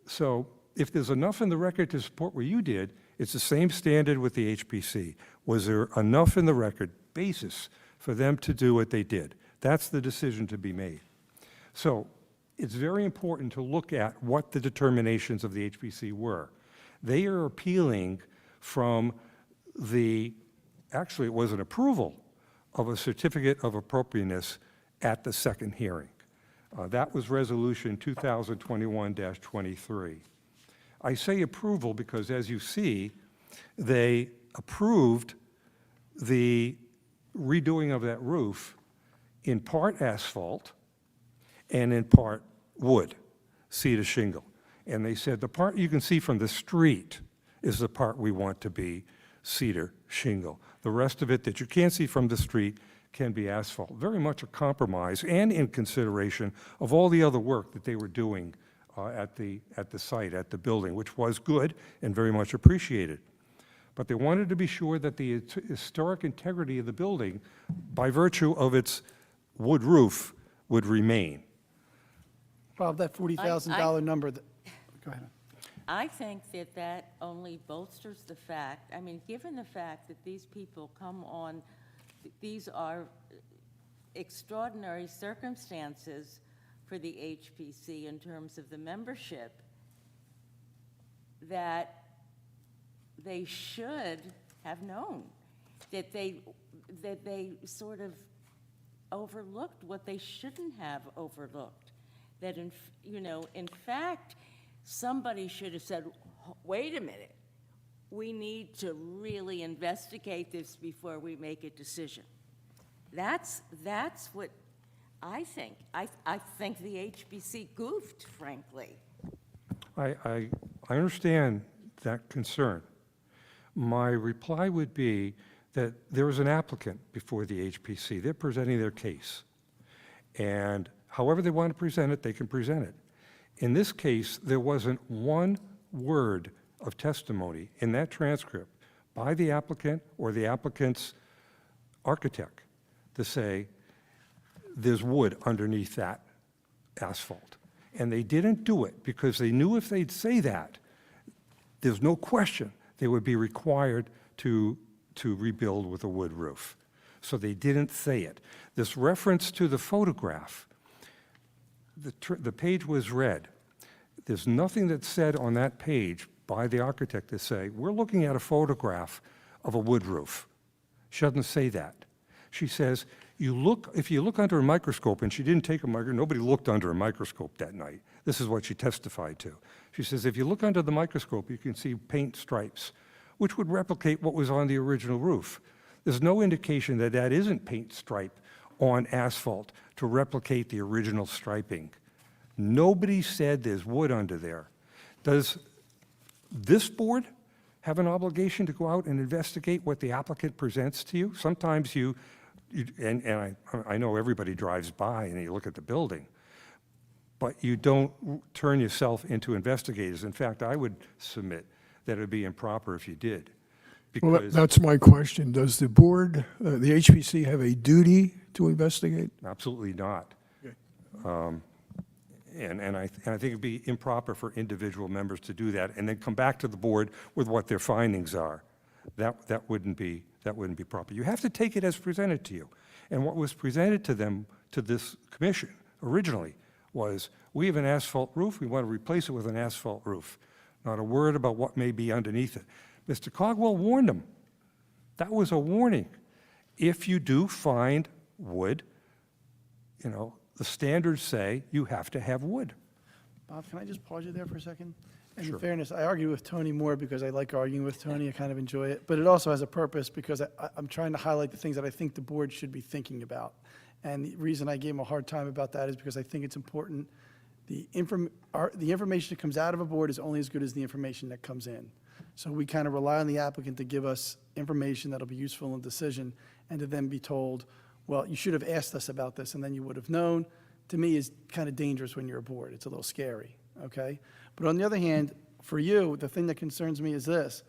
So if there's enough in the record to support what you did, It's the same standard with the HPC. Was there enough in the record basis for them to do what they did? That's the decision to be made. So it's very important to look at what the determinations of the HPC were. They are appealing from actually it was an approval of a certificate of appropriateness at the second hearing. That was resolution 2021-23. I say approval because, as you see, they approved the redoing of that roof in part asphalt and in part wood, cedar shingle. And they said the part you can see from the street is the part we want to be cedar shingle. The rest of it that you can't see from the street can be asphalt. Very much a compromise and in consideration of all the other work that they were doing at the site, at the building, which was good and very much appreciated. But they wanted to be sure that the historic integrity of the building, by virtue of its wood roof, would remain. Bob, that $40,000 number, go ahead. I think that that only bolsters the fact, I mean, given the fact that these people come on, these are extraordinary circumstances for the HPC in terms of the membership, that they should have known, that they sort of overlooked what they shouldn't have overlooked. That in fact, somebody should have said, wait a minute, we need to really investigate this before we make a decision. That's what I think. I think the HBC goofed, frankly. I understand that concern. My reply would be that there is an applicant before the HPC. They're presenting their case. And however they want to present it, they can present it. In this case, there wasn't one word of testimony in that transcript by the applicant or the applicant's architect to say there's wood underneath that asphalt. And they didn't do it because they knew if they'd say that, there's no question they would be required to rebuild with a wood roof. So they didn't say it. This reference to the photograph, the page was read. There's nothing that's said on that page by the architect to say, we're looking at a photograph of a wood roof. She doesn't say that. She says, if you look under a microscope, and she didn't take a microscope, nobody looked under a microscope that night. This is what she testified to. She says, if you look under the microscope, you can see paint stripes, which would replicate what was on the original roof. There's no indication that that isn't paint stripe on asphalt to replicate the original striping. Nobody said there's wood under there. Does this board have an obligation to go out and investigate what the applicant presents to you? Sometimes I know everybody drives by and you look at the building, but you don't turn yourself into investigators. In fact, I would submit that it would be improper if you did. Well, that's my question. Does the board, the HPC, have a duty to investigate? Absolutely not. Okay. And I think it'd be improper for individual members to do that and then come back to the board with what their findings are. That wouldn't be proper. You have to take it as presented to you. And what was presented to them, to this commission originally, was we have an asphalt roof, we want to replace it with an asphalt roof. Not a word about what may be underneath it. Mr. Cogwell warned them. That was a warning. If you do find wood, the standards say you have to have wood. Bob, can I just pause you there for a second? And Sure. in fairness, I argue with Tony more because I like arguing with Tony. I kind of enjoy it. But it also has a purpose because I'm trying to highlight the things that I think the board should be thinking about. And the reason I gave him a hard time about that is because I think it's important. The information that comes out of a board is only as good as the information that comes in. So we kind of rely on the applicant to give us information that'll be useful in the decision and to then be told, well, you should have asked us about this and then you would have known, to me is kind of dangerous when you're a board. It's a little scary, okay? But on the other hand, for you, the thing that concerns me is this.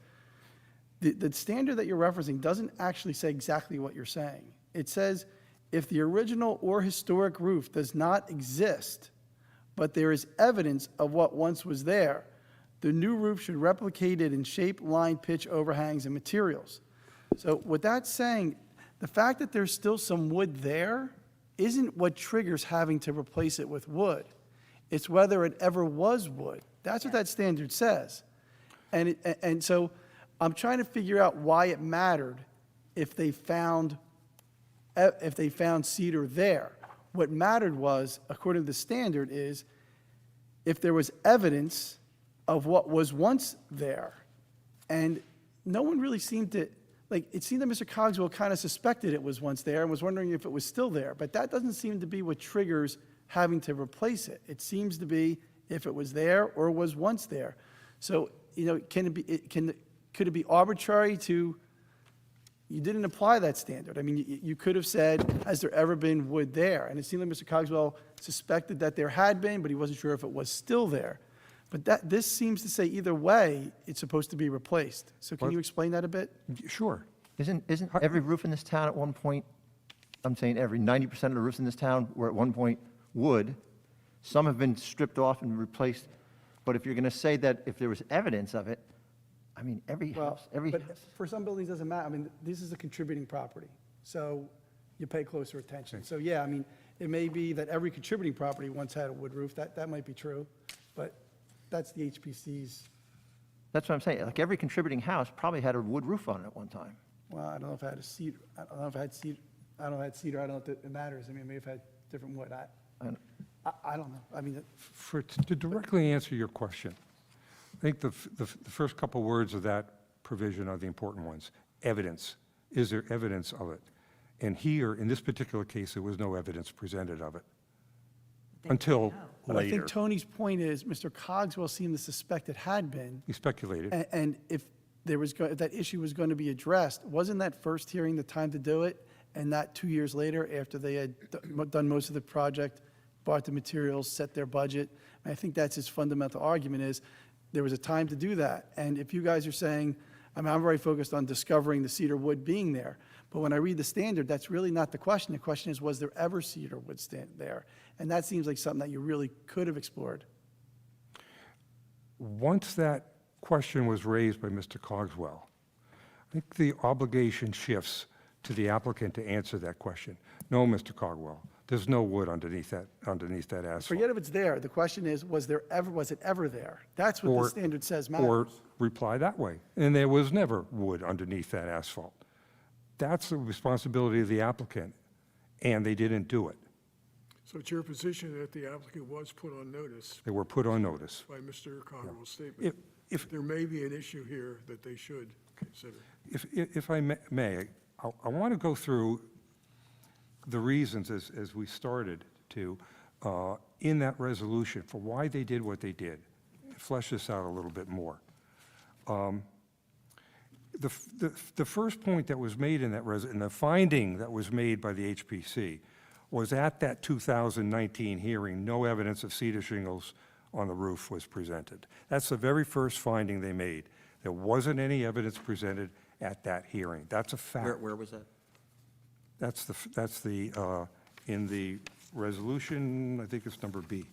The standard that you're referencing doesn't actually say exactly what you're saying. It says, if the original or historic roof does not exist, but there is evidence of what once was there, The new roof should replicate it in shape, line, pitch, overhangs, and materials. So what that's saying, the fact that there's still some wood there isn't what triggers having to replace it with wood. It's whether it ever was wood. That's what that standard says. And so I'm trying to figure out why it mattered if they found cedar there. What mattered was, according to the standard, is if there was evidence of what was once there. And no one really seemed to, like, it seemed that Mr. Cogswell kind of suspected it was once there and was wondering if it was still there. But that doesn't seem to be what triggers having to replace it. It seems to be if it was there or was once there. So, could it be arbitrary to, you didn't apply that standard. I mean, you could have said, has there ever been wood there? And it seemed like Mr. Cogswell suspected that there had been, but he wasn't sure if it was still there. But this seems to say either way, it's supposed to be replaced. So can you explain that a bit? Sure. Isn't every roof in this town at one point, I'm saying every 90% of the roofs in this town were at one point wood. Some have been stripped off and replaced. But if you're going to say that if there was evidence of it, I mean, every house. But for some buildings, it doesn't matter. I mean, this is a contributing property, so you pay closer attention. So yeah, I mean, it may be that every contributing property once had a wood roof. That might be true, but that's the HPC's. That's what I'm saying. Like every contributing house probably had a wood roof on it at one time. Well, I don't know if I had a cedar. I don't know if I had cedar. I don't know if I had cedar. I don't know if it matters. I mean, I may have had different wood. I don't know. I mean, To directly answer your question, I think the first couple words of that provision are the important ones. Evidence. Is there evidence of it? And here, in this particular case, there was no evidence presented of it until but I later. think Tony's point is Mr. Cogswell seemed to suspect it had been. He speculated. And if there was, if that issue was going to be addressed, wasn't that first hearing the time to do it? And not 2 years later, after they had done most of the project, bought the materials, set their budget? And I think that's his fundamental argument is there was a time to do that. And if you guys are saying, I mean, I'm very focused on discovering the cedar wood being there. But when I read the standard, that's really not the question. The question is, was there ever cedar wood there? And that seems like something that you really could have explored. Once that question was raised by Mr. Cogswell, I think the obligation shifts to the applicant to answer that question. No, Mr. Cogswell, there's no wood underneath that asphalt. Forget if it's there. The question is, was it ever there? That's what the standard says matters. Or reply that way. And there was never wood underneath that asphalt. That's the responsibility of the applicant, and they didn't do it. So it's your position that the applicant was put on notice They were put on notice. by Mr. Cogswell's statement? If There may be an issue here that they should consider. If I may, I want to go through the reasons as we started to, in that resolution, for why they did what they did. Flesh this out a little bit more. The first point that was made in that and the finding that was made by the HPC was at that 2019 hearing, no evidence of cedar shingles on the roof was presented. That's the very first finding they made. There wasn't any evidence presented at that hearing. That's a fact. Where was that? That's in the resolution, I think it's number B.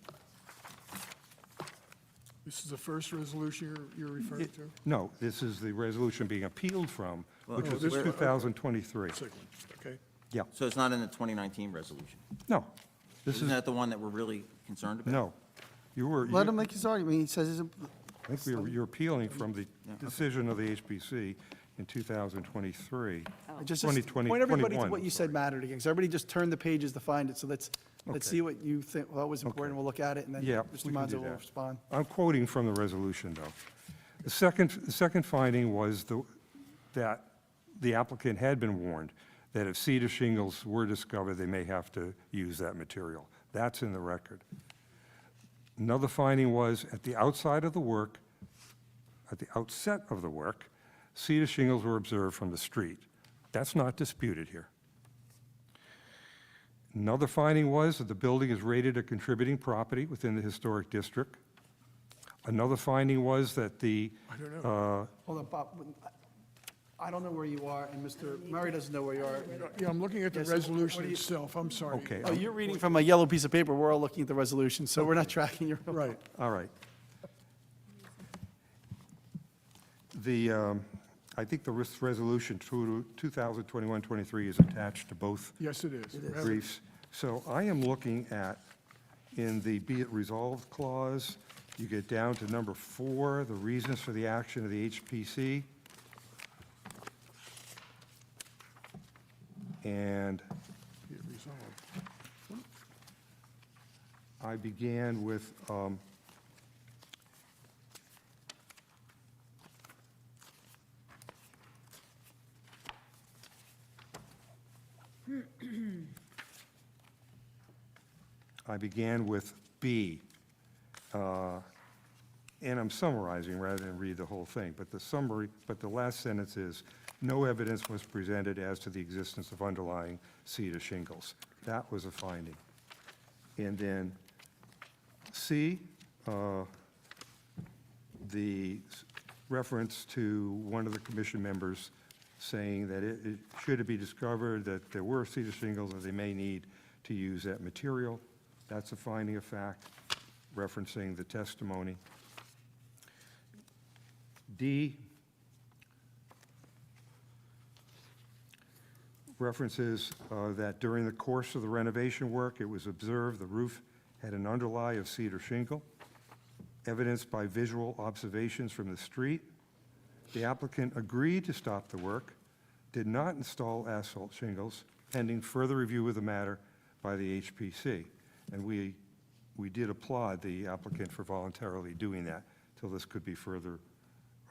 This is the first resolution you're referring to? No, this is the resolution being appealed from, which was this one, 2023. Second, okay. Yeah, So it's not in the 2019 resolution? no, this Isn't is, that the one that we're really concerned about? no. Let him make his argument. He says, I think you're appealing from the decision of the HPC in 2023. just 2020, point everybody to 21. what you said mattered again. So everybody just turned the pages to find it. So let's Okay. see what you think, what was important. We'll look at it, and then Yeah, Mr. we can do Monzo will that. respond. I'm quoting from the resolution, though. The second finding was that the applicant had been warned that if cedar shingles were discovered, they may have to use that material. That's in the record. Another finding was at the outside of the work, at the outset of the work, cedar shingles were observed from the street. That's not disputed here. Another finding was that the building is rated a contributing property within the historic district. Another finding was that the, I don't know. Hold on, Bob. I don't know where you are, and Mr. Murray doesn't know where you are. Yeah, I'm looking at the Yes, what resolution do you- itself, I'm sorry. okay, Oh, you're reading from a yellow piece of paper. We're all looking at the resolution, so we're not tracking your. Right. all right. I think the risk resolution 2021-23 is attached to both Yes, it is. briefs. So I am looking at, in the be it resolved clause, you get down to number 4, the reasons for the action of the HPC. And Be it resolved. I began with, B, and I'm summarizing rather than read the whole thing, but the last sentence is, no evidence was presented as to the existence of underlying cedar shingles. That was a finding. And then C, the reference to one of the commission members saying that should it be discovered that there were cedar shingles, that they may need to use that material. That's a finding of fact, referencing the testimony. D, references that during the course of the renovation work, it was observed the roof had an underlie of cedar shingle, evidenced by visual observations from the street. The applicant agreed to stop the work, did not install asphalt shingles, pending further review of the matter by the HPC. And we did applaud the applicant for voluntarily doing that till this could be further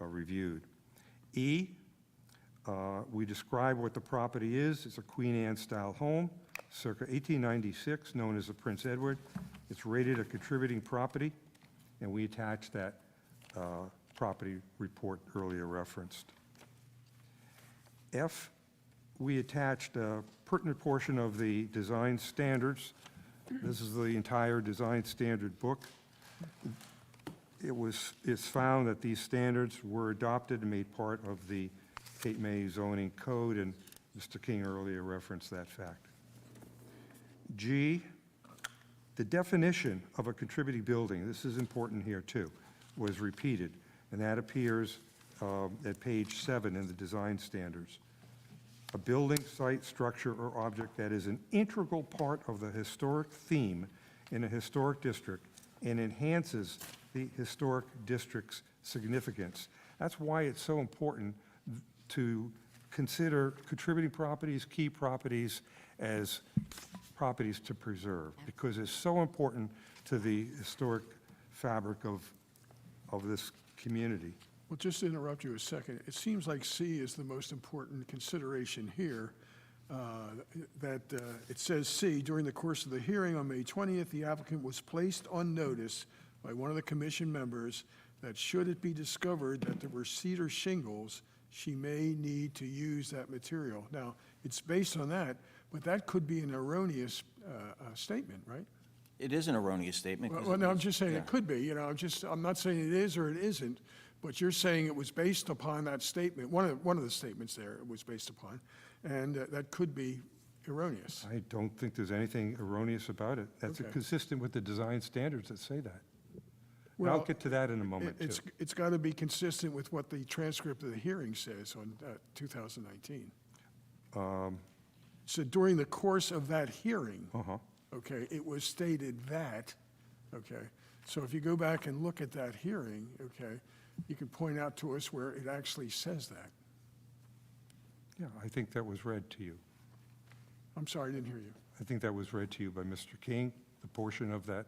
reviewed. E, we describe what the property is. It's a Queen Anne-style home, circa 1896, known as the Prince Edward. It's rated a contributing property, and we attached that property report earlier referenced. F, we attached a pertinent portion of the design standards. This is the entire design standard book. It's found that these standards were adopted and made part of the Cape May zoning code, and Mr. King earlier referenced that fact. G, the definition of a contributing building, this is important here too, was repeated, and that appears at page 7 in the design standards. A building, site, structure, or object that is an integral part of the historic theme in a historic district and enhances the historic district's significance. That's why it's so important to consider contributing properties, key properties, as properties to preserve, because it's so important to the historic fabric of this community. Well, just to interrupt you a second, it seems like C is the most important consideration here. It says C, during the course of the hearing on May 20th, the applicant was placed on notice by one of the commission members that should it be discovered that there were cedar shingles, she may need to use that material. Now, it's based on that, but that could be an erroneous statement, right? It is an erroneous statement. 'Cause Well, no, I'm it's- just saying yeah. it could be, you know, I'm not saying it is or it isn't, but you're saying it was based upon that statement, one of the statements there it was based upon, and that could be erroneous. I don't think there's anything erroneous about it. That's Okay. consistent with the design standards that say that. And Well, I'll get to that in a moment, too. It's got to be consistent with what the transcript of the hearing says on 2019. So during the course of that hearing, okay, it was stated that, okay, so if you go back and look at that hearing, okay, you can point out to us where it actually says that. Yeah, I think that was read to you. I'm sorry, I didn't hear you. I think that was read to you by Mr. King, the portion of that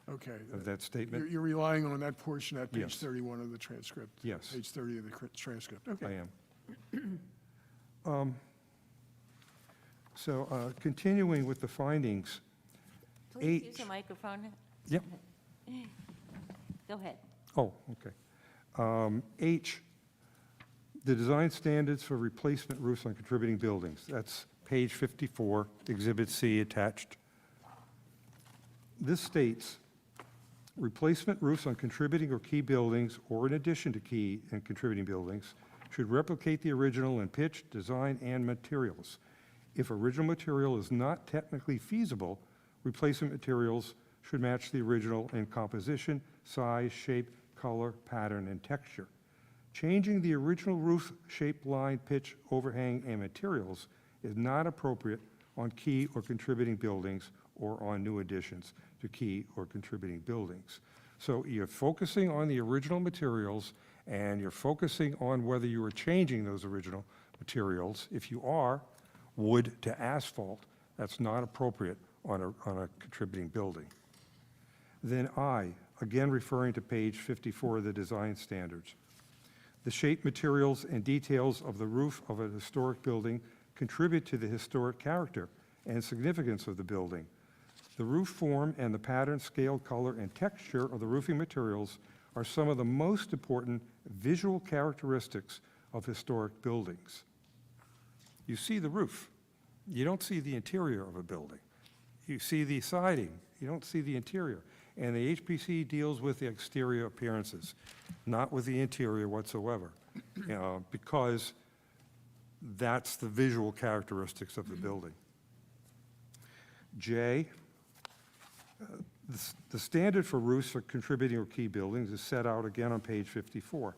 Okay. statement. You're relying on that portion at page Yes. 31 of the transcript? Yes. Page 30 of the transcript, okay. I am. So continuing with the findings, Please use H. the microphone. Yep. Go ahead. Oh, okay. H, the design standards for replacement roofs on contributing buildings. That's page 54, Exhibit C attached. This states, replacement roofs on contributing or key buildings, or in addition to key and contributing buildings, should replicate the original in pitch, design, and materials. If original material is not technically feasible, replacement materials should match the original in composition, size, shape, color, pattern, and texture. Changing the original roof shape, line, pitch, overhang, and materials is not appropriate on key or contributing buildings or on new additions to key or contributing buildings. So you're focusing on the original materials, and you're focusing on whether you are changing those original materials. If you are, wood to asphalt, that's not appropriate on a contributing building. Then I, again referring to page 54 of the design standards. The shape, materials, and details of the roof of a historic building contribute to the historic character and significance of the building. The roof form and the pattern, scale, color, and texture of the roofing materials are some of the most important visual characteristics of historic buildings. You see the roof. You don't see the interior of a building. You see the siding. You don't see the interior. And the HPC deals with the exterior appearances, not with the interior whatsoever, because that's the visual characteristics of the building. J, the standard for roofs for contributing or key buildings is set out again on page 54.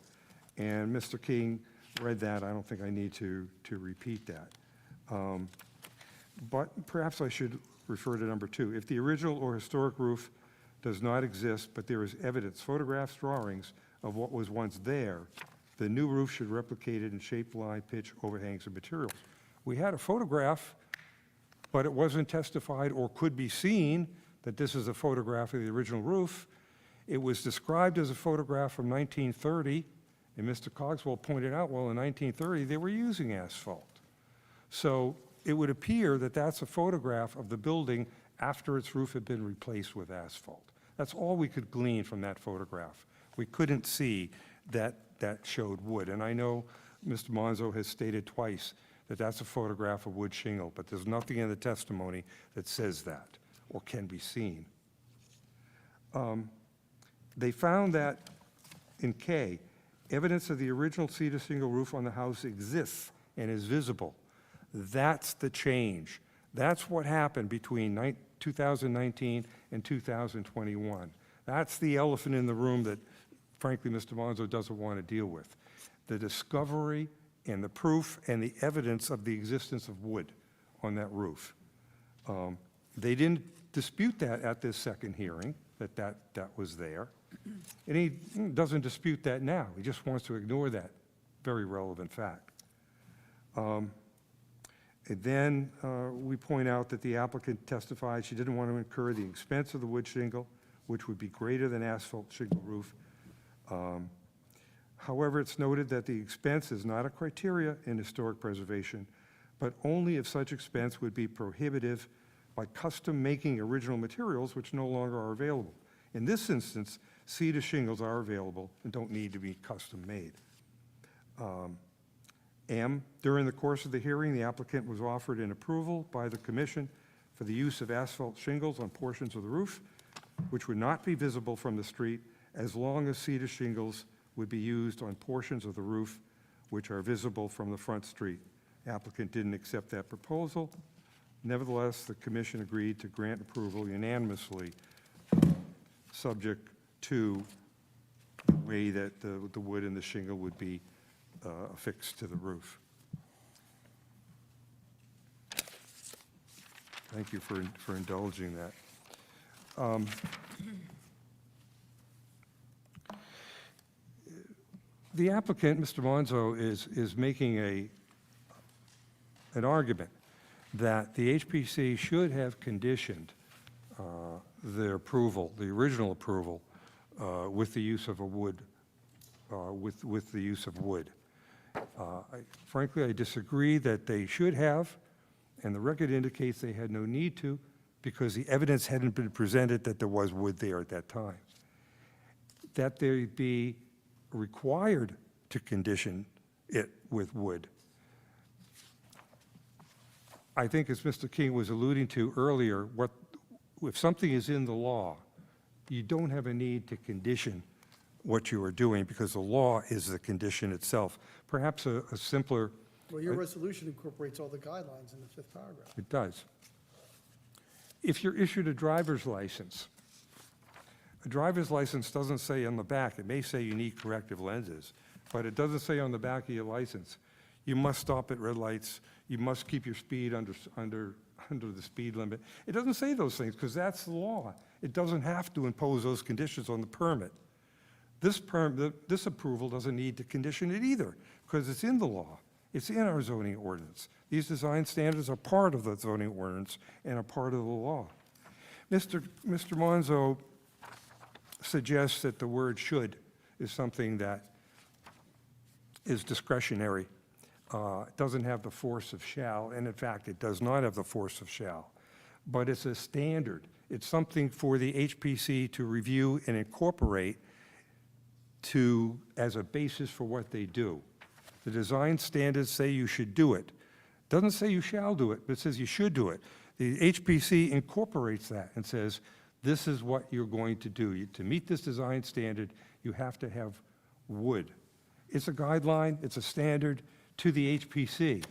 And Mr. King read that. I don't think I need to repeat that. But perhaps I should refer to number 2. If the original or historic roof does not exist, but there is evidence, photographs, drawings of what was once there, the new roof should replicate it in shape, line, pitch, overhangs, and materials. We had a photograph, but it wasn't testified or could be seen that this is a photograph of the original roof. It was described as a photograph from 1930, and Mr. Cogswell pointed out, well, in 1930, they were using asphalt. So it would appear that that's a photograph of the building after its roof had been replaced with asphalt. That's all we could glean from that photograph. We couldn't see that that showed wood. And I know Mr. Monzo has stated twice that that's a photograph of wood shingle, but there's nothing in the testimony that says that or can be seen. They found that in K, evidence of the original cedar shingle roof on the house exists and is visible. That's the change. That's what happened between 2019 and 2021. That's the elephant in the room that, frankly, Mr. Monzo doesn't want to deal with. The discovery and the proof and the evidence of the existence of wood on that roof. They didn't dispute that at this second hearing, that was there. And he doesn't dispute that now. He just wants to ignore that very relevant fact. And then we point out that the applicant testified she didn't want to incur the expense of the wood shingle, which would be greater than asphalt shingle roof. However, it's noted that the expense is not a criteria in historic preservation, but only if such expense would be prohibitive by custom making original materials which no longer are available. In this instance, cedar shingles are available and don't need to be custom made. M, during the course of the hearing, the applicant was offered an approval by the commission for the use of asphalt shingles on portions of the roof, which would not be visible from the street, as long as cedar shingles would be used on portions of the roof which are visible from the front street. The applicant didn't accept that proposal. Nevertheless, the commission agreed to grant approval unanimously, subject to the way that the wood and the shingle would be affixed to the roof. Thank you for indulging that. The applicant, Mr. Monzo, is making an argument that the HPC should have conditioned their approval, the original approval, with the use of a wood, with the use of wood. Frankly, I disagree that they should have, and the record indicates they had no need to, because the evidence hadn't been presented that there was wood there at that time. That they be required to condition it with wood. I think, as Mr. King was alluding to earlier, if something is in the law, you don't have a need to condition what you are doing, because the law is the condition itself. Perhaps a simpler... Well, your resolution incorporates all the guidelines in the 5th paragraph. It does. If you're issued a driver's license doesn't say on the back, it may say you need corrective lenses, but it doesn't say on the back of your license, you must stop at red lights, you must keep your speed under the speed limit. It doesn't say those things, because that's the law. It doesn't have to impose those conditions on the permit. This approval doesn't need to condition it either, because it's in the law. It's in our zoning ordinance. These design standards are part of the zoning ordinance and are part of the law. Mr. Monzo suggests that the word should is something that is discretionary. It doesn't have the force of shall, and in fact, it does not have the force of shall. But it's a standard. It's something for the HPC to review and incorporate as a basis for what they do. The design standards say you should do it. Doesn't say you shall do it, but it says you should do it. The HPC incorporates that and says, this is what you're going to do. To meet this design standard, you have to have wood. It's a guideline, it's a standard to the HPC.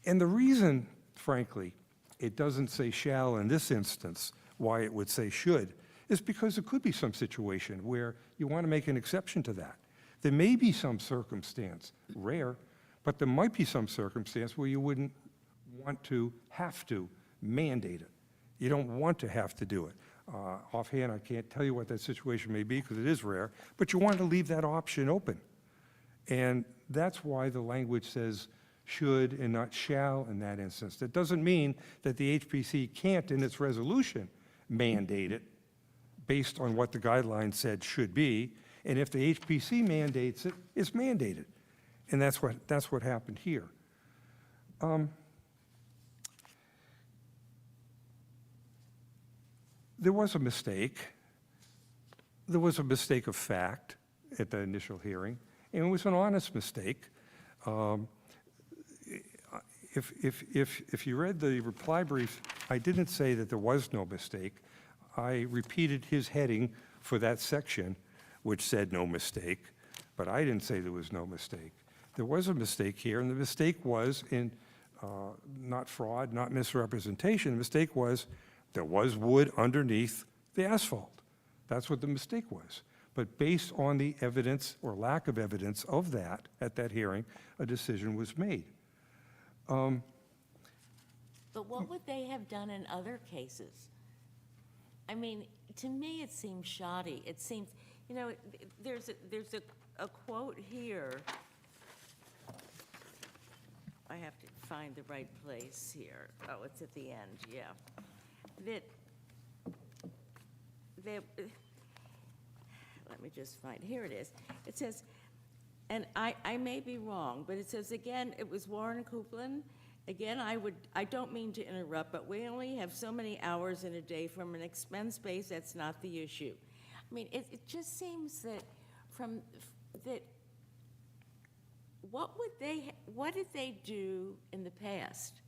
And the reason, frankly, it doesn't say shall in this instance, why it would say should, is because there could be some situation where you want to make an exception to that. There may be some circumstance, rare, but there might be some circumstance where you wouldn't want to have to mandate it. You don't want to have to do it. Offhand, I can't tell you what that situation may be because it is rare, but you want to leave that option open. And that's why the language says should and not shall in that instance. That doesn't mean that the HPC can't, in its resolution, mandate it based on what the guideline said should be. And if the HPC mandates it, it's mandated. And that's what happened here. There was a mistake. There was a mistake of fact at the initial hearing, and it was an honest mistake. If you read the reply brief, I didn't say that there was no mistake. I repeated his heading for that section, which said no mistake, but I didn't say there was no mistake. There was a mistake here, and the mistake was in not fraud, not misrepresentation. The mistake was there was wood underneath the asphalt. That's what the mistake was. But based on the evidence or lack of evidence of that at that hearing, a decision was made. But what would they have done in other cases? I mean, to me, it seems shoddy. It seems, you know, there's a quote here. I have to find the right place here. Oh, it's at the end, yeah. Let me just find, here it is. It says, and I may be wrong, but it says, again, it was Warren Copeland. Again, I don't mean to interrupt, but we only have so many hours in a day from an expense base, that's not the issue. I mean, it just seems that what did they do in the past?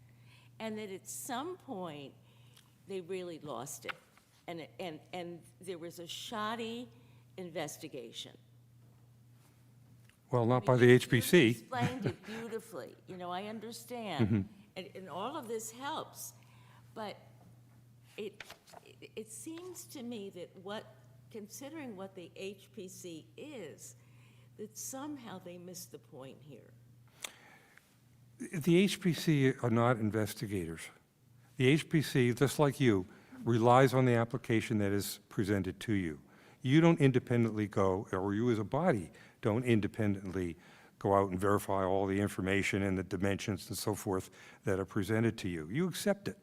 And that at some point, they really lost it. And there was a shoddy investigation. Well, not by the HPC. You explained it beautifully. You know, I understand. And all of this helps. But it seems to me that considering what the HPC is, that somehow they missed the point here. The HPC are not investigators. The HPC, just like you, relies on the application that is presented to you. You don't independently go, or you as a body don't independently go out and verify all the information and the dimensions and so forth that are presented to you. You accept it.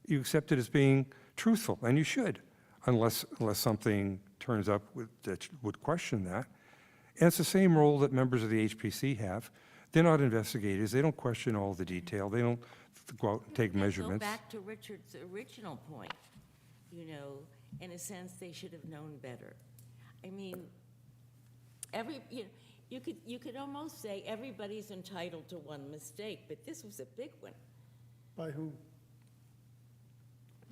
You accept it as being truthful, and you should, unless something turns up that would question that. And it's the same role that members of the HPC have. They're not investigators. They don't question all the detail. They don't go out and take measurements. Go back to Richard's original point. You know, in a sense, they should have known better. I mean, you could almost say everybody's entitled to one mistake, but this was a big one. By who?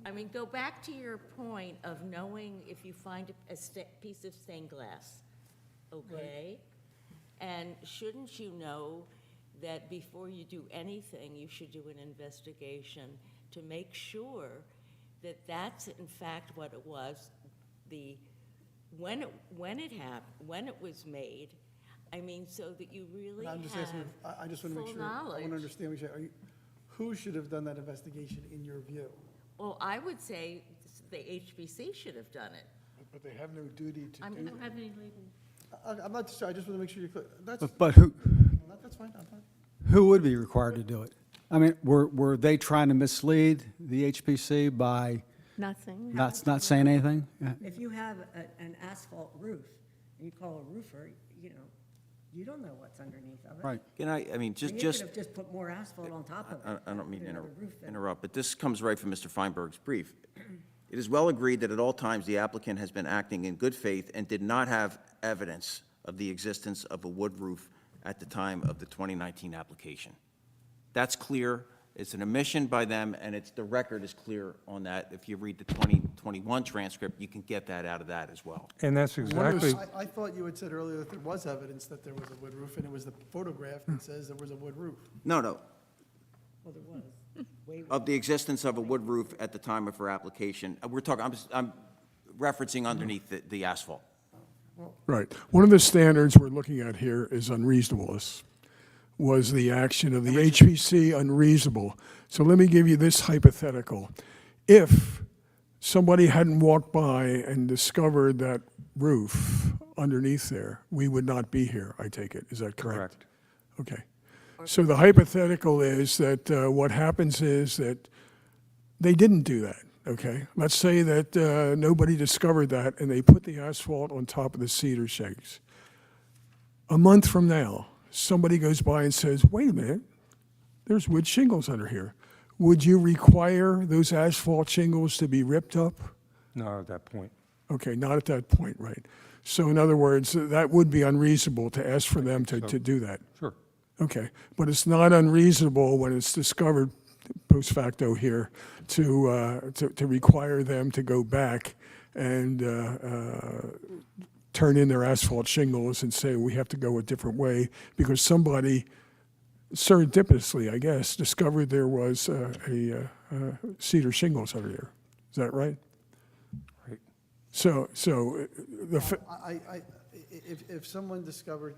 I mean, go back to your point of knowing if you find a piece of stained glass, okay? And shouldn't you know that before you do anything, you should do an investigation to make sure that that's in fact what it was, when it happened, when it was made. I mean, so that you really I'm just have asking, I just want to make full sure, I want knowledge. to understand, what you're- who should have done that investigation in your view? Well, I would say the HBC should have done it. But they have no duty to I do don't have any legal. I'm not sure, I just want to make sure you're clear. That's But that's fine, I'm fine. who would be required to do it? I mean, were they trying to mislead the HPC by Nothing. not saying anything? Yeah. If you have an asphalt roof, and you call a roofer, you don't know what's underneath of it. Right. Can I mean, You could just, have just put more asphalt on top of it. I don't mean to you know, the roof and- interrupt, but this comes right from Mr. Feinberg's brief. It is well agreed that at all times the applicant has been acting in good faith and did not have evidence of the existence of a wood roof at the time of the 2019 application. That's clear. It's an omission by them, and the record is clear on that. If you read the 2021 transcript, you can get that out of that as well. And that's exactly, I thought you had said earlier that there was evidence that there was a wood roof, and it was the photograph that says there was a wood roof. No, Well, there was. of the existence of a wood roof at the time of her application. We're talking, I'm referencing underneath the asphalt. Right. One of the standards we're looking at here is unreasonableness. Was the action of the HPC unreasonable? So let me give you this hypothetical. If somebody hadn't walked by and discovered that roof underneath there, we would not be here, I take it. Is that correct? correct. Okay. So the hypothetical is that what happens is that they didn't do that, okay? Let's say that nobody discovered that and they put the asphalt on top of the cedar shakes. A month from now, somebody goes by and says, wait a minute, there's wood shingles under here. Would you require those asphalt shingles to be ripped up? no, at that point. Okay, not at that point, right? So in other words, that would be unreasonable to ask for them to do that. Sure. Okay, but it's not unreasonable when it's discovered post facto here to require them to go back and turn in their asphalt shingles and say, we have to go a different way because somebody serendipitously, I guess, discovered there was a cedar shingles under there. Is that right? Right. So If someone discovered,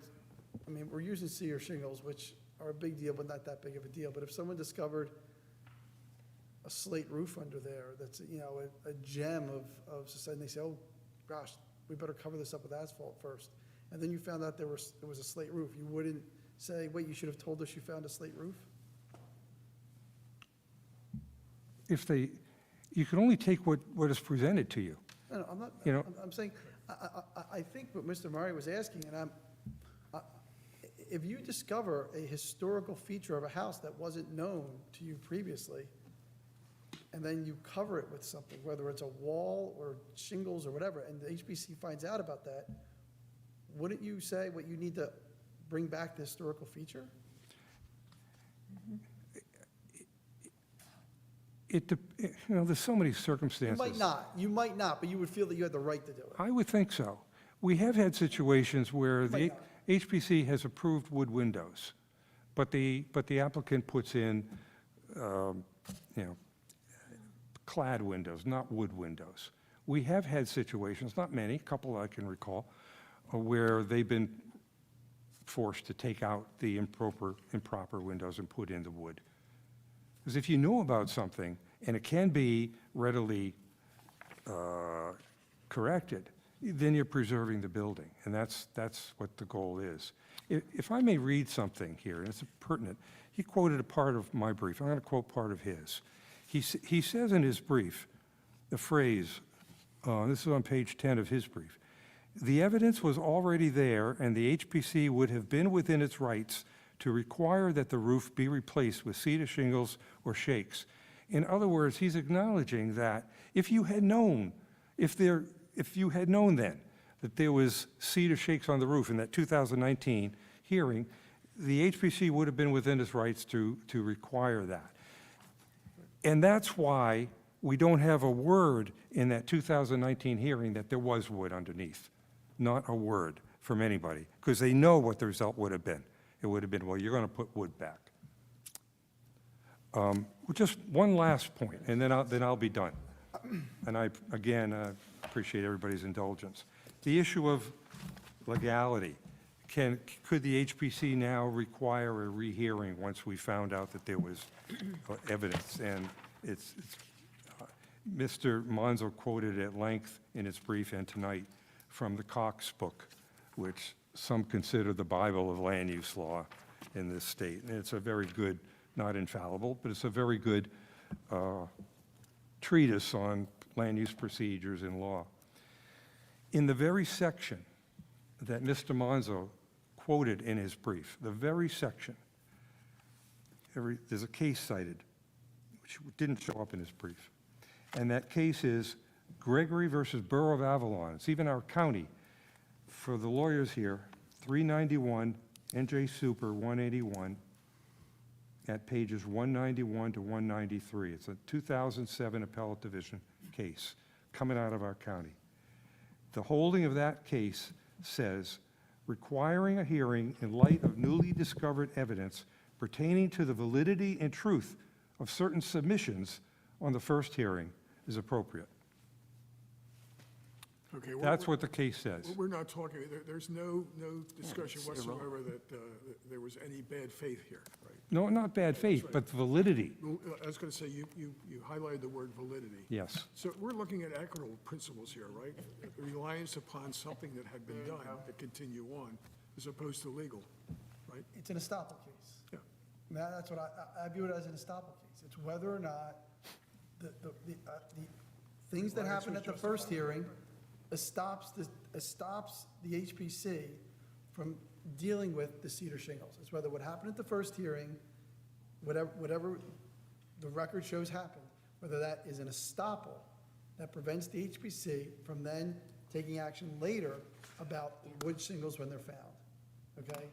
I mean, we're using cedar shingles, which are a big deal, but not that big of a deal. But if someone discovered a slate roof under there, that's, a gem of society, and they say, oh, gosh, we better cover this up with asphalt first. And then you found out there was a slate roof. You wouldn't say, wait, you should have told us you found a slate roof? You can only take what is presented to you. No, I'm not, You know- I'm saying, I think what Mr. Murray was asking, and if you discover a historical feature of a house that wasn't known to you previously, and then you cover it with something, whether it's a wall or shingles or whatever, and the HBC finds out about that, wouldn't you say what you need to bring back the historical feature? There's so many You circumstances. you might not, but you would feel that you had the right to do it. I would think so. We have had situations where the Might HPC has approved wood windows, but the applicant puts in, clad windows, not wood windows. We have had situations, not many, a couple I can recall, where they've been forced to take out the improper windows and put in the wood. Because if you know about something, and it can be readily corrected, then you're preserving the building, and that's what the goal is. If I may read something here, and it's pertinent, he quoted a part of my brief. I'm going to quote part of his. He says in his brief, the phrase, this is on page 10 of his brief, "The evidence was already there, and the HPC would have been within its rights to require that the roof be replaced with cedar shingles or shakes." In other words, he's acknowledging that if you had known then that there was cedar shakes on the roof in that 2019 hearing, the HPC would have been within its rights to require that. And that's why we don't have a word in that 2019 hearing that there was wood underneath. Not a word from anybody, because they know what the result would have been. It would have been, well, you're going to put wood back. Just one last point, and then I'll be done. And I, again, appreciate everybody's indulgence. The issue of legality Could the HPC now require a rehearing once we found out that there was evidence? And Mr. Monzo quoted at length in his brief and tonight from the Cox book, which some consider the Bible of land use law in this state. And it's a very good, not infallible, but it's a very good treatise on land use procedures in law. In the very section that Mr. Monzo quoted in his brief, the very section, there's a case cited, which didn't show up in his brief. And that case is Gregory versus Borough of Avalon. It's even our county. For the lawyers here, 391 NJ Super 181 at pages 191 to 193. It's a 2007 appellate division case coming out of our county. The holding of that case says, requiring a hearing in light of newly discovered evidence pertaining to the validity and truth of certain submissions on the first hearing is appropriate. Okay, That's what the case says. We're not talking, there's no discussion it's whatsoever that there was any bad faith here, right? No, not bad faith, but validity. Well, I was going to say, you highlighted the word validity. Yes. So we're looking at equitable principles here, right? Reliance upon something that had been done to continue on, as opposed to legal, right? It's an estoppel case. Yeah. That's what I view it as, an estoppel case. It's whether or not the things that happened at the first hearing stops the HPC from dealing with the cedar shingles. It's whether what happened at the first hearing, whatever the record shows happened, whether that is an estoppel that prevents the HPC from then taking action later about wood shingles when they're found, okay?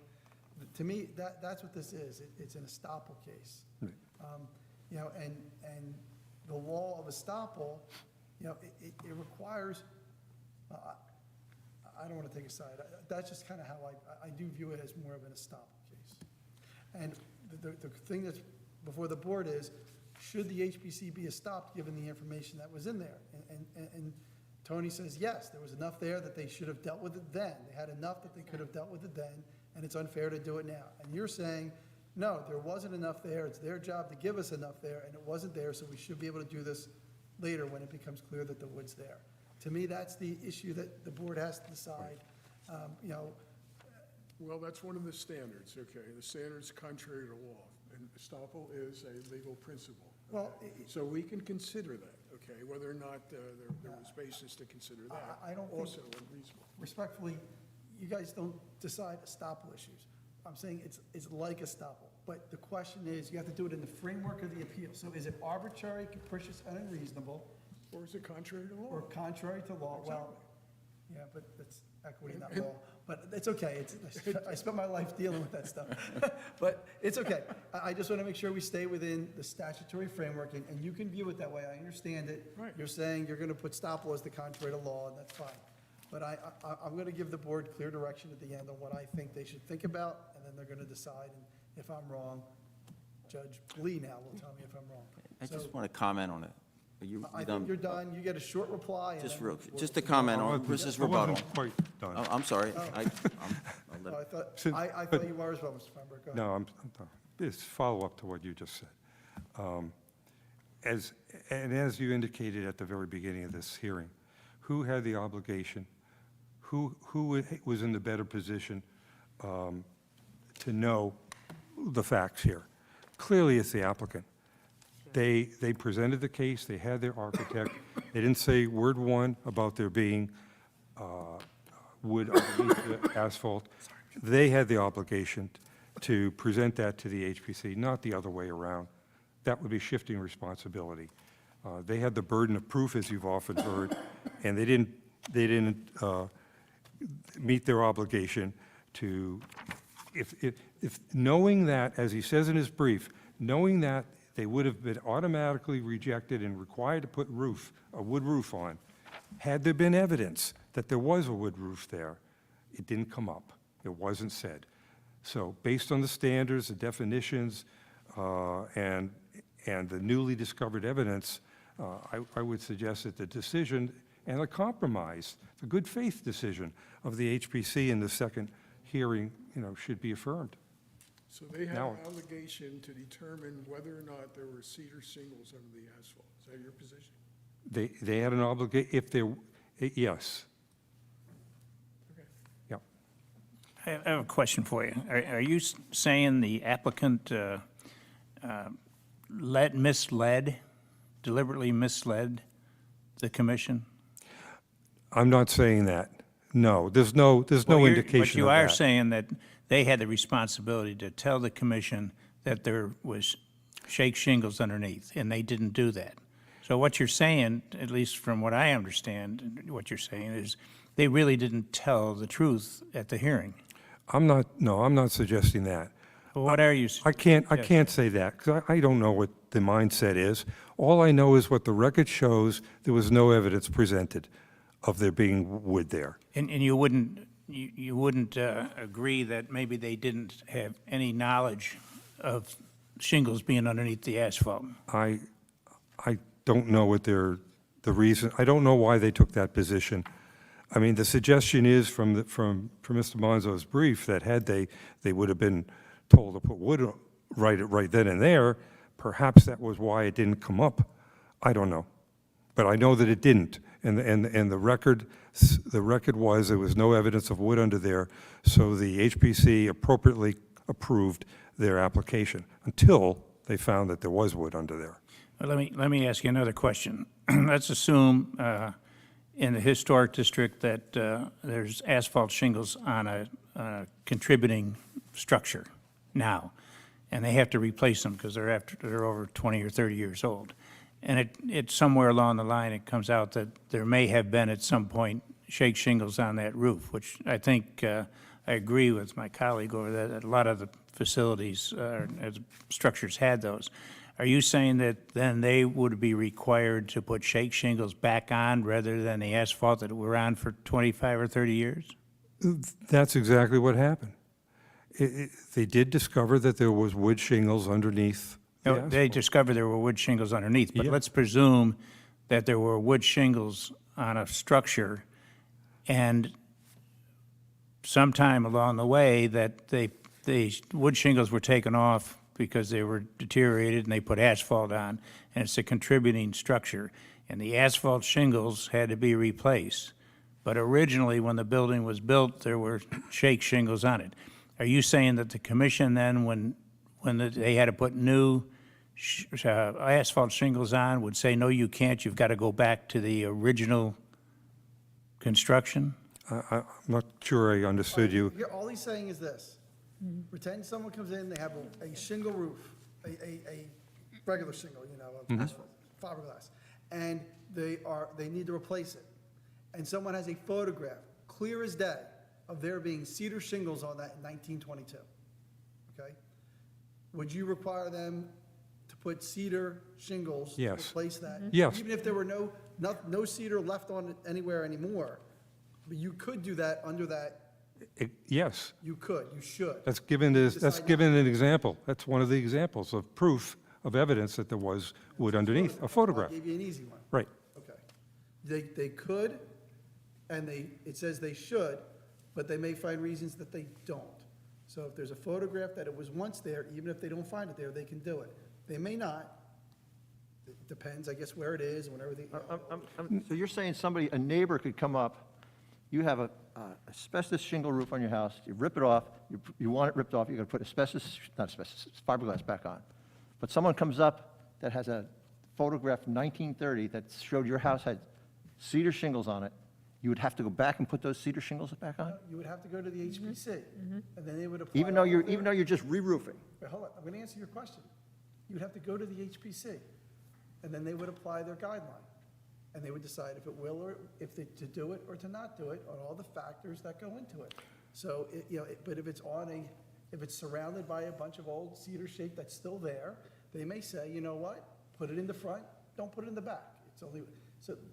To me, that's what this is. It's an estoppel case. You know, and the law of estoppel, you know, it requires, I don't want to take a side. That's just kind of how I do view it as more of an estoppel case. And the thing that's before the board is, should the HPC be estopped given the information that was in there? And Tony says, yes, there was enough there that they should have dealt with it then. They had enough that they could have dealt with it then, and it's unfair to do it now. And you're saying, no, there wasn't enough there. It's their job to give us enough there, and it wasn't there, so we should be able to do this later when it becomes clear that the wood's there. To me, that's the issue that the board has to decide. You know, Well, that's one of the standards, okay? The standard's contrary to law, and estoppel is a legal principle. well, So we can consider that, okay, whether or not there was basis to consider that. I don't think- Also unreasonable. respectfully, you guys don't decide estoppel issues. I'm saying it's like estoppel, but the question is, you have to do it in the framework of the appeal. So is it arbitrary, capricious, and unreasonable, Or is it contrary to law? or contrary to law? Well, yeah, but that's equity, not law. But it's okay. I spent my life dealing with that stuff. But it's okay. I just want to make sure we stay within the statutory framework, and you can view it that way. I understand it. Right. You're saying you're going to put estoppel as the contrary to law, and that's fine. But I'm going to give the board clear direction at the end on what I think they should think about, and then they're going to decide. And if I'm wrong, Judge Lee now will tell me if I'm wrong. I So just want to comment on it. Are you I done? think you're done. You get a short reply. and Just then real, we'll- just to comment I on wasn't- Chris's I wasn't rebuttal. quite done. Oh, I'm sorry. I'll Oh, let- I thought, Since- I thought you were as well, Mr. Feinberg. Go ahead. No, I'm done. It's follow-up to what you just said. As you indicated at the very beginning of this hearing, who had the obligation, who was in the better position to know the facts here? Clearly, it's the applicant. They presented the case, they had their architect, they didn't say word one about there being wood underneath the asphalt. They had the obligation to present that to the HPC, not the other way around. That would be shifting responsibility. They had the burden of proof, as you've often heard, and they didn't meet their obligation to, if knowing that, as he says in his brief, knowing that they would have been automatically rejected and required to put a wood roof on, had there been evidence that there was a wood roof there, it didn't come up. It wasn't said. So based on the standards, the definitions, and the newly discovered evidence, I would suggest that the decision and the compromise, the good faith decision of the HPC in the second hearing, should be affirmed. So they have Now- an obligation to determine whether or not there were cedar shingles under the asphalt. Is that your position? They had an obligation, if there, yes. Okay. Yeah. I have a question for you. Are you saying the applicant deliberately misled the commission? I'm not saying that. No, there's no Well, indication But you of are that. saying that they had the responsibility to tell the commission that there was shake shingles underneath, and they didn't do that. So what you're saying, at least from what I understand, what you're saying is they really didn't tell the truth at the hearing. I'm not suggesting that. Well, what are you? I can't say that, because I don't know what the mindset is. All I know is what the record shows, there was no evidence presented of there being wood there. And you wouldn't agree that maybe they didn't have any knowledge of shingles being underneath the asphalt? I don't know what the reason, I don't know why they took that position. I mean, the suggestion is from Mr. Monzo's brief that had they would have been told to put wood right then and there, perhaps that was why it didn't come up. I don't know. But I know that it didn't. And the record was there was no evidence of wood under there, so the HPC appropriately approved their application until they found that there was wood under there. Well, let me ask you another question. Let's assume in the historic district that there's asphalt shingles on a contributing structure now, and they have to replace them because they're over 20 or 30 years old. And it's somewhere along the line, it comes out that there may have been at some point shake shingles on that roof, which I think I agree with my colleague over there, that a lot of the facilities, structures had those. Are you saying that then they would be required to put shake shingles back on rather than the asphalt that were on for 25 or 30 years? That's exactly what happened. They did discover that there was wood shingles underneath. No, they discovered there were wood shingles underneath, but Yeah. let's presume that there were wood shingles on a structure, and sometime along the way that the wood shingles were taken off because they were deteriorated and they put asphalt on, and it's a contributing structure, and the asphalt shingles had to be replaced. But originally, when the building was built, there were shake shingles on it. Are you saying that the commission then, when they had to put new asphalt shingles on, would say, no, you can't, you've got to go back to the original construction? I'm not sure I understood you. All he's saying is this. Pretend someone comes in, they have a shingle roof, a regular shingle, of asphalt, fiberglass, and they need to replace it. And someone has a photograph, clear as day, of there being cedar shingles on that in 1922, okay? Would you require them to put cedar shingles to Yes. replace that? Yes. Even if there were no cedar left on it anywhere anymore, but you could do that under that, Yes, you should. that's given an example. That's one of the examples of proof of evidence that there was wood underneath, a photograph. I'll give you an easy one. Right. Okay. They could, and it says they should, but they may find reasons that they don't. So if there's a photograph that it was once there, even if they don't find it there, they can do it. They may not. It depends, I guess, where it is and everything. So you're saying a neighbor could come up, you have a asbestos shingle roof on your house, you rip it off, you want it ripped off, you're going to put fiberglass back on. But someone comes up that has a photograph from 1930 that showed your house had cedar shingles on it, you would have to go back and put those cedar shingles back on? You would have to go to the HPC, and then they would apply. Even though you're just re-roofing? Wait, hold on, I'm going to answer your question. You'd have to go to the HPC, and then they would apply their guideline. And they would decide if it will or to do it or to not do it on all the factors that go into it. So, but if it's surrounded by a bunch of old cedar shake that's still there, they may say, you know what, put it in the front, don't put it in the back. So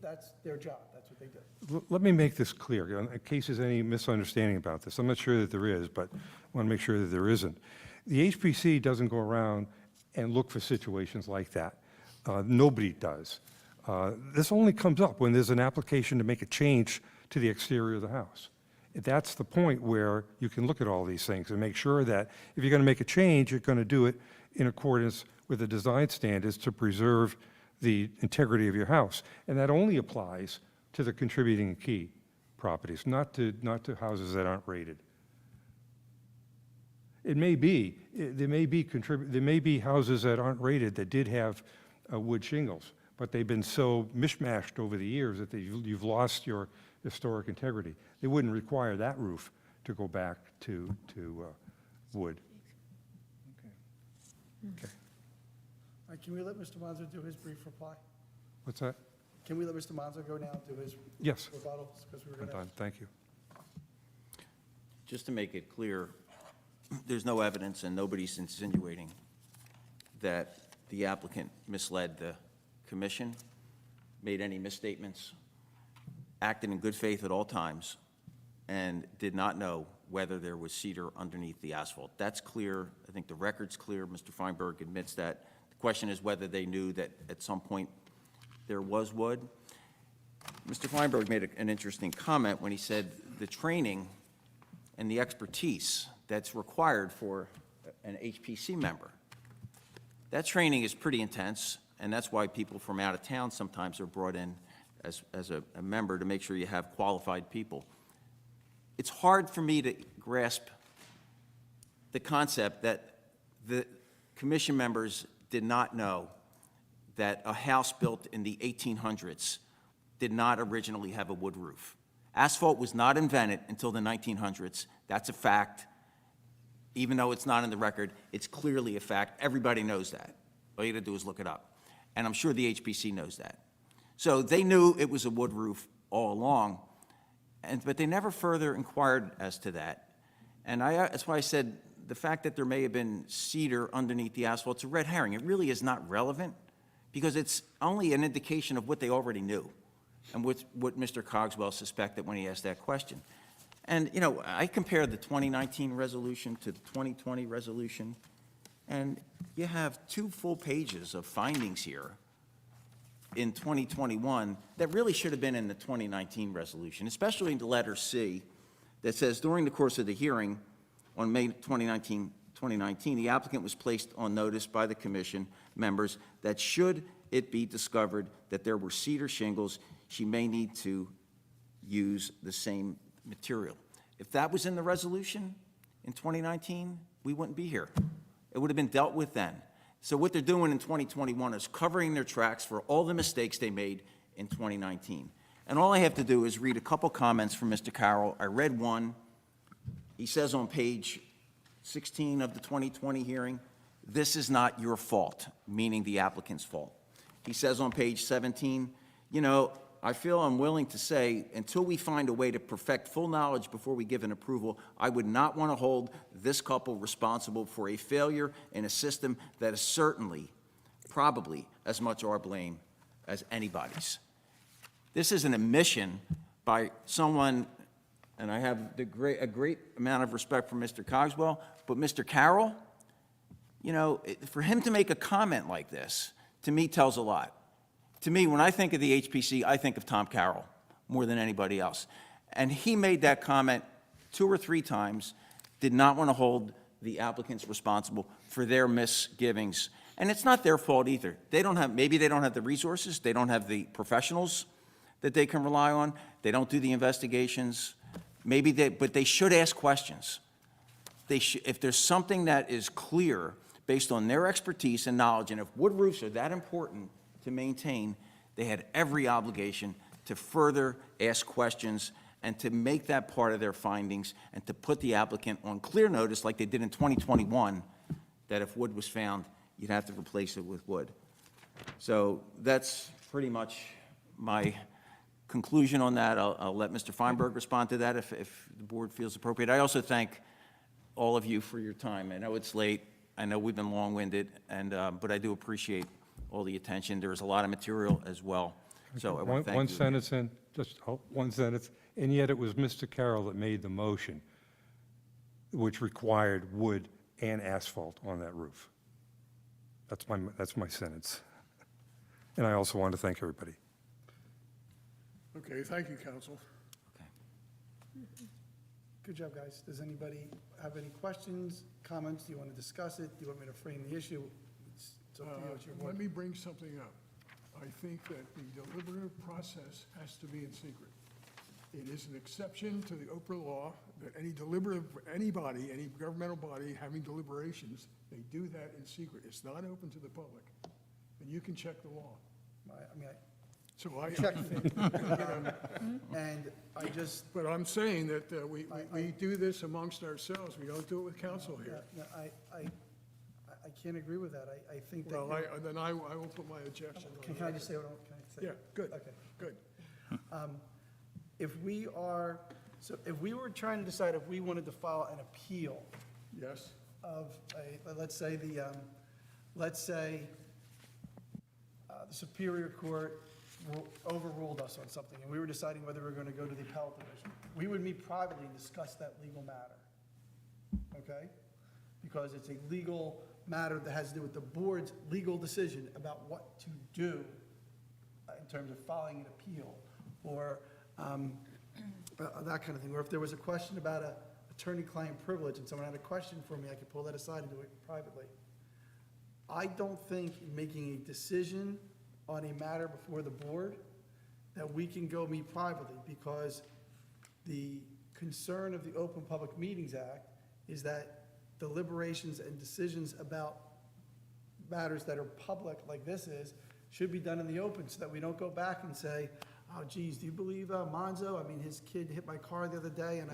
that's their job, that's what they do. Let me make this clear, in case there's any misunderstanding about this. I'm not sure that there is, but I want to make sure that there isn't. The HPC doesn't go around and look for situations like that. Nobody does. This only comes up when there's an application to make a change to the exterior of the house. That's the point where you can look at all these things and make sure that if you're going to make a change, you're going to do it in accordance with the design standards to preserve the integrity of your house. And that only applies to the contributing key properties, not to houses that aren't rated. There may be houses that aren't rated that did have wood shingles, but they've been so mishmashed over the years that you've lost your historic integrity. They wouldn't require that roof to go back to wood. Okay. All right, can we let Mr. Monzo do his brief reply? What's that? Can we let Mr. Monzo go now and do his Yes. rebuttals? Because we were I'm going done. Thank you. Just to make it clear, there's no evidence and nobody's insinuating that the applicant misled the commission, made any misstatements, acted in good faith at all times, and did not know whether there was cedar underneath the asphalt. That's clear. I think the record's clear. Mr. Feinberg admits that. The question is whether they knew that at some point there was wood. Mr. Feinberg made an interesting comment when he said the training and the expertise that's required for an HPC member. That training is pretty intense, and that's why people from out of town sometimes are brought in as a member to make sure you have qualified people. It's hard for me to grasp the concept that the commission members did not know that a house built in the 1800s did not originally have a wood roof. Asphalt was not invented until the 1900s. That's a fact. Even though it's not in the record, it's clearly a fact. Everybody knows that. All you gotta do is look it up. And I'm sure the HPC knows that. So they knew it was a wood roof all along, but they never further inquired as to that. And that's why I said the fact that there may have been cedar underneath the asphalt, it's a red herring. It really is not relevant because it's only an indication of what they already knew and what Mr. Cogswell suspected when he asked that question. And, I compared the 2019 resolution to the 2020 resolution, and you have 2 full pages of findings here in 2021 that really should have been in the 2019 resolution, especially in the letter C that says, during the course of the hearing on May 2019, the applicant was placed on notice by the commission members that should it be discovered that there were cedar shingles, she may need to use the same material. If that was in the resolution in 2019, we wouldn't be here. It would have been dealt with then. So what they're doing in 2021 is covering their tracks for all the mistakes they made in 2019. And all I have to do is read a couple comments from Mr. Carroll. I read one. He says on page 16 of the 2020 hearing, "This is not your fault," meaning the applicant's fault. He says on page 17, I feel I'm willing to say, until we find a way to perfect full knowledge before we give an approval, I would not want to hold this couple responsible for a failure in a system that is certainly, probably, as much our blame as anybody's. This is an admission by someone, and I have a great amount of respect for Mr. Cogswell, but Mr. Carroll, for him to make a comment like this, to me, tells a lot. To me, when I think of the HPC, I think of Tom Carroll more than anybody else. And he made that comment 2 or 3 times, did not want to hold the applicants responsible for their misgivings. And it's not their fault either. Maybe they don't have the resources, they don't have the professionals that they can rely on, they don't do the investigations, but they should ask questions. If there's something that is clear based on their expertise and knowledge, and if wood roofs are that important to maintain, they had every obligation to further ask questions and to make that part of their findings and to put the applicant on clear notice like they did in 2021, that if wood was found, you'd have to replace it with wood. So that's pretty much my conclusion on that. I'll let Mr. Feinberg respond to that if the board feels appropriate. I also thank all of you for your time. I know it's late. I know we've been long-winded, but I do appreciate all the attention. There's a lot of material as well. So I want to thank you. One sentence in, just one sentence, and yet it was Mr. Carroll that made the motion, which required wood and asphalt on that roof. That's my sentence. And I also want to thank everybody. Okay, thank you, counsel. Good job, guys. Does anybody have any questions, comments? Do you want to discuss it? Do you want me to frame the issue? It's up to you. It's your board. Let me bring something up. I think that the deliberative process has to be in secret. It is an exception to the Oprah law that any deliberative, anybody, any governmental body having deliberations, they do that in secret. It's not open to the public. And you can check the law. I mean, So I checked it. And I just, But I'm saying that we do this amongst ourselves. We don't do it with council here. no, I can't agree with that. I think that. Well, then I will put my objection on. Can I just say what I, can I say? Yeah, good, Okay. good. If we were trying to decide if we wanted to file an appeal Yes, of let's say the Superior Court overruled us on something, and we were deciding whether we were going to go to the appellate division, we would meet privately and discuss that legal matter, okay? Because it's a legal matter that has to do with the board's legal decision about what to do in terms of filing an appeal, or that kind of thing. Or if there was a question about a attorney-client privilege and someone had a question for me, I could pull that aside and do it privately. I don't think in making a decision on a matter before the board that we can go meet privately, because the concern of the Open Public Meetings Act is that deliberations and decisions about matters that are public, like this is, should be done in the open, so that we don't go back and say, oh geez, do you believe Monzo? I mean, his kid hit my car the other day and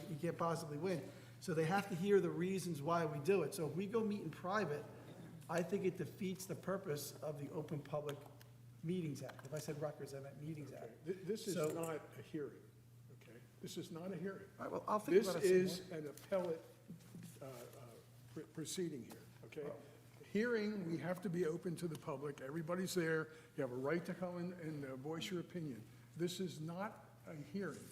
he can't possibly win. So they have to hear the reasons why we do it. So if we go meet in private, I think it defeats the purpose of the Open Public Meetings Act. If I said Rutgers, I meant Meetings Act. This is So- not a hearing, okay? This is not a hearing. All right, well, I'll think about it. This some is an appellate proceeding here, okay? Hearing, we have to be open to the public. Everybody's there. You have a right to come and voice your opinion. This is not a hearing.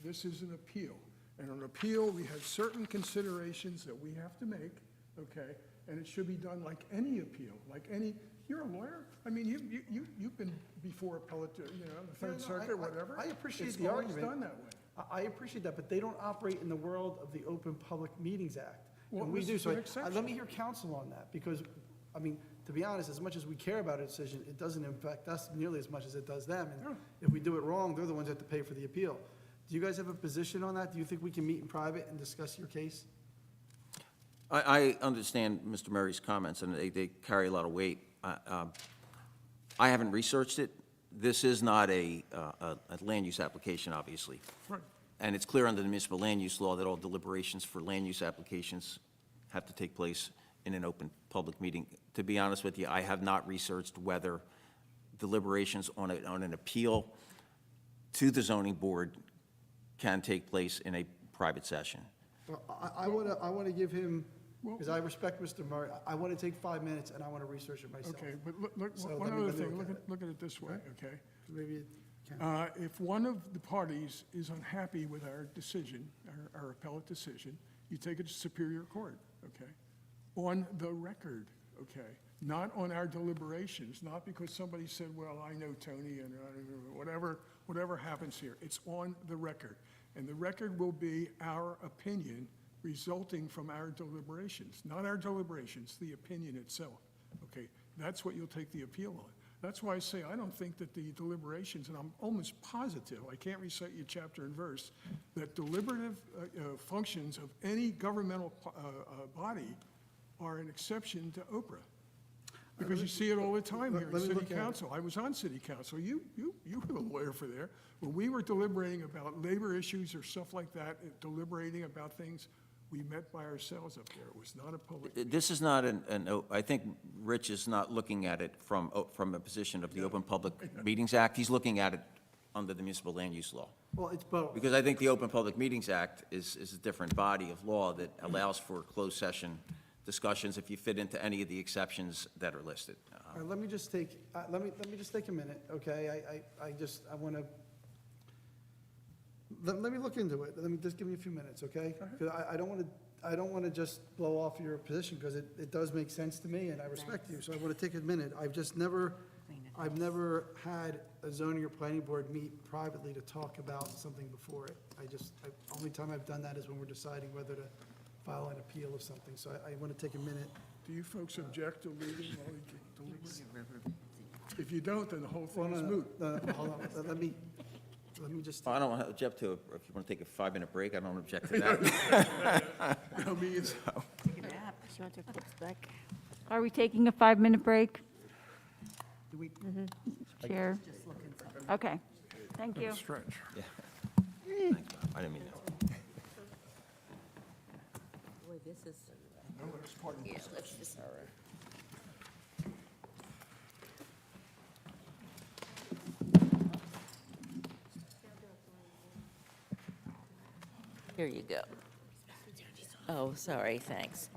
This is an appeal. And on appeal, we have certain considerations that we have to make, okay? And it should be done like any appeal, like any, you're a lawyer? I mean, you've been before appellate, the Third Circuit, whatever. I appreciate It's the always argument. done that way. I appreciate that, but they don't operate in the world of the Open Public Meetings Act. Well, And we this do, is so an let exception. me hear counsel on that, because, I mean, to be honest, as much as we care about a decision, it doesn't affect us nearly as much as it does them. And if we do it wrong, they're the ones that have to pay for the appeal. Do you guys have a position on that? Do you think we can meet in private and discuss your case? I understand Mr. Murray's comments, and they carry a lot of weight. I haven't researched it. This is not a land use application, obviously. Right. And it's clear under the municipal land use law that all deliberations for land use applications have to take place in an open public meeting. To be honest with you, I have not researched whether deliberations on an appeal to the zoning board can take place in a private session. Well, I want to give him, because I respect Mr. Murray, I want to take 5 minutes and I want to research it myself. Okay, but look, So one let me other thing, look at it. look at it this way, okay? Maybe it can. If one of the parties is unhappy with our decision, our appellate decision, you take it to Superior Court, okay? On the record, okay? Not on our deliberations, not because somebody said, well, I know Tony, and whatever happens here. It's on the record. And the record will be our opinion resulting from our deliberations, not our deliberations, the opinion itself, okay? That's what you'll take the appeal on. That's why I say I don't think that the deliberations, and I'm almost positive, I can't recite you chapter and verse, that deliberative functions of any governmental body are an exception to Oprah. Because you see it all the time here in Let me city look at it. council. I was on city council. You were the lawyer for there. When we were deliberating about labor issues or stuff like that, deliberating about things, we met by ourselves up there. It was not a public. This is not I think Rich is not looking at it from a position of the Open Public Meetings Act. He's looking at it under the municipal land use law. Well, it's both. Because I think the Open Public Meetings Act is a different body of law that allows for closed session discussions if you fit into any of the exceptions that are listed. All right, let me just take a minute, okay? I want to, let me look into it. Let me, just give me a few minutes, okay? Because I don't want to just blow off your position, because it does make sense to me, and I respect you, so I want to take a minute. I've just never I've never had a zoning or planning board meet privately to talk about something before it. Only time I've done that is when we're deciding whether to file an appeal of something. So I want to take a minute. Do you folks object to leaving while he deliberates? If you don't, then the whole Well, thing is no, moot. no, no, hold on, let me just, I don't object to, it. If you want to take a 5-minute break, I don't object to that. No, me either. Take a nap. She wants her clips back. Are we taking a 5-minute break? do we, Chair? Just looking for. Okay, thank you. Stretch. Yeah. Thanks, Bob. I didn't mean that. Boy, this is. Yeah, let's just. Here you go. Oh, sorry, thanks.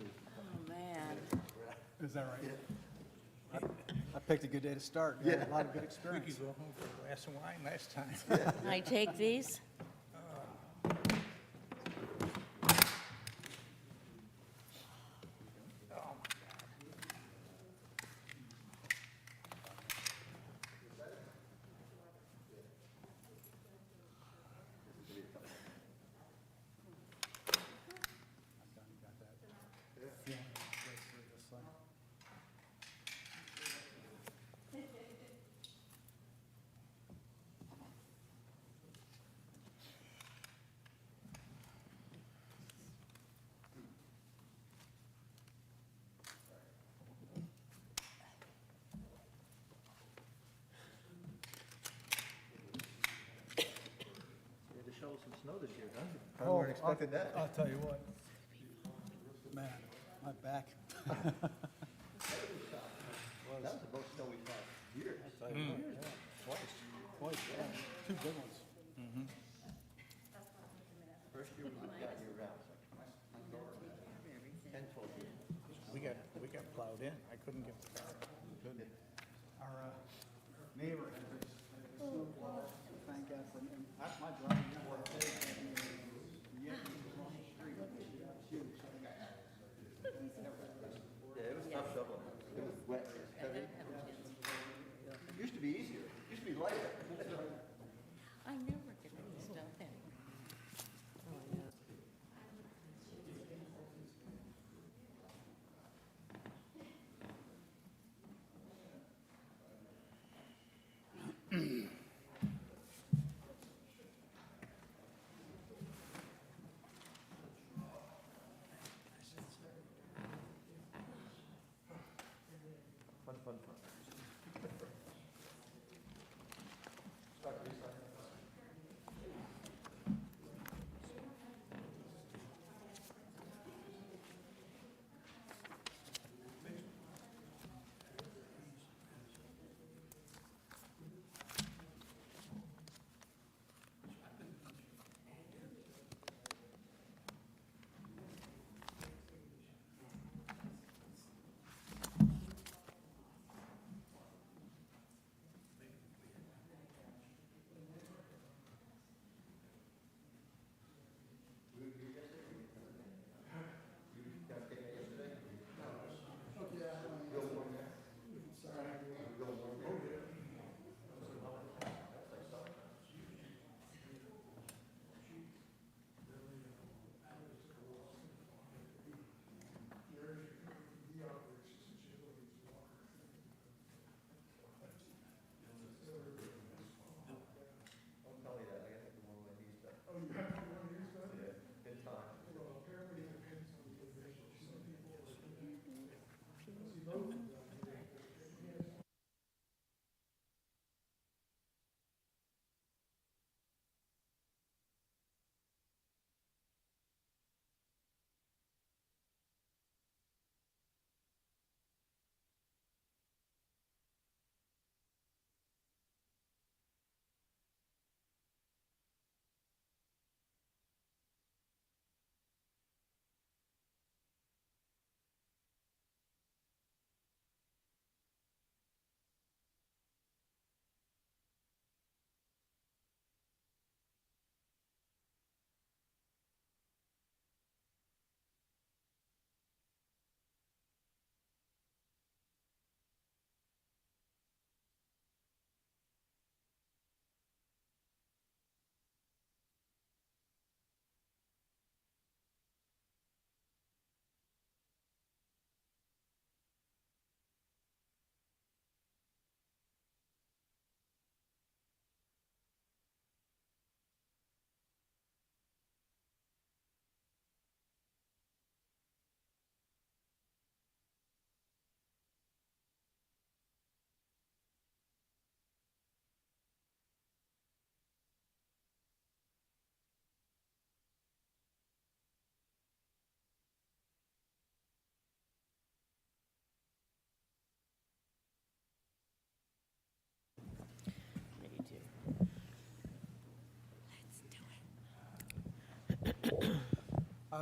Oh, man. Is that right? I picked a good day to start. Yeah. A lot of good experience. Go home for a glass of wine last time. Can I take these? Some snow this year, huh? I weren't expecting that. I'll tell you what. Man, my back. That was the most snow we've had in years. Twice, yeah. Two big ones. First year we got year round. 10, 12 years. We got plowed in. I couldn't get the car. Our neighbor had this snowplow. Thank God for him. My driving. Yeah, it was tough shoveling. It was wet, it was heavy. It used to be easier. It used to be lighter. I never get these stuff in. Fun, fun, fun.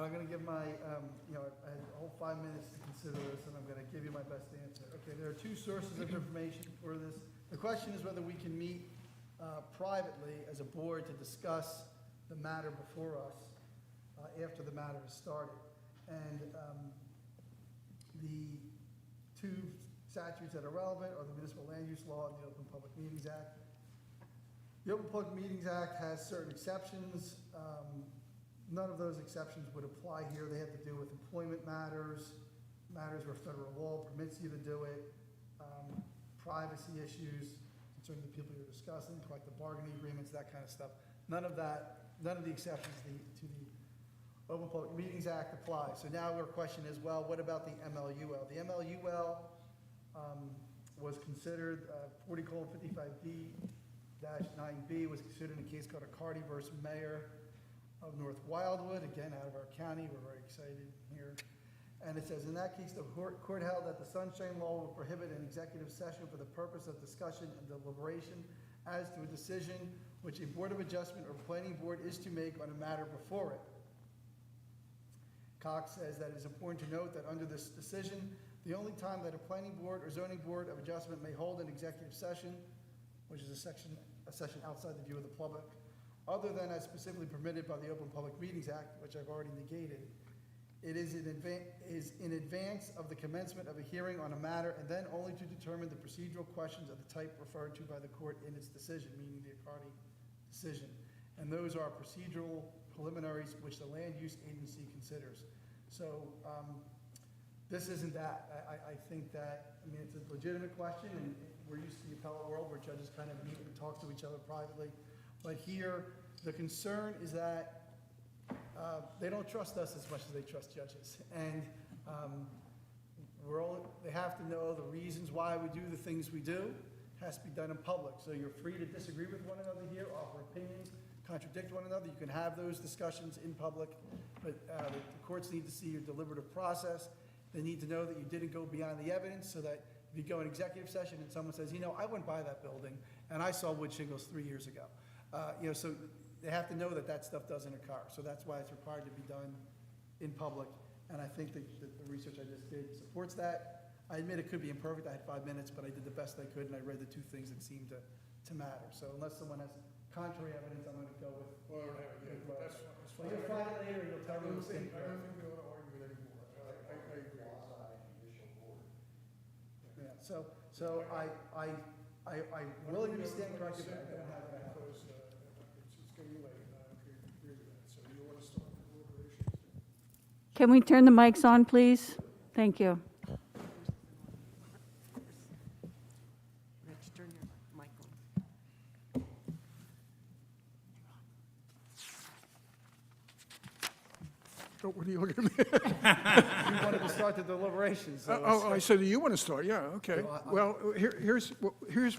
I'm gonna give my, I had a whole 5 minutes to consider this, and I'm gonna give you my best answer. Okay, there are two sources of information for this. The question is whether we can meet privately as a board to discuss the matter before us after the matter is started. And the two statutes that are relevant are the Municipal Land Use Law and the Open Public Meetings Act. The Open Public Meetings Act has certain exceptions. None of those exceptions would apply here. They have to do with employment matters, matters where federal law permits you to do it, privacy issues concerning the people you're discussing, collective bargaining agreements, that kind of stuff. None of the exceptions to the Open Public Meetings Act apply. So now our question is, well, what about the MLUL? The MLUL was considered, 40:55D-9B was considered in a case called Accardi versus Mayor of North Wildwood, again, out of our county. We're very excited here. And it says, in that case, the court held that the Sunshine Law will prohibit an executive session for the purpose of discussion and deliberation as to a decision which a Board of Adjustment or Planning Board is to make on a matter before it. Cox says that it is important to note that under this decision, the only time that a Planning Board or Zoning Board of Adjustment may hold an executive session, which is a session outside the view of the public, other than as specifically permitted by the Open Public Meetings Act, which I've already negated, it is in advance of the commencement of a hearing on a matter, and then only to determine the procedural questions of the type referred to by the court in its decision, meaning the Accardi decision. And those are procedural preliminaries which the Land Use Agency considers. So this isn't that. I think that, it's a legitimate question, and we're used to the appellate world where judges kind of meet and talk to each other privately. But here, the concern is that they don't trust us as much as they trust judges. And they have to know the reasons why we do the things we do. It has to be done in public. So you're free to disagree with one another here, offer opinions, contradict one another. You can have those discussions in public, but the courts need to see your deliberative process. They need to know that you didn't go beyond the evidence, so that if you go in executive session and someone says, I went by that building and I saw wood shingles 3 years ago. So they have to know that that stuff doesn't occur. So that's why it's required to be done in public. And I think that the research I just did supports that. I admit it could be imperfect. I had 5 minutes, but I did the best I could, and I read the two things that seemed to matter. So unless someone has contrary evidence, I'm going to go with. Well, you'll find it later, and you'll tell me who's thinking. I don't think we ought to argue it anymore. I agree. Yeah, so I'm willing to be stand corrected, but I don't have that. Because it's getting late, and I agree with that. So you want to start the deliberations? Can we turn the mics on, please? Thank you. Rich, turn your mic on. Oh, what are you looking at me? You wanted to start the deliberations. So Oh, I said, do you want to start? Yeah, okay. So Well, here's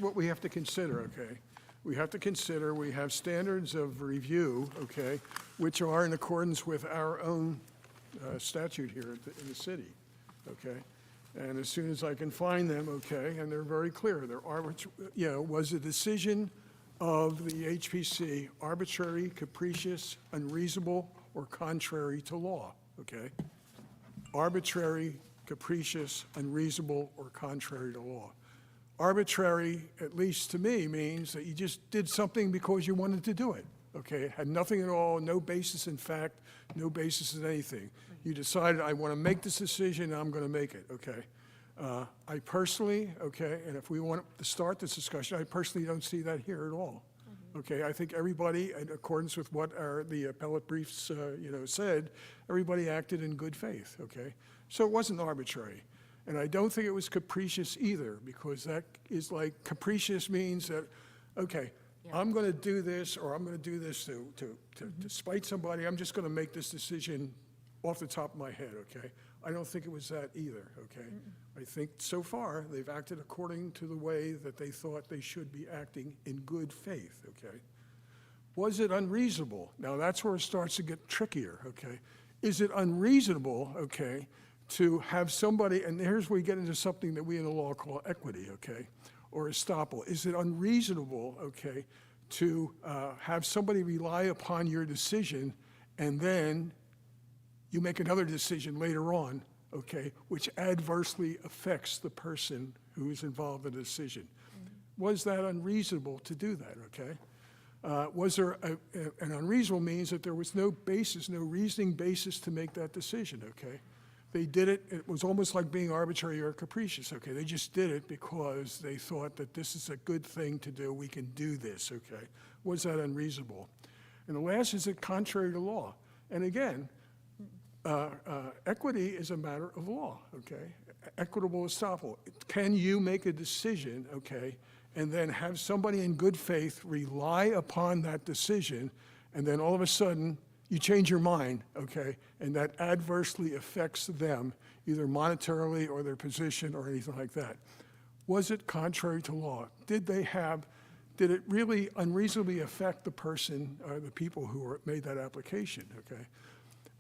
what we have to consider, okay? We have to consider, we have standards of review, okay, which are in accordance with our own statute here in the city, okay? And as soon as I can find them, okay, and they're very clear, was a decision of the HPC arbitrary, capricious, unreasonable, or contrary to law, okay? Arbitrary, capricious, unreasonable, or contrary to law. Arbitrary, at least to me, means that you just did something because you wanted to do it, okay? It had nothing at all, no basis in fact, no basis in anything. You decided, I want to make this decision, and I'm going to make it, okay? I personally, okay, and if we want to start this discussion, I personally don't see that here at all. Okay, I think everybody, in accordance with what the appellate briefs, said, everybody acted in good faith, okay? So it wasn't arbitrary. And I don't think it was capricious either, because that is like, capricious means that, okay, I'm going to do this, or I'm going to do this to spite somebody. I'm just going to make this decision off the top of my head, okay? I don't think it was that either, okay? I think so far, they've acted according to the way that they thought they should be acting in good faith, okay? Was it unreasonable? Now, that's where it starts to get trickier, okay? Is it unreasonable, okay, to have somebody, and here's where we get into something that we in the law call equity, okay, or estoppel. Is it unreasonable, okay, to have somebody rely upon your decision and then you make another decision later on, okay, which adversely affects the person who is involved in the decision. Was that unreasonable to do that, okay? Was there an unreasonable means that there was no basis, no reasoning basis to make that decision, okay? They did it, it was almost like being arbitrary or capricious, okay? They just did it because they thought that this is a good thing to do, we can do this, okay? Was that unreasonable? And the last is it contrary to law. And again, equity is a matter of law, okay? Equitable estoppel. Can you make a decision, okay, and then have somebody in good faith rely upon that decision, and then all of a sudden, you change your mind, okay, and that adversely affects them, either monetarily or their position or anything like that. Was it contrary to law? Did it really unreasonably affect the person or the people who made that application, okay?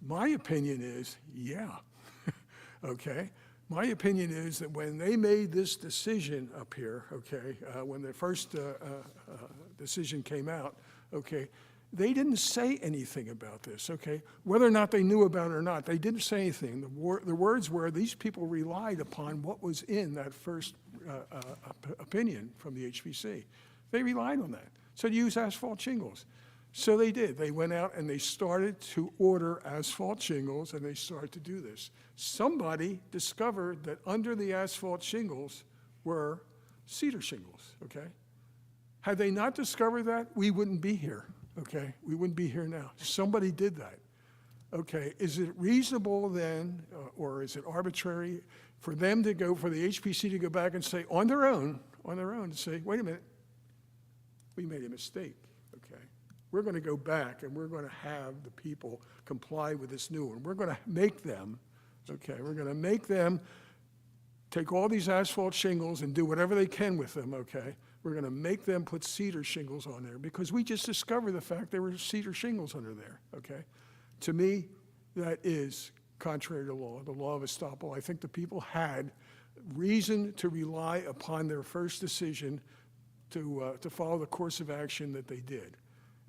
My opinion is, yeah, okay? My opinion is that when they made this decision up here, okay, when the first decision came out, okay, they didn't say anything about this, okay? Whether or not they knew about it or not, they didn't say anything. The words were, these people relied upon what was in that first opinion from the HPC. They relied on that. So to use asphalt shingles. So they did. They went out and they started to order asphalt shingles, and they started to do this. Somebody discovered that under the asphalt shingles were cedar shingles, okay? Had they not discovered that, we wouldn't be here, okay? We wouldn't be here now. Somebody did that. Okay, is it reasonable then, or is it arbitrary for them to go, for the HPC to go back and say, on their own, to say, wait a minute, we made a mistake, okay? We're going to go back and we're going to have the people comply with this new one. We're going to make them, okay, we're going to make them take all these asphalt shingles and do whatever they can with them, okay? We're going to make them put cedar shingles on there because we just discovered the fact there were cedar shingles under there, okay? To me, that is contrary to law, the law of estoppel. I think the people had reason to rely upon their first decision to follow the course of action that they did.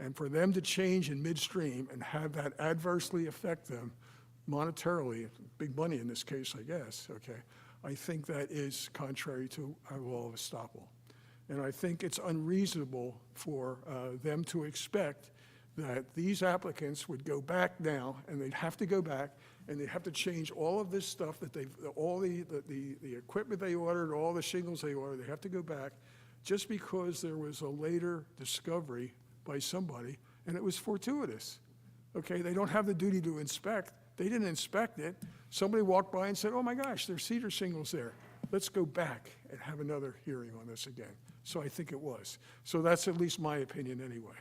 And for them to change in midstream and have that adversely affect them monetarily, big money in this case, I guess, okay, I think that is contrary to our law of estoppel. And I think it's unreasonable for them to expect that these applicants would go back now, and they'd have to go back, and they'd have to change all of this stuff that all the equipment they ordered, all the shingles they ordered, they have to go back just because there was a later discovery by somebody, and it was fortuitous. Okay, they don't have the duty to inspect. They didn't inspect it. Somebody walked by and said, oh my gosh, there's cedar shingles there. Let's go back and have another hearing on this again. So I think it was. So that's at least my opinion anyway.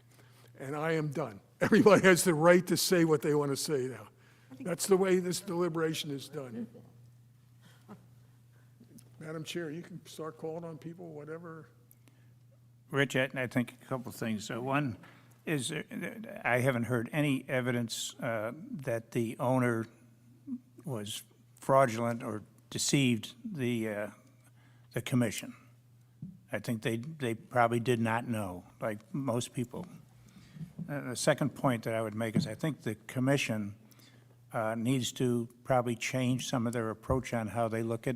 And I am done. Everybody has the right to say what they want to say now. That's the way this deliberation is done. Madam Chair, you can start calling on people, whatever. Rich, I think a couple of things. One is I haven't heard any evidence that the owner was fraudulent or deceived the commission. I think they probably did not know, like most people. The second point that I would make is I think the commission needs to probably change some of their approach on how they look at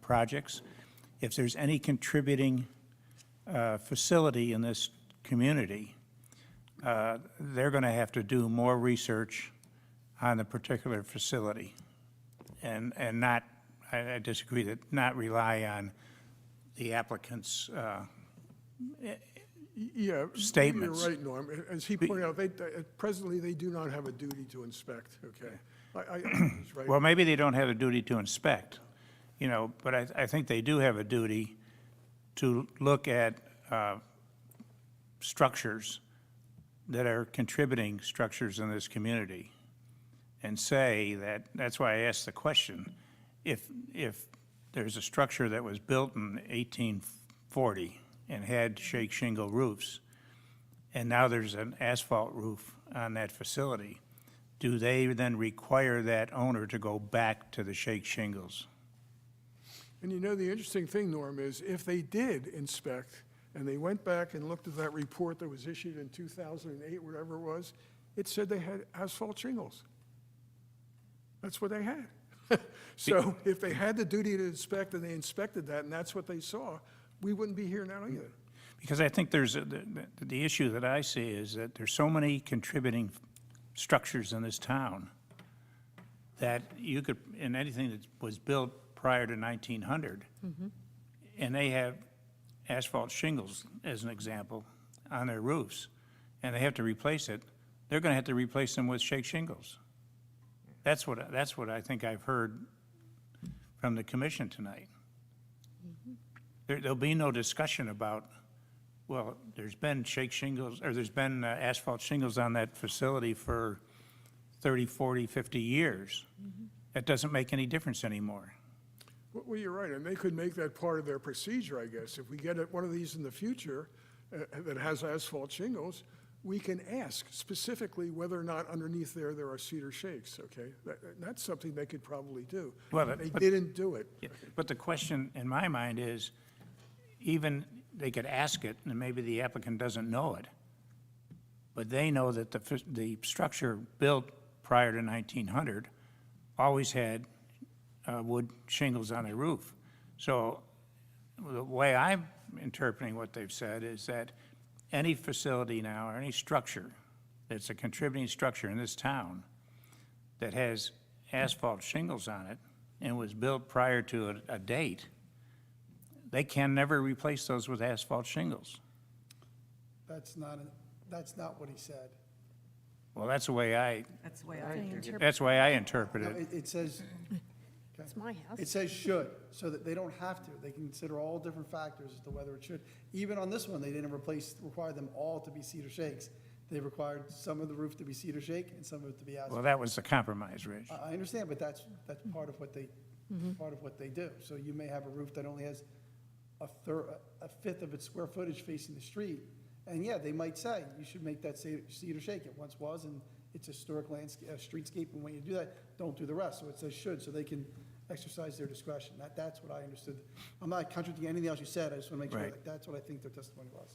projects. If there's any contributing facility in this community, they're going to have to do more research on the particular facility and not, I disagree, that not rely on the applicant's statements. You're right, Norm. As he pointed out, presently they do not have a duty to inspect, okay? He's right. Well, maybe they don't have a duty to inspect, but I think they do have a duty to look at structures that are contributing structures in this community and say that's why I asked the question. If there's a structure that was built in 1840 and had shake shingle roofs, and now there's an asphalt roof on that facility, do they then require that owner to go back to the shake shingles? And the interesting thing, Norm, is if they did inspect and they went back and looked at that report that was issued in 2008, whatever it was, it said they had asphalt shingles. That's what they had. So if they had the duty to inspect and they inspected that and that's what they saw, we wouldn't be here now either. Because I think there's, the issue that I see is that there's so many contributing structures in this town that you could, in anything that was built prior to 1900, and they have asphalt shingles, as an example, on their roofs, and they have to replace it, they're going to have to replace them with shake shingles. That's what I think I've heard from the commission tonight. There'll be no discussion about, well, there's been shake shingles, or there's been asphalt shingles on that facility for 30, 40, 50 years. That doesn't make any difference anymore. Well, you're right, and they could make that part of their procedure, I guess. If we get one of these in the future that has asphalt shingles, we can ask specifically whether or not underneath there are cedar shakes, okay? That's something they could probably do. Well, They but- didn't do it. Yeah, but the question in my mind is, even they could ask it, and maybe the applicant doesn't know it, but they know that the structure built prior to 1900 always had wood shingles on their roof. So the way I'm interpreting what they've said is that any facility now, or any structure that's a contributing structure in this town that has asphalt shingles on it and was built prior to a date, they can never replace those with asphalt shingles. That's not what he said. Well, that's the way I That's the way I interpret it. That's the way I interpret No, it. it says, It's my house. it says should, so that they don't have to. They can consider all different factors as to whether it should. Even on this one, they didn't require them all to be cedar shakes. They required some of the roof to be cedar shake and some of it to be asphalt. Well, that was the compromise, Rich. I understand, but that's part of what they, part of what they do. So you may have a roof that only has a fifth of its square footage facing the street. And yeah, they might say, you should make that cedar shake. It once was, and it's historic landscape, streetscape, and when you do that, don't do the rest. So it says should, so they can exercise their discretion. That's what I understood. I'm not contradicting anything else you said. I just want to make sure Right. that that's what I think their testimony was,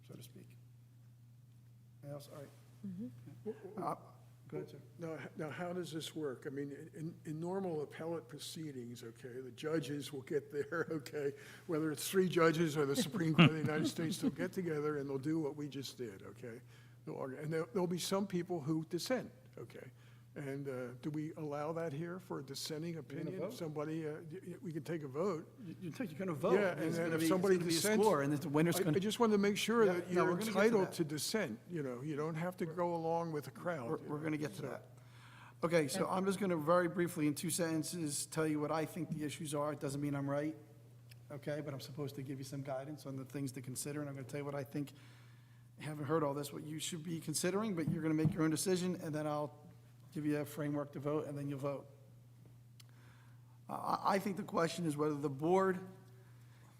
so to speak. Anything else? All right. Go ahead, sir. Now, how does this work? I mean, in normal appellate proceedings, okay, the judges will get there, okay, whether it's 3 judges or the Supreme Court of the United States, they'll get together and they'll do what we just did, okay? They'll argue, and there'll be some people who dissent, okay? And do we allow that here for a dissenting opinion? vote? Somebody, we can take a vote. You're going to vote. Yeah, and then if somebody dissents, And the winner's going I to. just wanted to make sure Yeah, that no, you're we're gonna get to entitled that. to dissent, you know? You don't have to go along with the crowd. We're going to get to that. Okay, so I'm just going to very briefly, in 2 sentences, tell you what I think the issues are. It doesn't mean I'm right, okay? But I'm supposed to give you some guidance on the things to consider, and I'm going to tell you what I think. I haven't heard all this, what you should be considering, but you're going to make your own decision, and then I'll give you a framework to vote, and then you'll vote. I think the question is whether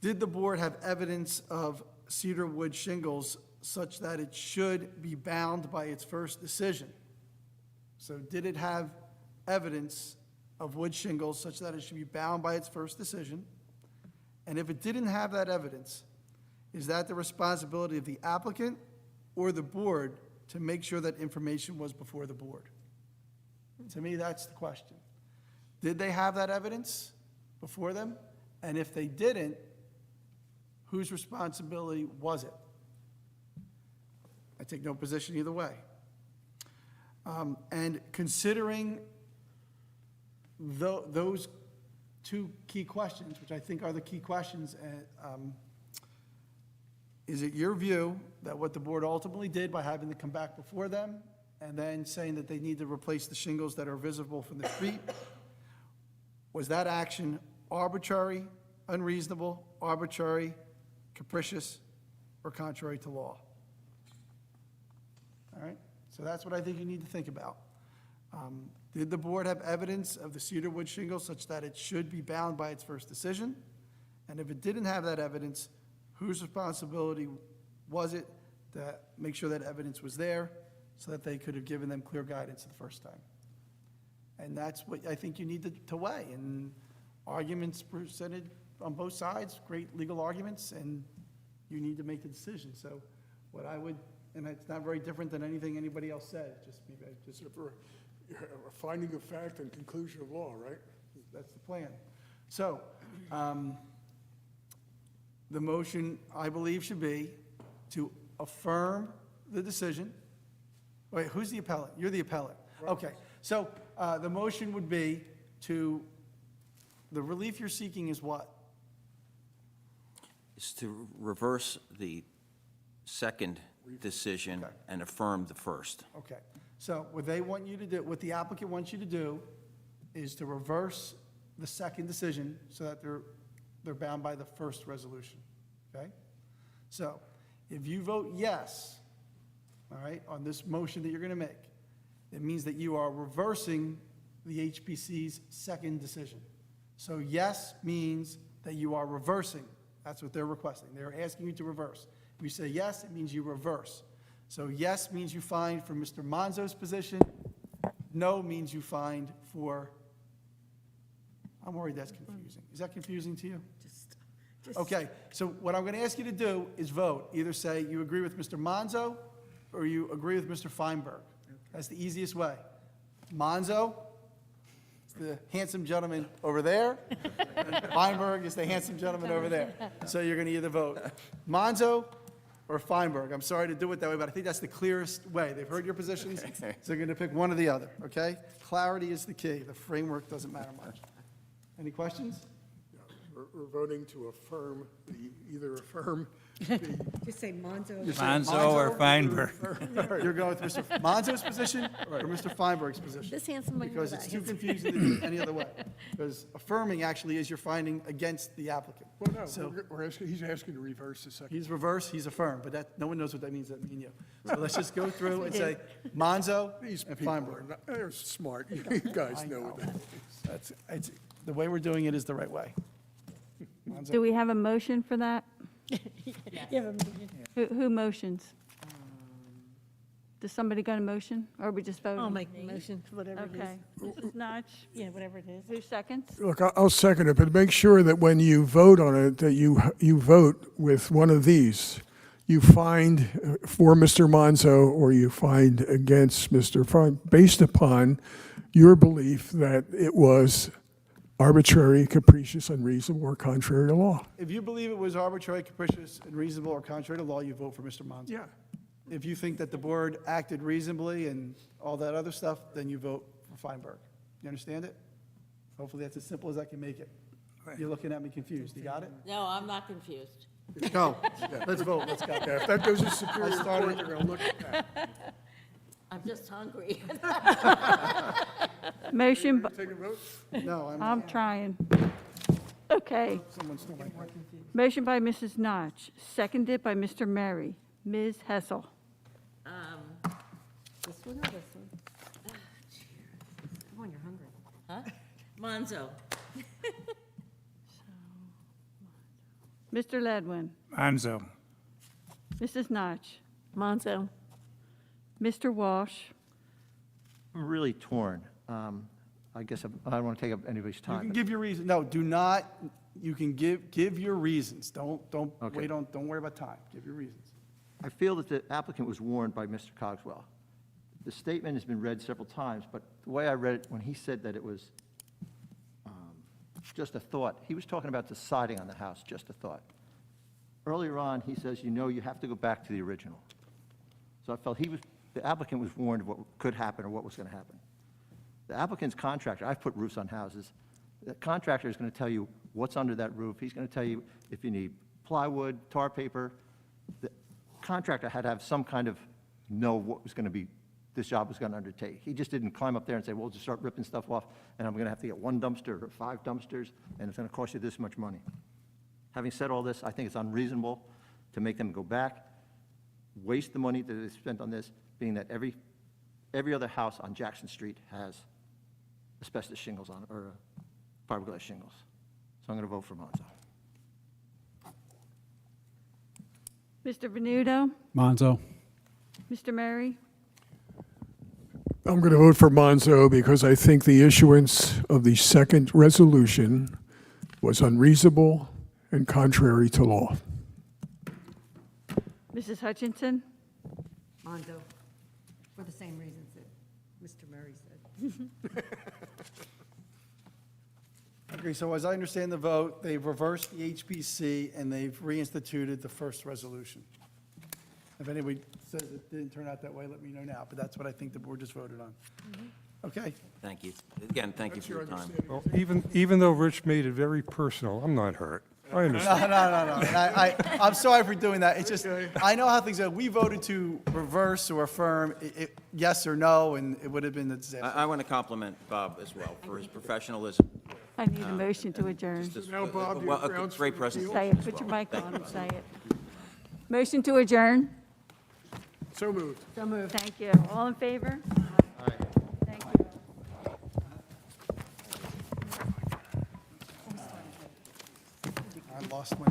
did the board have evidence of cedar wood shingles such that it should be bound by its first decision? So did it have evidence of wood shingles such that it should be bound by its first decision? And if it didn't have that evidence, is that the responsibility of the applicant or the board to make sure that information was before the board? To me, that's the question. Did they have that evidence before them? And if they didn't, whose responsibility was it? I take no position either way. And considering those 2 key questions, which I think are the key questions, is it your view that what the board ultimately did by having to come back before them and then saying that they need to replace the shingles that are visible from the street, was that action arbitrary, unreasonable, arbitrary, capricious, or contrary to law? All right? So that's what I think you need to think about. Did the board have evidence of the cedar wood shingle such that it should be bound by its first decision? And if it didn't have that evidence, whose responsibility was it to make sure that evidence was there so that they could have given them clear guidance the first time? And that's what I think you need to weigh. And arguments presented on both sides, great legal arguments, and you need to make the decision. So what I would, and it's not very different than anything anybody else said, just maybe I just. A finding of fact and conclusion of law, right? That's the plan. So, the motion, I believe, should be to affirm the decision. Wait, who's the appellate? You're the appellate. Okay, so the motion would be to, the relief you're seeking is what? Is to reverse the second decision Okay. and affirm the first. Okay, so what they want you to do, what the applicant wants you to do is to reverse the second decision so that they're bound by the first resolution, okay? So if you vote yes, all right, on this motion that you're going to make, it means that you are reversing the HPC's second decision. So yes means that you are reversing. That's what they're requesting. They're asking you to reverse. If you say yes, it means you reverse. So yes means you find for Mr. Monzo's position. No means you find for, I'm worried that's confusing. Is that confusing to you? Okay, so what I'm going to ask you to do is vote. Either say you agree with Mr. Monzo or you agree with Mr. Feinberg. That's the easiest way. Monzo is the handsome gentleman over there, and Feinberg is the handsome gentleman over there. So you're going to either vote Monzo or Feinberg. I'm sorry to do it that way, but I think that's the clearest way. They've heard your positions, so they're going to pick one or the other, okay? Clarity is the key. The framework doesn't matter much. Any questions? We're voting to affirm either affirm Just say Monzo. Monzo or Feinberg. You're going with Mr. Monzo's position or Mr. Feinberg's position? This handsome man Because over it's there. too confusing to do it any other way. Because affirming actually is your finding against the applicant. Well, no, So he's asking to reverse the second. he's reverse, he's affirmed, but that, no one knows what that means, that me and you. So let's just go through and say Monzo These and people Feinberg. are not, they're smart. You guys know what that is. It's, the way we're doing it is the right way. Do we have a motion for that? Who motions? Does somebody got a motion, or are we just voting? I'll make the motion, whatever it is. Okay. Mrs. Notch, Yeah, whatever it is. who seconds? Look, I'll second it, but make sure that when you vote on it, that you vote with one of these. You find for Mr. Monzo or you find against Mr. Fein, based upon your belief that it was arbitrary, capricious, unreasonable, or contrary to law. If you believe it was arbitrary, capricious, unreasonable, or contrary to law, you vote for Mr. Monzo. Yeah. If you think that the board acted reasonably and all that other stuff, then you vote for Feinberg. You understand it? Hopefully that's as simple as I can make it. You're looking at me confused. You got it? No, I'm not confused. Go. Let's vote. Let's go. Yeah, if that goes to Superior started- Court, they're going to look at that. I'm just hungry. Motion, Take a vote? No, I'm trying. Okay. someone's still like, Motion by Mrs. Notch, seconded by Mr. Murray. Ms. Hessel. This one or this one? Come on, you're hungry. Huh? Monzo. Mr. Ledwin. Monzo. Mrs. Notch. Monzo. Mr. Walsh. I'm really torn. I guess I don't want to take up anybody's you time. can but- give your reason. No, do not, you can give your reasons. Don't Okay. wait on, don't worry about time. Give your reasons. I feel that the applicant was warned by Mr. Cogswell. The statement has been read several times, but the way I read it, when he said that it was just a thought, he was talking about the siding on the house, just a thought. Earlier on, he says, you have to go back to the original. So I felt the applicant was warned of what could happen or what was going to happen. The applicant's contractor, I've put roofs on houses, the contractor is going to tell you what's under that roof. He's going to tell you if you need plywood, tar paper. The contractor had to have some kind of know what was going to be, this job was going to undertake. He just didn't climb up there and say, well, just start ripping stuff off, and I'm going to have to get one dumpster or 5 dumpsters, and it's going to cost you this much money. Having said all this, I think it's unreasonable to make them go back, waste the money that they spent on this, being that every other house on Jackson Street has asbestos shingles on it, or fiberglass shingles. So I'm going to vote for Monzo. Mr. Venuto. Monzo. Mr. Murray. I'm going to vote for Monzo because I think the issuance of the second resolution was unreasonable and contrary to law. Mrs. Hutchinson. Monzo, for the same reasons that Mr. Murray said. Okay, so as I understand the vote, they've reversed the HPC and they've reinstituted the first resolution. If anybody says it didn't turn out that way, let me know now, but that's what I think the board just voted on. Okay? Thank you. Again, thank you for your time. Well, even though Rich made it very personal, I'm not hurt. I understand. No. And I'm sorry for doing that. It's just, I know how things are. We voted to reverse or affirm, yes or no, and it would have been a disaster. I want to compliment Bob as well for his professionalism. I need a motion to adjourn. Now, Bob, your Well, a grounds for great appeal? presentation. Say it, put your mic on and say it. Motion to adjourn? So moved. So moved. Thank you. All in favor? Thank you. I lost my.